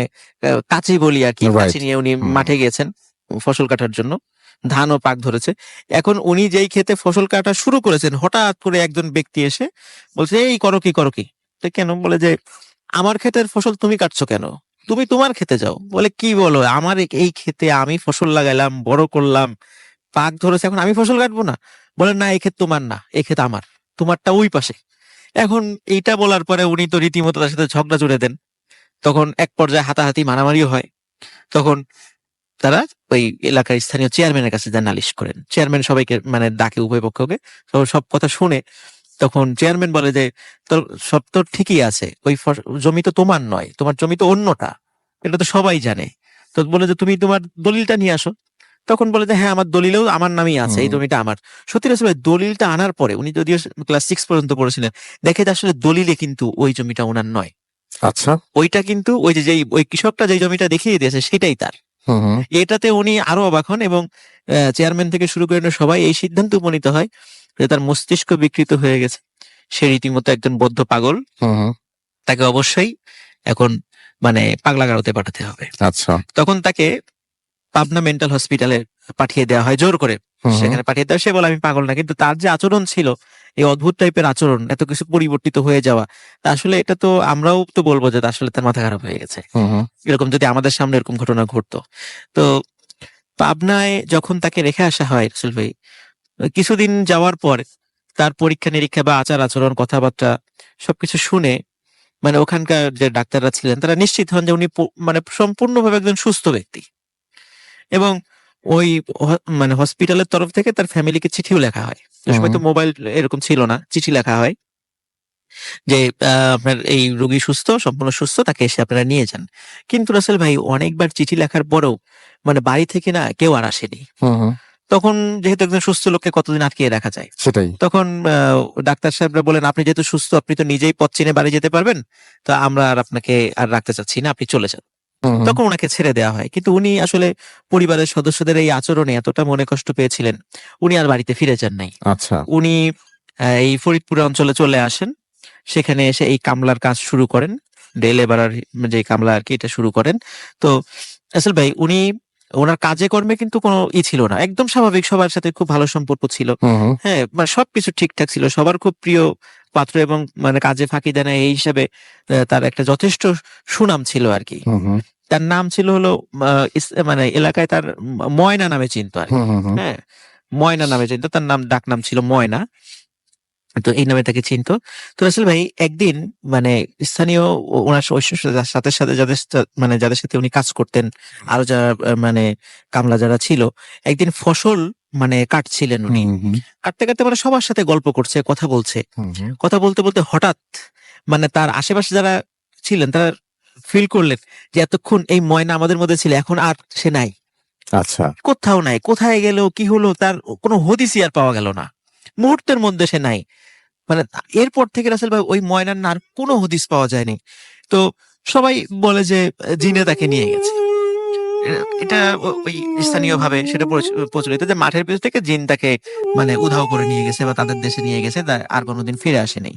কাঁচি বলি আর কি, Right. কাঁচি নিয়ে উনি হুম। মাঠে গিয়েছেন ফসল কাটার জন্য। ধানও পাক ধরেছে। এখন উনি যেই ক্ষেতে ফসল কাটা শুরু করেছেন, হঠাৎ করে একজন ব্যক্তি এসে বলছে, এই করো কি করো কি? তো কেন? বলে যে আমার ক্ষেতের ফসল তুমি কাটছো কেন? তুমি তোমার খেতে যাও। বলে কি বলো, আমার এই ক্ষেতে আমি ফসল লাগাইলাম, বড় করলাম, পাক ধরেছে, এখন আমি ফসল কাটবো না? বলে না, এই ক্ষেত তোমার না, এই ক্ষেত আমার, তোমারটা ওই পাশে। এখন এইটা বলার পরে উনি তো রীতিমতো তার সাথে ঝগড়া জুড়ে দেন। তখন এক পর্যায়ে হাতাহাতি মারামারিও হয়। তখন তারা ওই এলাকার স্থানীয় চেয়ারম্যানের কাছে যা নালিশ করেন। চেয়ারম্যান সবাইকে মানে ডাকে, উভয় পক্ষকে। তো সব কথা শুনে তখন চেয়ারম্যান বলে যে তোর সব তো ঠিকই আছে, ওই জমি তো তোমার নয়, তোমার জমি তো অন্যটা, এটা তো সবাই জানে। তো বলে যে তুমি তোমার দলিলটা নিয়ে আসো। তখন বলে যে হ্যাঁ, আমার দলিলেও আমার নামই আছে, এই হুম। জমিটা আমার। সত্যি আসলে দলিলটা আনার পরে উনি যদিও ক্লাস 6 পর্যন্ত পড়েছিলেন, দেখে যে আসলে দলিলে কিন্তু ওই জমিটা ওনার নয়, আচ্ছা। ওইটা কিন্তু ওই যে যেই ওই কৃষকটা যেই জমিটা দেখিয়ে দিয়েছে সেটাই তার। হুম হুম। এটাতে উনি আরো অবাক হন এবং চেয়ারম্যান থেকে শুরু করে সবাই এই সিদ্ধান্তে উপনীত হয় যে তার মস্তিষ্ক বিকৃত হয়ে গেছে, সে রীতিমতো একজন বদ্ধ পাগল, হুম হুম। তাকে অবশ্যই এখন মানে পাগলাগারদে পাঠাতে হবে। আচ্ছা। তখন তাকে পাবনা মেন্টাল হসপিটালে পাঠিয়ে দেওয়া হয় জোর করে। হুম হুম। সেখানে পাঠিয়ে দেওয়া, সে বলে আমি পাগল না, কিন্তু তার যে আচরণ ছিল, এই অদ্ভুত টাইপের আচরণ, এত কিছু পরিবর্তিত হয়ে যাওয়া, তা আসলে এটা তো আমরাও তো বলবো যে আসলে তার মাথা খারাপ হয়ে গেছে। হুম হুম। এরকম যদি আমাদের সামনে এরকম ঘটনা ঘটতো। তো পাবনায় যখন তাকে রেখে আসা হয় রাসেল ভাই, কিছুদিন যাওয়ার পর তার পরীক্ষা নিরীক্ষা বা আচার আচরণ, কথাবার্তা সবকিছু শুনে মানে ওখানকার যে ডাক্তাররা ছিলেন তারা নিশ্চিত হন যে উনি মানে সম্পূর্ণভাবে একজন সুস্থ ব্যক্তি। এবং ওই মানে হসপিটালের তরফ থেকে তার ফ্যামিলিকে চিঠিও লেখা হয়। ওই সময় তো মোবাইল এরকম ছিল না, চিঠি লেখা হয় যে আপনার এই রোগী সুস্থ, সম্পূর্ণ সুস্থ, তাকে এসে আপনারা নিয়ে যান। কিন্তু রাসেল ভাই অনেকবার চিঠি লেখার পরেও মানে বাড়ি থেকে না কেউ আর আসেনি। হুম হুম। তখন যেহেতু একজন সুস্থ লোককে কতদিন আটকিয়ে রাখা যায়, সেটাই। তখন ডাক্তার সাহেবরা বলেন আপনি যেহেতু সুস্থ, আপনি তো নিজেই পথ চিনে বাড়ি যেতে পারবেন, তো আমরা আর আপনাকে আর রাখতে চাচ্ছি না, আপনি চলে যান। হুম হুম। তখন ওনাকে ছেড়ে দেওয়া হয়। কিন্তু উনি আসলে পরিবারের সদস্যদের এই আচরণে এতটা মনে কষ্ট পেয়েছিলেন, উনি আর বাড়িতে ফিরে যান নাই। আচ্ছা। উনি এই ফরিদপুর অঞ্চলে চলে আসেন। সেখানে এসে এই কামলার কাজ শুরু করেন। ডে লেবারার যে কামলা আর কি, এটা শুরু করেন। তো আসল ভাই উনি ওনার কাজে কর্মে কিন্তু কোনো ছিল না। একদম স্বাভাবিক, সবার সাথে খুব ভালো সম্পর্ক ছিল। হুম হুম। হ্যাঁ, মানে সবকিছু ঠিকঠাক ছিল। সবার খুব প্রিয় পাত্র এবং মানে কাজে ফাঁকি দেয় না এই হিসাবে তার একটা যথেষ্ট সুনাম ছিল আরকি। হুম হুম। তার নাম ছিল হলো মানে এলাকায় তার ময়না নামে চিনতো আরকি। হুম হুম হুম। হ্যাঁ? ময়না নামে চিনতো। তার ডাকনাম ছিল ময়না। তো এই নামে তাকে চিনতো। তো রাসেল ভাই একদিন মানে স্থানীয় ওনার সাথে মানে যাদের সাথে উনি কাজ করতেন, আরো যারা মানে কামলা যারা ছিল, একদিন ফসল মানে কাটছিলেন উনি। হুম হুম। কাটতে, কাটতে মানে সবার সাথে গল্প করছে, কথা বলছে। হুম হুম। কথা বলতে, বলতে হঠাৎ মানে তার আশেপাশে যারা ছিলেন তারা ফিল করলেন যে এতক্ষণ এই ময়না আমাদের মধ্যে ছিল, এখন আর সে নাই। আচ্ছা। কোথাও নাই। কোথায় গেল, কি হলো, তার কোনো হদিসই আর পাওয়া গেল না। মুহূর্তের মধ্যে সে নাই। মানে এরপর থেকে রাসেল ভাই ওই ময়নার না আর কোনো হদিস পাওয়া যায়নি। তো সবাই বলে যে জিনে তাকে নিয়ে গেছে। এটা ওই স্থানীয়ভাবে সেটা প্রচলিত যে মাঠের ভিতর থেকে জিন তাকে মানে উধাও করে নিয়ে গেছে বা তাদের দেশে নিয়ে গেছে, আর কোনোদিন ফিরে আসেনি।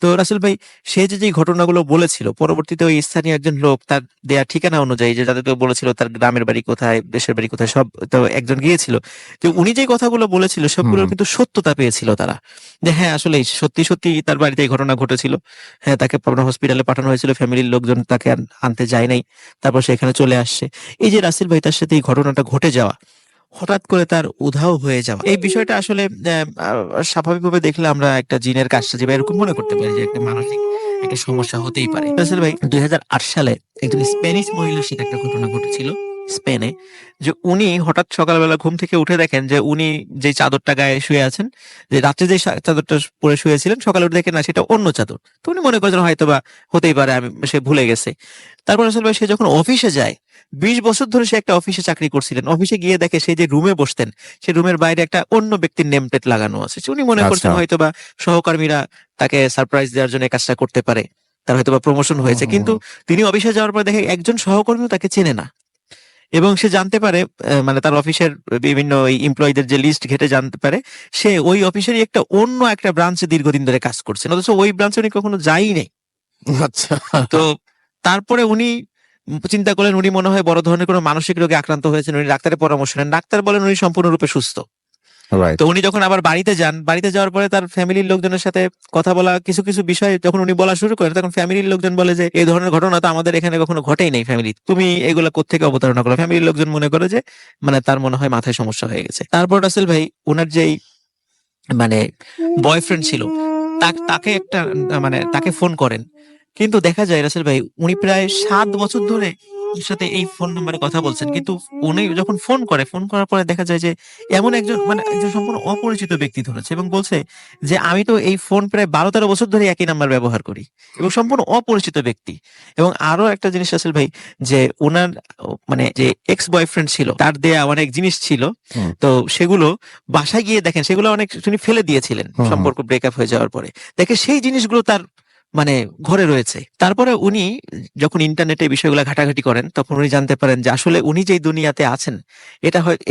তো রাসেল ভাই সে যে ঘটনাগুলো বলেছিল, পরবর্তীতে ওই স্থানীয় একজন লোক তার দেয়া ঠিকানা অনুযায়ী যে যাদেরকে বলেছিল তার গ্রামের বাড়ি কোথায়, দেশের বাড়ি কোথায়, সব তো একজন গিয়েছিল। তো উনি যে কথাগুলো বলেছিল সবগুলোর কিন্তু সত্যতা পেয়েছিল তারা, যে হ্যাঁ আসলে সত্যি সত্যি তার বাড়িতে এই ঘটনা ঘটেছিল। হ্যাঁ, তাকে পাবনা হসপিটালে পাঠানো হয়েছিল, ফ্যামিলির লোকজন তাকে আনতে যায় নাই, তারপর সে এখানে চলে আসছে। এই যে রাসেল ভাই তার সাথে এই ঘটনাটা ঘটে যাওয়া, হঠাৎ করে তার উধাও হয়ে যাওয়া, এই বিষয়টা আসলে স্বাভাবিকভাবে দেখলে আমরা একটা জিনের কাজটা যেভাবে এরকম মনে করতে পারি যে একটা মানসিক একটা সমস্যা হতেই পারে। রাসেল ভাই 2008 সালে একজন স্প্যানিশ মহিলার সাথে একটা ঘটনা ঘটেছিল স্পেনে, যে উনি হঠাৎ সকালবেলা ঘুম থেকে উঠে দেখেন যে উনি যে চাদরটা গায়ে শুয়ে আছেন, যে রাত্রে যে চাদরটা পরে শুয়েছিলেন, সকালে উঠে দেখেন না সেটা অন্য চাদর। তো উনি মনে করেন হয়তো বা হতেই পারে, সে ভুলে গেছে। তারপর রাসেল ভাই সে যখন অফিসে যায়, 20 বছর ধরে সে একটা অফিসে চাকরি করছিলেন, অফিসে গিয়ে দেখে সে যে রুমে বসতেন, সে রুমের বাইরে একটা অন্য ব্যক্তির নেম প্লেট লাগানো আছে। উনি মনে করছেন আচ্ছা। হয়তো বা সহকর্মীরা তাকে সারপ্রাইজ দেওয়ার জন্য এই কাজটা করতে পারে, তার হয়তো বা প্রমোশন হয়েছে। কিন্তু তিনি অফিসে যাওয়ার পর দেখে একজন সহকর্মীও তাকে চেনে না, এবং সে জানতে পারে মানে তার অফিসের বিভিন্ন এমপ্লয়ীদের যে লিস্ট ঘেটে জানতে পারে সে ওই অফিসেরই অন্য একটা ব্রাঞ্চে দীর্ঘদিন ধরে কাজ করছেন, অথচ ওই ব্রাঞ্চে উনি কখনো যায়ই নেই। আচ্ছা। তো তারপরে উনি চিন্তা করলেন উনি মনে হয় বড় ধরনের কোনো মানসিক রোগে আক্রান্ত হয়েছেন, উনি ডাক্তারের পরামর্শ নেন, ডাক্তার বলেন উনি সম্পূর্ণরূপে সুস্থ। রাইট। তো উনি যখন আবার বাড়িতে যান, বাড়িতে যাওয়ার পরে তার ফ্যামিলির লোকজনের সাথে কথা বলা, কিছু কিছু বিষয় যখন উনি বলা শুরু করেন, তখন ফ্যামিলির লোকজন বলে যে এই ধরনের ঘটনা তো আমাদের এখানে কখনো ঘটেই নেই ফ্যামিলি, তুমি এগুলা কোত্থেকে অবতারণা করো। ফ্যামিলির লোকজন মনে করে যে মানে তার মনে হয় মাথায় সমস্যা হয়ে গেছে। তারপর রাসেল ভাই ওনার যেই মানে বয়ফ্রেন্ড ছিল তাকে একটা মানে তাকে ফোন করেন, কিন্তু দেখা যায় রাসেল ভাই উনি প্রায় 7 বছর ধরে ওর সাথে এই ফোন নাম্বারে কথা বলছেন, কিন্তু উনি যখন ফোন করার পরে দেখা যায় যে এমন একজন মানে একজন সম্পূর্ণ অপরিচিত ব্যক্তি ধরেছে এবং বলছে যে আমি তো এই ফোন প্রায় 12-13 বছর ধরে একই নাম্বার ব্যবহার করি, এবং সম্পূর্ণ অপরিচিত ব্যক্তি। এবং আরো একটা জিনিস রাসেল ভাই, যে ওনার মানে যে এক্স বয়ফ্রেন্ড ছিল তার দেয়া অনেক জিনিস ছিল, হুম। তো সেগুলো বাসায় গিয়ে দেখেন সেগুলো অনেক তিনি ফেলে দিয়েছিলেন হুম। সম্পর্ক ব্রেকআপ হয়ে যাওয়ার পরে, দেখে সেই জিনিসগুলো তার মানে ঘরে রয়েছে। তারপরে উনি যখন ইন্টারনেটে বিষয়গুলো ঘাটাঘাটি করেন, তখন উনি জানতে পারেন যে আসলে উনি যেই দুনিয়াতে আছেন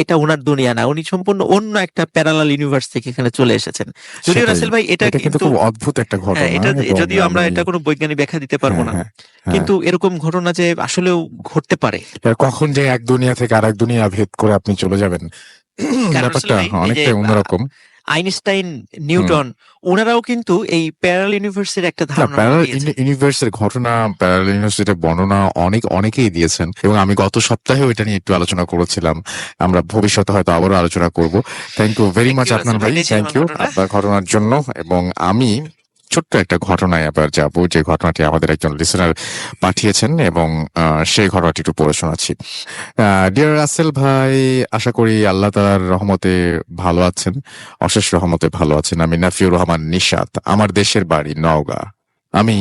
এটা ওনার দুনিয়া না, উনি সম্পূর্ণ অন্য একটা প্যারালাল ইউনিভার্স থেকে এখানে চলে এসেছেন। যদিও সেটাই। রাসেল ভাই এটা এটা কিন্তু কিন্তু খুব অদ্ভুত একটা ঘটনা। হ্যাঁ, এটা এবং যদিও আমরা আমি- এটা কোনো বৈজ্ঞানিক ব্যাখ্যা দিতে পারবো হ্যাঁ, না, হ্যাঁ, হ্যাঁ। কিন্তু এরকম ঘটনা যে আসলেও ঘটতে পারে। এবার কখন যে এক দুনিয়া থেকে আরেক দুনিয়া ভেদ করে আপনি চলে যাবেন, কারণ ব্যাপারটা আসলে ভাই, এই যে, অনেকটাই অন্যরকম। আইনস্টাইন, নিউটন, ওনারাও কিন্তু এই প্যারালাল ইউনিভার্সের একটা ধারণা দিয়েছেন। ইউনিভার্সের ঘটনা, প্যারালাল ইউনিভার্সিটির বর্ণনা অনেকেই দিয়েছেন, এবং আমি গত সপ্তাহেও এটা নিয়ে একটু আলোচনা করেছিলাম। আমরা ভবিষ্যতে হয়তো আবারও আলোচনা করব। Thank you very Thank much you, আপনার রাসেল ভাই, ভাই, এই ছিল থ্যাংক আমার ইউ ঘটনা। আপনার ঘটনার জন্য। এবং আমি ছোট্ট একটা ঘটনায় আবার যাব, যে ঘটনাটি আমাদের একজন লিসেনার পাঠিয়েছেন, এবং সেই ঘটনাটি একটু পড়ে শোনাচ্ছি। ডিয়ার রাসেল ভাই, আশা করি আল্লাহ তাআলার রহমতে ভালো আছেন, অশেষ রহমতে ভালো আছেন। আমি নাফিউর রহমান নিশাত, আমার দেশের বাড়ি নওগাঁ। আমি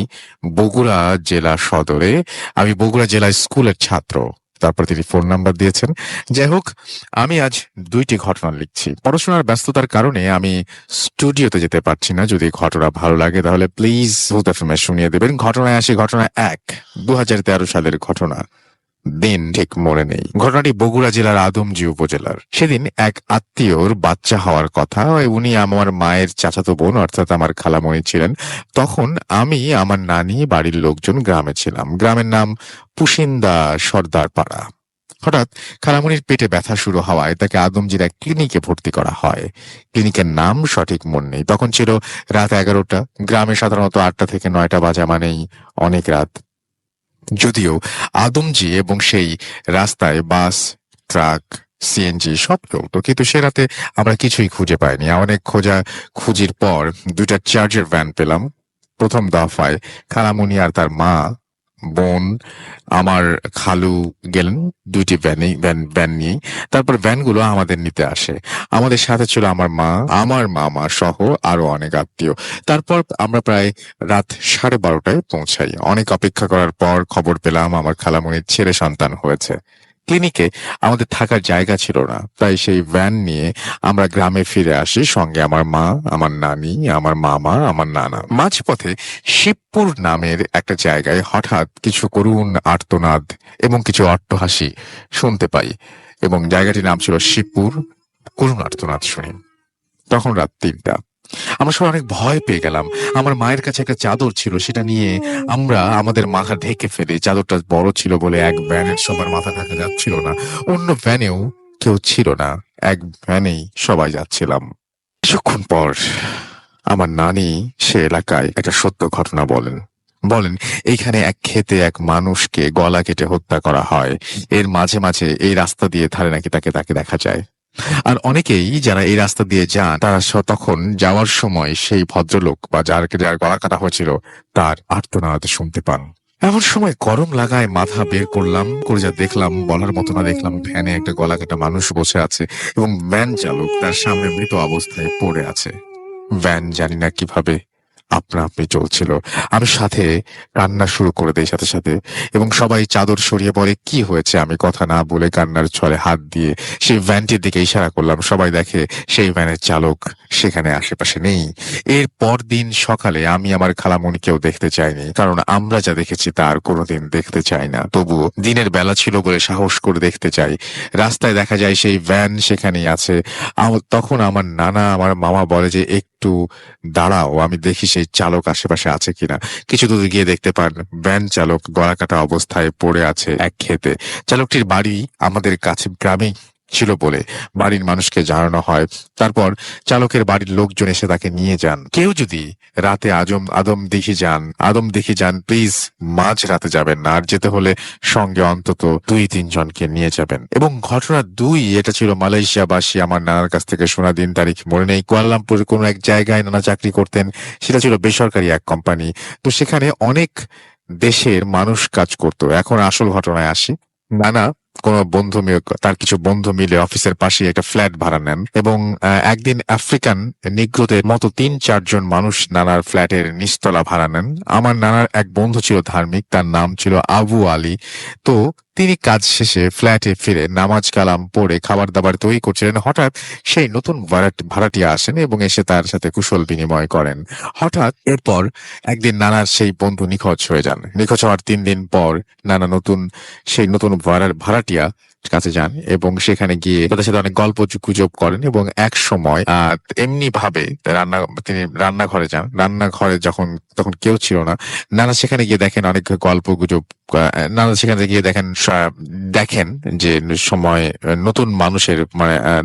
বগুড়া জেলা সদরে, আমি বগুড়া জেলা স্কুলের ছাত্র। তারপর তিনি ফোন নাম্বার দিয়েছেন। যাই হোক, আমি আজ 2টি ঘটনা লিখছি। পড়াশোনার ব্যস্ততার কারণে আমি স্টুডিওতে যেতে পারছি না। যদি ঘটনা ভালো লাগে তাহলে প্লিজ ভূত এফএমে শুনিয়ে দেবেন। ঘটনায় আসি। ঘটনা 1, 2013 সালের ঘটনা। দিন ঠিক মনে নেই। ঘটনাটি বগুড়া জেলার আদমজি উপজেলার। সেদিন এক আত্মীয়র বাচ্চা হওয়ার কথা। উনি আমার মায়ের চাচাতো বোন, অর্থাৎ আমার খালামণি ছিলেন। তখন আমি, আমার নানি, বাড়ির লোকজন গ্রামে ছিলাম। গ্রামের নাম পুশিন্দা সর্দার পাড়া। হঠাৎ খালামণির পেটে ব্যথা শুরু হওয়ায় তাকে আদমজির এক ক্লিনিকে ভর্তি করা হয়। ক্লিনিকের নাম সঠিক মনে নেই। তখন ছিল রাত 11টা। গ্রামে সাধারণত 8টা থেকে 9টা বাজা মানেই অনেক রাত। যদিও আদমজি এবং সেই রাস্তায় বাস, ট্রাক, সিএনজি সব চলতো, কিন্তু সে রাতে আমরা কিছুই খুঁজে পাইনি। অনেক খুঁজির পর 2টা চার্জের ভ্যান পেলাম। প্রথম দফায় খালামণি আর তার মা, বোন, আমার খালু গেলেন 2টি ভ্যান নিয়ে। তারপর ভ্যানগুলো আমাদের নিতে আসে। আমাদের সাথে ছিল আমার মা, আমার মামা সহ আরো অনেক আত্মীয়। তারপর আমরা প্রায় রাত 12:30টায় পৌঁছাই। অনেক অপেক্ষা করার পর খবর পেলাম আমার খালামণির ছেলে সন্তান হয়েছে। ক্লিনিকে আমাদের থাকার জায়গা ছিল না, তাই সেই ভ্যান নিয়ে আমরা গ্রামে ফিরে আসি। সঙ্গে আমার মা, আমার নানি, আমার মামা, আমার নানা। মাঝপথে শিবপুর নামের একটা জায়গায় হঠাৎ কিছু করুণ আর্তনাদ এবং কিছু অট্টহাসি শুনতে পাই, এবং জায়গাটির নাম ছিল শিবপুর। করুণ আর্তনাদ শুনি। তখন রাত 3টা। আমরা সবাই অনেক ভয় পেয়ে গেলাম। আমার মায়ের কাছে একটা চাদর ছিল, সেটা নিয়ে আমরা আমাদের মাথা ঢেকে ফেলি। চাদরটা বড় ছিল বলে এক ভ্যানের সবার মাথা ঢাকা যাচ্ছিল না, অন্য ভ্যানেও কেউ ছিল না, এক ভ্যানেই সবাই যাচ্ছিলাম। কিছুক্ষণ পর আমার নানি সে এলাকায় একটা সত্য ঘটনা বলেন এইখানে এক ক্ষেতে এক মানুষকে গলা কেটে হত্যা করা হয়। এর মাঝে মাঝে এই রাস্তা দিয়ে ধারে নাকি তাকে দেখা যায়। আর অনেকেই যারা এই রাস্তা দিয়ে যান, তারা তখন যাওয়ার সময় সেই ভদ্রলোক বা যার গলা কাটা হয়েছিল তার আর্তনাদ শুনতে পান। এমন সময় গরম লাগায় মাথা বের করলাম, করে যা দেখলাম বলার মতো না। দেখলাম ভ্যানে একটা গলা কাটা মানুষ বসে আছে, এবং ভ্যান চালক তার সামনে মৃত অবস্থায় পড়ে আছে। ভ্যান জানি না কিভাবে আপনা আপনি চলছিল। আমি সাথে কান্না শুরু করে দেই সাথে সাথে, এবং সবাই চাদর সরিয়ে পড়ে। কি হয়েছে আমি কথা না বলে কান্নার ছলে হাত দিয়ে সেই ভ্যানটির দিকে ইশারা করলাম। সবাই দেখে সেই ভ্যানের চালক সেখানে আশেপাশে নেই। এর পর দিন সকালে আমি আমার খালামণিকেও দেখতে চাইনি, কারণ আমরা যা দেখেছি তা আর কোনোদিন দেখতে চাই না। তবুও দিনের বেলা ছিল বলে সাহস করে দেখতে চাই। রাস্তায় দেখা যায় সেই ভ্যান সেখানেই আছে। তখন আমার নানা, আমার মামা বলে যে একটু একটু দাঁড়াও, আমি দেখি সেই চালক আশেপাশে আছে কিনা। কিছু দূর গিয়ে দেখতে পান ভ্যান চালক গলাকাটা অবস্থায় পড়ে আছে এক ক্ষেতে। চালকটির বাড়ি আমাদের কাছে গ্রামেই ছিল বলে বাড়ির মানুষকে জানানো হয়। তারপর চালকের বাড়ির লোকজন এসে তাকে নিয়ে যান। কেউ যদি রাতে আদম দেখি যান, প্লিজ মাঝ রাতে যাবেন না, আর যেতে হলে সঙ্গে অন্তত 2-3 জনকে নিয়ে যাবেন। এবং ঘটনা 2, এটা ছিল মালয়েশিয়াবাসী আমার নানার কাছ থেকে শোনা, দিন তারিখ মনে নেই। কুয়ালালামপুরের কোনো এক জায়গায় নানা চাকরি করতেন, সেটা ছিল বেসরকারি এক কোম্পানি। তো সেখানে অনেক দেশের মানুষ কাজ করতো। এখন আসল ঘটনায় আসি। নানা তার কিছু বন্ধু মিলে অফিসের পাশে একটা ফ্ল্যাট ভাড়া নেন এবং একদিন আফ্রিকান নিগ্রোদের মতো 3-4 জন মানুষ নানার ফ্ল্যাটের নিচতলা ভাড়া নেন। আমার নানার এক বন্ধু ছিল ধার্মিক, তার নাম ছিল আবু আলী। তো তিনি কাজ শেষে ফ্ল্যাটে ফিরে নামাজ কালাম পড়ে খাবার দাবার তৈরি করছিলেন। হঠাৎ সেই নতুন ভাড়াটিয়া আসেন এবং এসে তার সাথে কুশল বিনিময় করেন। হঠাৎ এরপর একদিন নানার সেই বন্ধু নিখোঁজ হয়ে যান। নিখোঁজ হওয়ার 3 দিন পর নানা সেই নতুন ভাড়াটিয়া কাছে যান এবং সেখানে গিয়ে তাদের সাথে অনেক গল্প গুজব করেন এবং এক সময় এমনি ভাবে তিনি রান্নাঘরে যান। রান্নাঘরে তখন কেউ ছিল না। নানা সেখানে গিয়ে দেখেন অনেক গল্প গুজব। নানা সেখানে গিয়ে দেখেন যে সময় নতুন মানুষের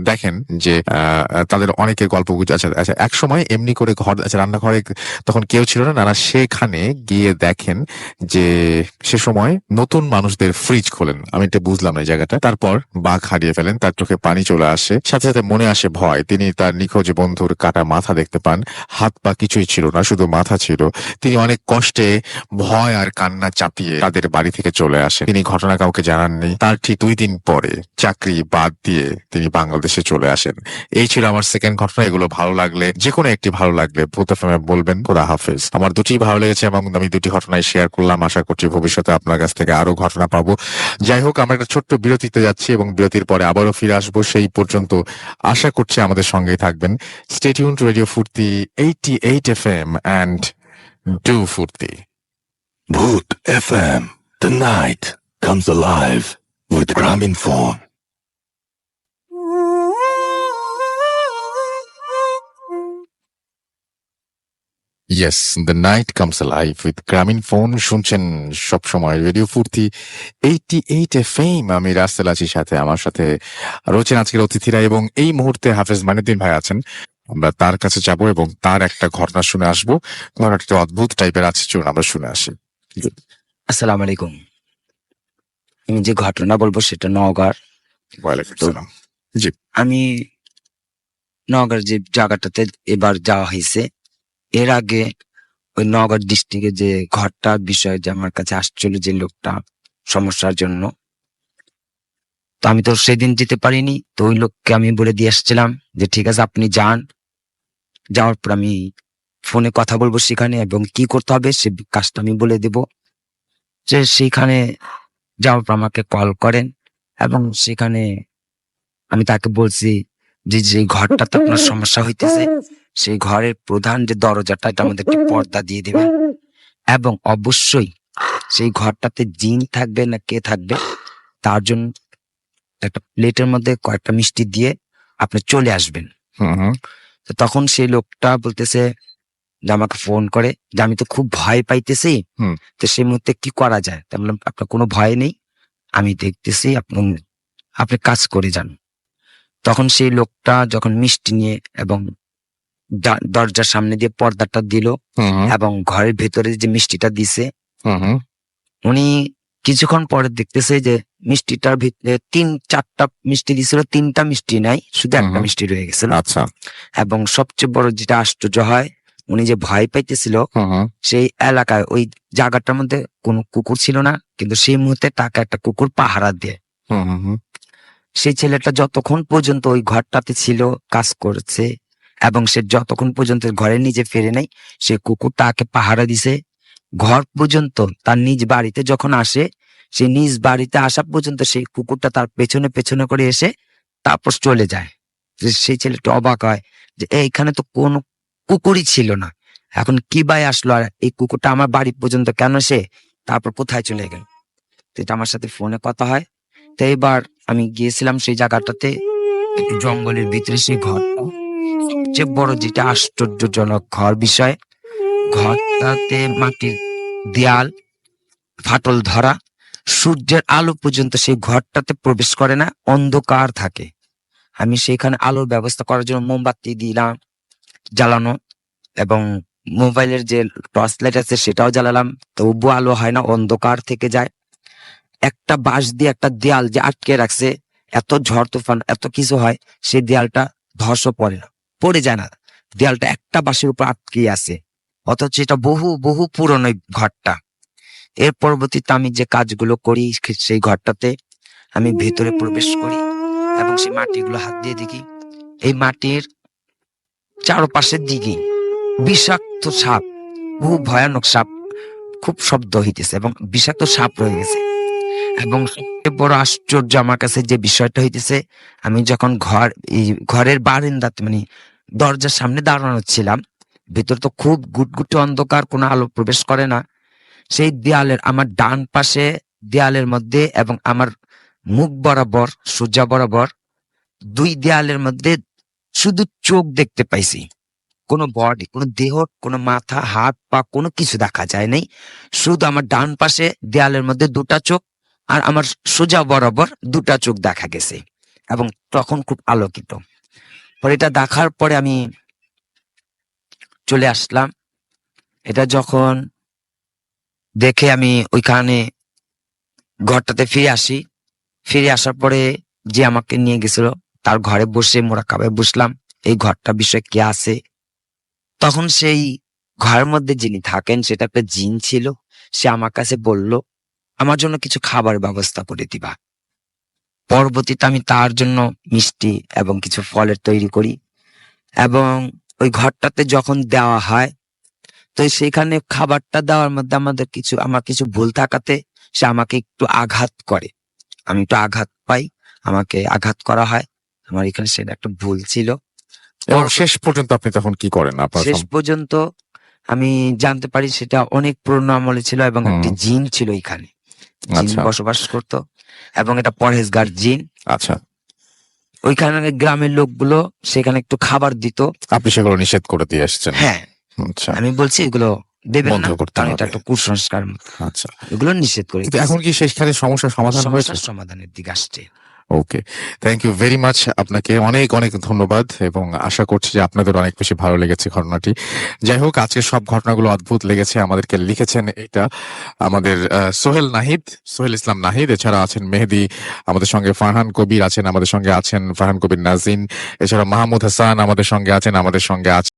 দেখেন যে তাদের অনেকের গল্প গুজব। আচ্ছা এক সময় এমনি করে রান্নাঘরে তখন কেউ ছিল না। নানা সেখানে গিয়ে দেখেন যে সে সময় নতুন মানুষদের ফ্রিজ খোলেন। আমি এটা বুঝলাম না এই জায়গাটা। তারপর বাঘ হারিয়ে ফেলেন, তার চোখে পানি চলে আসে, সাথে সাথে মনে আসে ভয়। তিনি তার নিখোঁজ বন্ধুর কাটা মাথা দেখতে পান, হাত পা কিছুই ছিল না, শুধু মাথা ছিল। তিনি অনেক কষ্টে ভয় আর কান্না চাপিয়ে তাদের বাড়ি থেকে চলে আসেন। তিনি ঘটনা কাউকে জানাননি। তার ঠিক 2 দিন পরে চাকরি বাদ দিয়ে তিনি বাংলাদেশে চলে আসেন। এই ছিল আমার সেকেন্ড ঘটনা। এগুলো ভালো লাগলে, যে কোনো একটি ভালো লাগলে ভূত এফএম বলবেন। খোদা হাফেজ। আমার 2টি ভালো লেগেছে এবং আমি 2টি ঘটনায় শেয়ার করলাম। আশা করছি ভবিষ্যতে আপনার কাছ থেকে আরো ঘটনা পাবো। যাই হোক, আমরা একটা ছোট্ট বিরতিতে যাচ্ছি এবং বিরতির পরে আবারও ফিরে আসবো। সেই পর্যন্ত আশা করছি আমাদের সঙ্গেই থাকবেন। স্টে টিউন টু রেডিও ফুর্তি 88 FM and do ফুর্তি। Bhoot FM. The night comes alive with Gramophone. Yes, the night comes alive with Gramophone. শুনছেন সবসময় রেডিও ফুর্তি 88 FM। আমি রাসেল আছি, সাথে আমার সাথে রয়েছেন আজকের অতিথিরা এবং এই মুহূর্তে হাফেজ মাইনুদ্দিন ভাই আছেন। আমরা তার কাছে যাব এবং তার একটা ঘটনা শুনে আসবো। ঘটনাটা অদ্ভুত টাইপের আছে, চলুন আমরা শুনে আসি। আসসালামু আলাইকুম। আমি যে ঘটনা বলবো সেটা নওগাঁর। ওয়ালাইকুম আসসালাম। আমি নওগাঁর যে জায়গাটাতে এবার যাওয়া হয়েছে, এর আগে ওই নওগাঁ ডিস্ট্রিক্টে যে ঘরটার বিষয় যে আমার কাছে আসছিল যে লোকটা সমস্যার জন্য, তো আমি তো সেদিন যেতে পারিনি। তো ওই লোককে আমি বলে দিয়ে আসছিলাম যে ঠিক আছে আপনি যান, যাওয়ার পর আমি ফোনে কথা বলবো সেখানে এবং কি করতে হবে সে কাজটা আমি বলে দেব। যে সেইখানে যাওয়ার পর আমাকে কল করেন এবং সেখানে আমি তাকে বলছি যে যে ঘরটাতে আপনার সমস্যা হইতেছে সেই ঘরের প্রধান যে দরজাটা এটা আমাদের একটি পর্দা দিয়ে দিবেন এবং অবশ্যই সেই ঘরটাতে জিন থাকবে না কে থাকবে তার জন্য একটা প্লেটের মধ্যে কয়েকটা মিষ্টি দিয়ে আপনি চলে আসবেন। তো তখন সেই লোকটা বলতেছে যে আমাকে ফোন করে যে আমি তো খুব ভয় পাইতেছি, তো সেই মুহূর্তে কি করা যায়। তা বললাম আপনার কোনো ভয় নেই, আমি দেখতেছি, আপনি কাজ করে যান। তখন সেই লোকটা যখন মিষ্টি নিয়ে এবং দরজার সামনে দিয়ে পর্দাটা দিল এবং ঘরের ভেতরে যে মিষ্টিটা দিছে, উনি কিছুক্ষণ পরে দেখতেছে যে মিষ্টিটার ভিতরে 3-4টা মিষ্টি দিছিল, 3টা মিষ্টি নাই, শুধু একটা মিষ্টি রয়ে গেছিল। আচ্ছা। এবং সবচেয়ে বড় যেটা আশ্চর্য হয়, উনি যে ভয় পাইতেছিল সেই এলাকায় ওই জায়গাটার মধ্যে কোনো কুকুর ছিল না, কিন্তু সেই মুহূর্তে তাকে একটা কুকুর পাহারা দেয়। সেই ছেলেটা যতক্ষণ পর্যন্ত ওই ঘরটাতে ছিল কাজ করছে এবং সে যতক্ষণ পর্যন্ত ঘরে নিজে ফেরে নাই, সে কুকুর তাকে পাহারা দিছে ঘর পর্যন্ত। তার নিজ বাড়িতে যখন আসে, সে নিজ বাড়িতে আসা পর্যন্ত সেই কুকুরটা তার পেছনে পেছনে করে এসে তারপর চলে যায়। সেই ছেলেটা অবাক হয় যে এইখানে তো কোনো কুকুরই ছিল না, এখন কি ভাই আসলো আর এই কুকুরটা আমার বাড়ি পর্যন্ত কেন সে তারপর কোথায় চলে গেল। এটা আমার সাথে ফোনে কথা হয়। তো এবার আমি গিয়েছিলাম সেই জায়গাটাতে, একটু জঙ্গলের ভিতরে সেই ঘরটা, সবচেয়ে বড় যেটা আশ্চর্যজনক বিষয়, ঘরটাতে মাটির দেয়াল, ফাটল ধরা, সূর্যের আলো পর্যন্ত সেই ঘরটাতে প্রবেশ করে না, অন্ধকার থাকে। আমি সেখানে আলোর ব্যবস্থা করার জন্য মোমবাতি দিলাম জ্বালানো, এবং মোবাইলের যে টর্চ লাইট আছে সেটাও জ্বালালাম, তবু আলো হয় না, অন্ধকার থেকে যায়। একটা বাঁশ দিয়ে একটা দেয়াল যে আটকে রাখছে, এত ঝড় তুফান এত কিছু হয়, সেই দেয়ালটা ধসও পড়ে যায় না, দেয়ালটা একটা বাঁশের উপর আটকে আছে, অথচ এটা বহু বহু পুরনো ঘরটা। এর পরবর্তীতে আমি যে কাজগুলো করি সেই ঘরটাতে আমি ভেতরে প্রবেশ করি এবং সেই মাটিগুলো হাত দিয়ে দেখি, এই মাটির চারপাশের দিকে বিষাক্ত সাপ, বহু ভয়ানক সাপ, খুব শব্দ হইতেছে এবং বিষাক্ত সাপ রয়ে গেছে। এবং সবচেয়ে বড় আশ্চর্য আমার কাছে যে বিষয়টা হইতেছে, আমি যখন ঘরের বারান্দাতে মানে দরজার সামনে দাঁড়ানো ছিলাম, ভেতর তো খুব গুটগুটে অন্ধকার, কোনো আলো প্রবেশ করে না। সেই দেয়ালের আমার ডান পাশে দেয়ালের মধ্যে এবং আমার মুখ বরাবর, সোজা বরাবর, দুই দেয়ালের মধ্যে শুধু চোখ দেখতে পাইছি, কোনো বডি, কোনো দেহ, কোনো মাথা, হাত, পা, কোনো কিছু দেখা যায় নাই। শুধু আমার ডান পাশে দেয়ালের মধ্যে দুটা চোখ আর আমার সোজা বরাবর দুটা চোখ দেখা গেছে, এবং তখন খুব আলোকিত। পরে এটা দেখার পরে আমি চলে আসলাম। এটা যখন দেখে আমি ওইখানে ঘরটাতে ফিরে আসার পরে যে আমাকে নিয়ে গেছিল তার ঘরে বসে মোরাকাবায় বসলাম, এই ঘরটা বিষয়ে কি আছে। তখন সেই ঘরের মধ্যে যিনি থাকেন সেটা একটা জিন ছিল। সে আমার কাছে বলল আমার জন্য কিছু খাবার ব্যবস্থা করে দিবা। পরবর্তীতে আমি তার জন্য মিষ্টি এবং কিছু ফলের তৈরি করি, এবং ওই ঘরটাতে যখন দেওয়া হয় তো সেখানে খাবারটা দেওয়ার মধ্যে আমার কিছু ভুল থাকাতে সে আমাকে একটু আঘাত করে, আমি একটু আঘাত পাই, আমাকে আঘাত করা হয়। আমার এখানে সেটা একটা ভুল ছিল। এবং শেষ পর্যন্ত আপনি তখন কি করেন? আপনার শেষ পর্যন্ত আমি জানতে পারি সেটা অনেক পুরনো আমলে ছিল এবং একটি জিন ছিল এখানে, জিন আচ্ছা বসবাস করত, এবং এটা পরহেজগার জিন। আচ্ছা, ওইখানে গ্রামের লোকগুলো সেখানে একটু খাবার দিত, আপনি সেগুলো নিষেধ করে দিয়ে এসেছেন। হ্যাঁ আচ্ছা আমি বলছি এগুলো দেবেন বন্ধ না, করতে কারণ এটা হবে। একটা কুসংস্কার, আচ্ছা, এগুলো নিষেধ করে কিন্তু এখন কি সেখানে সমস্যার সমাধান হয়েছে? সমস্যার সমাধানের দিকে আসছে। ওকে, থ্যাংক ইউ ভেরি মাচ, আপনাকে অনেক অনেক ধন্যবাদ, এবং আশা করছি যে আপনাদের অনেক বেশি ভালো লেগেছে ঘটনাটি। যাই হোক, আজকে সব ঘটনাগুলো অদ্ভুত লেগেছে। আমাদেরকে লিখেছেন এটা আমাদের সোহেল ইসলাম নাহিদ, এছাড়া আছেন মেহেদি, আমাদের সঙ্গে ফারহান কবির আছেন, আমাদের সঙ্গে আছেন ফারহান কবির নাজিন, এছাড়া মাহমুদ হাসান আমাদের সঙ্গে আছেন,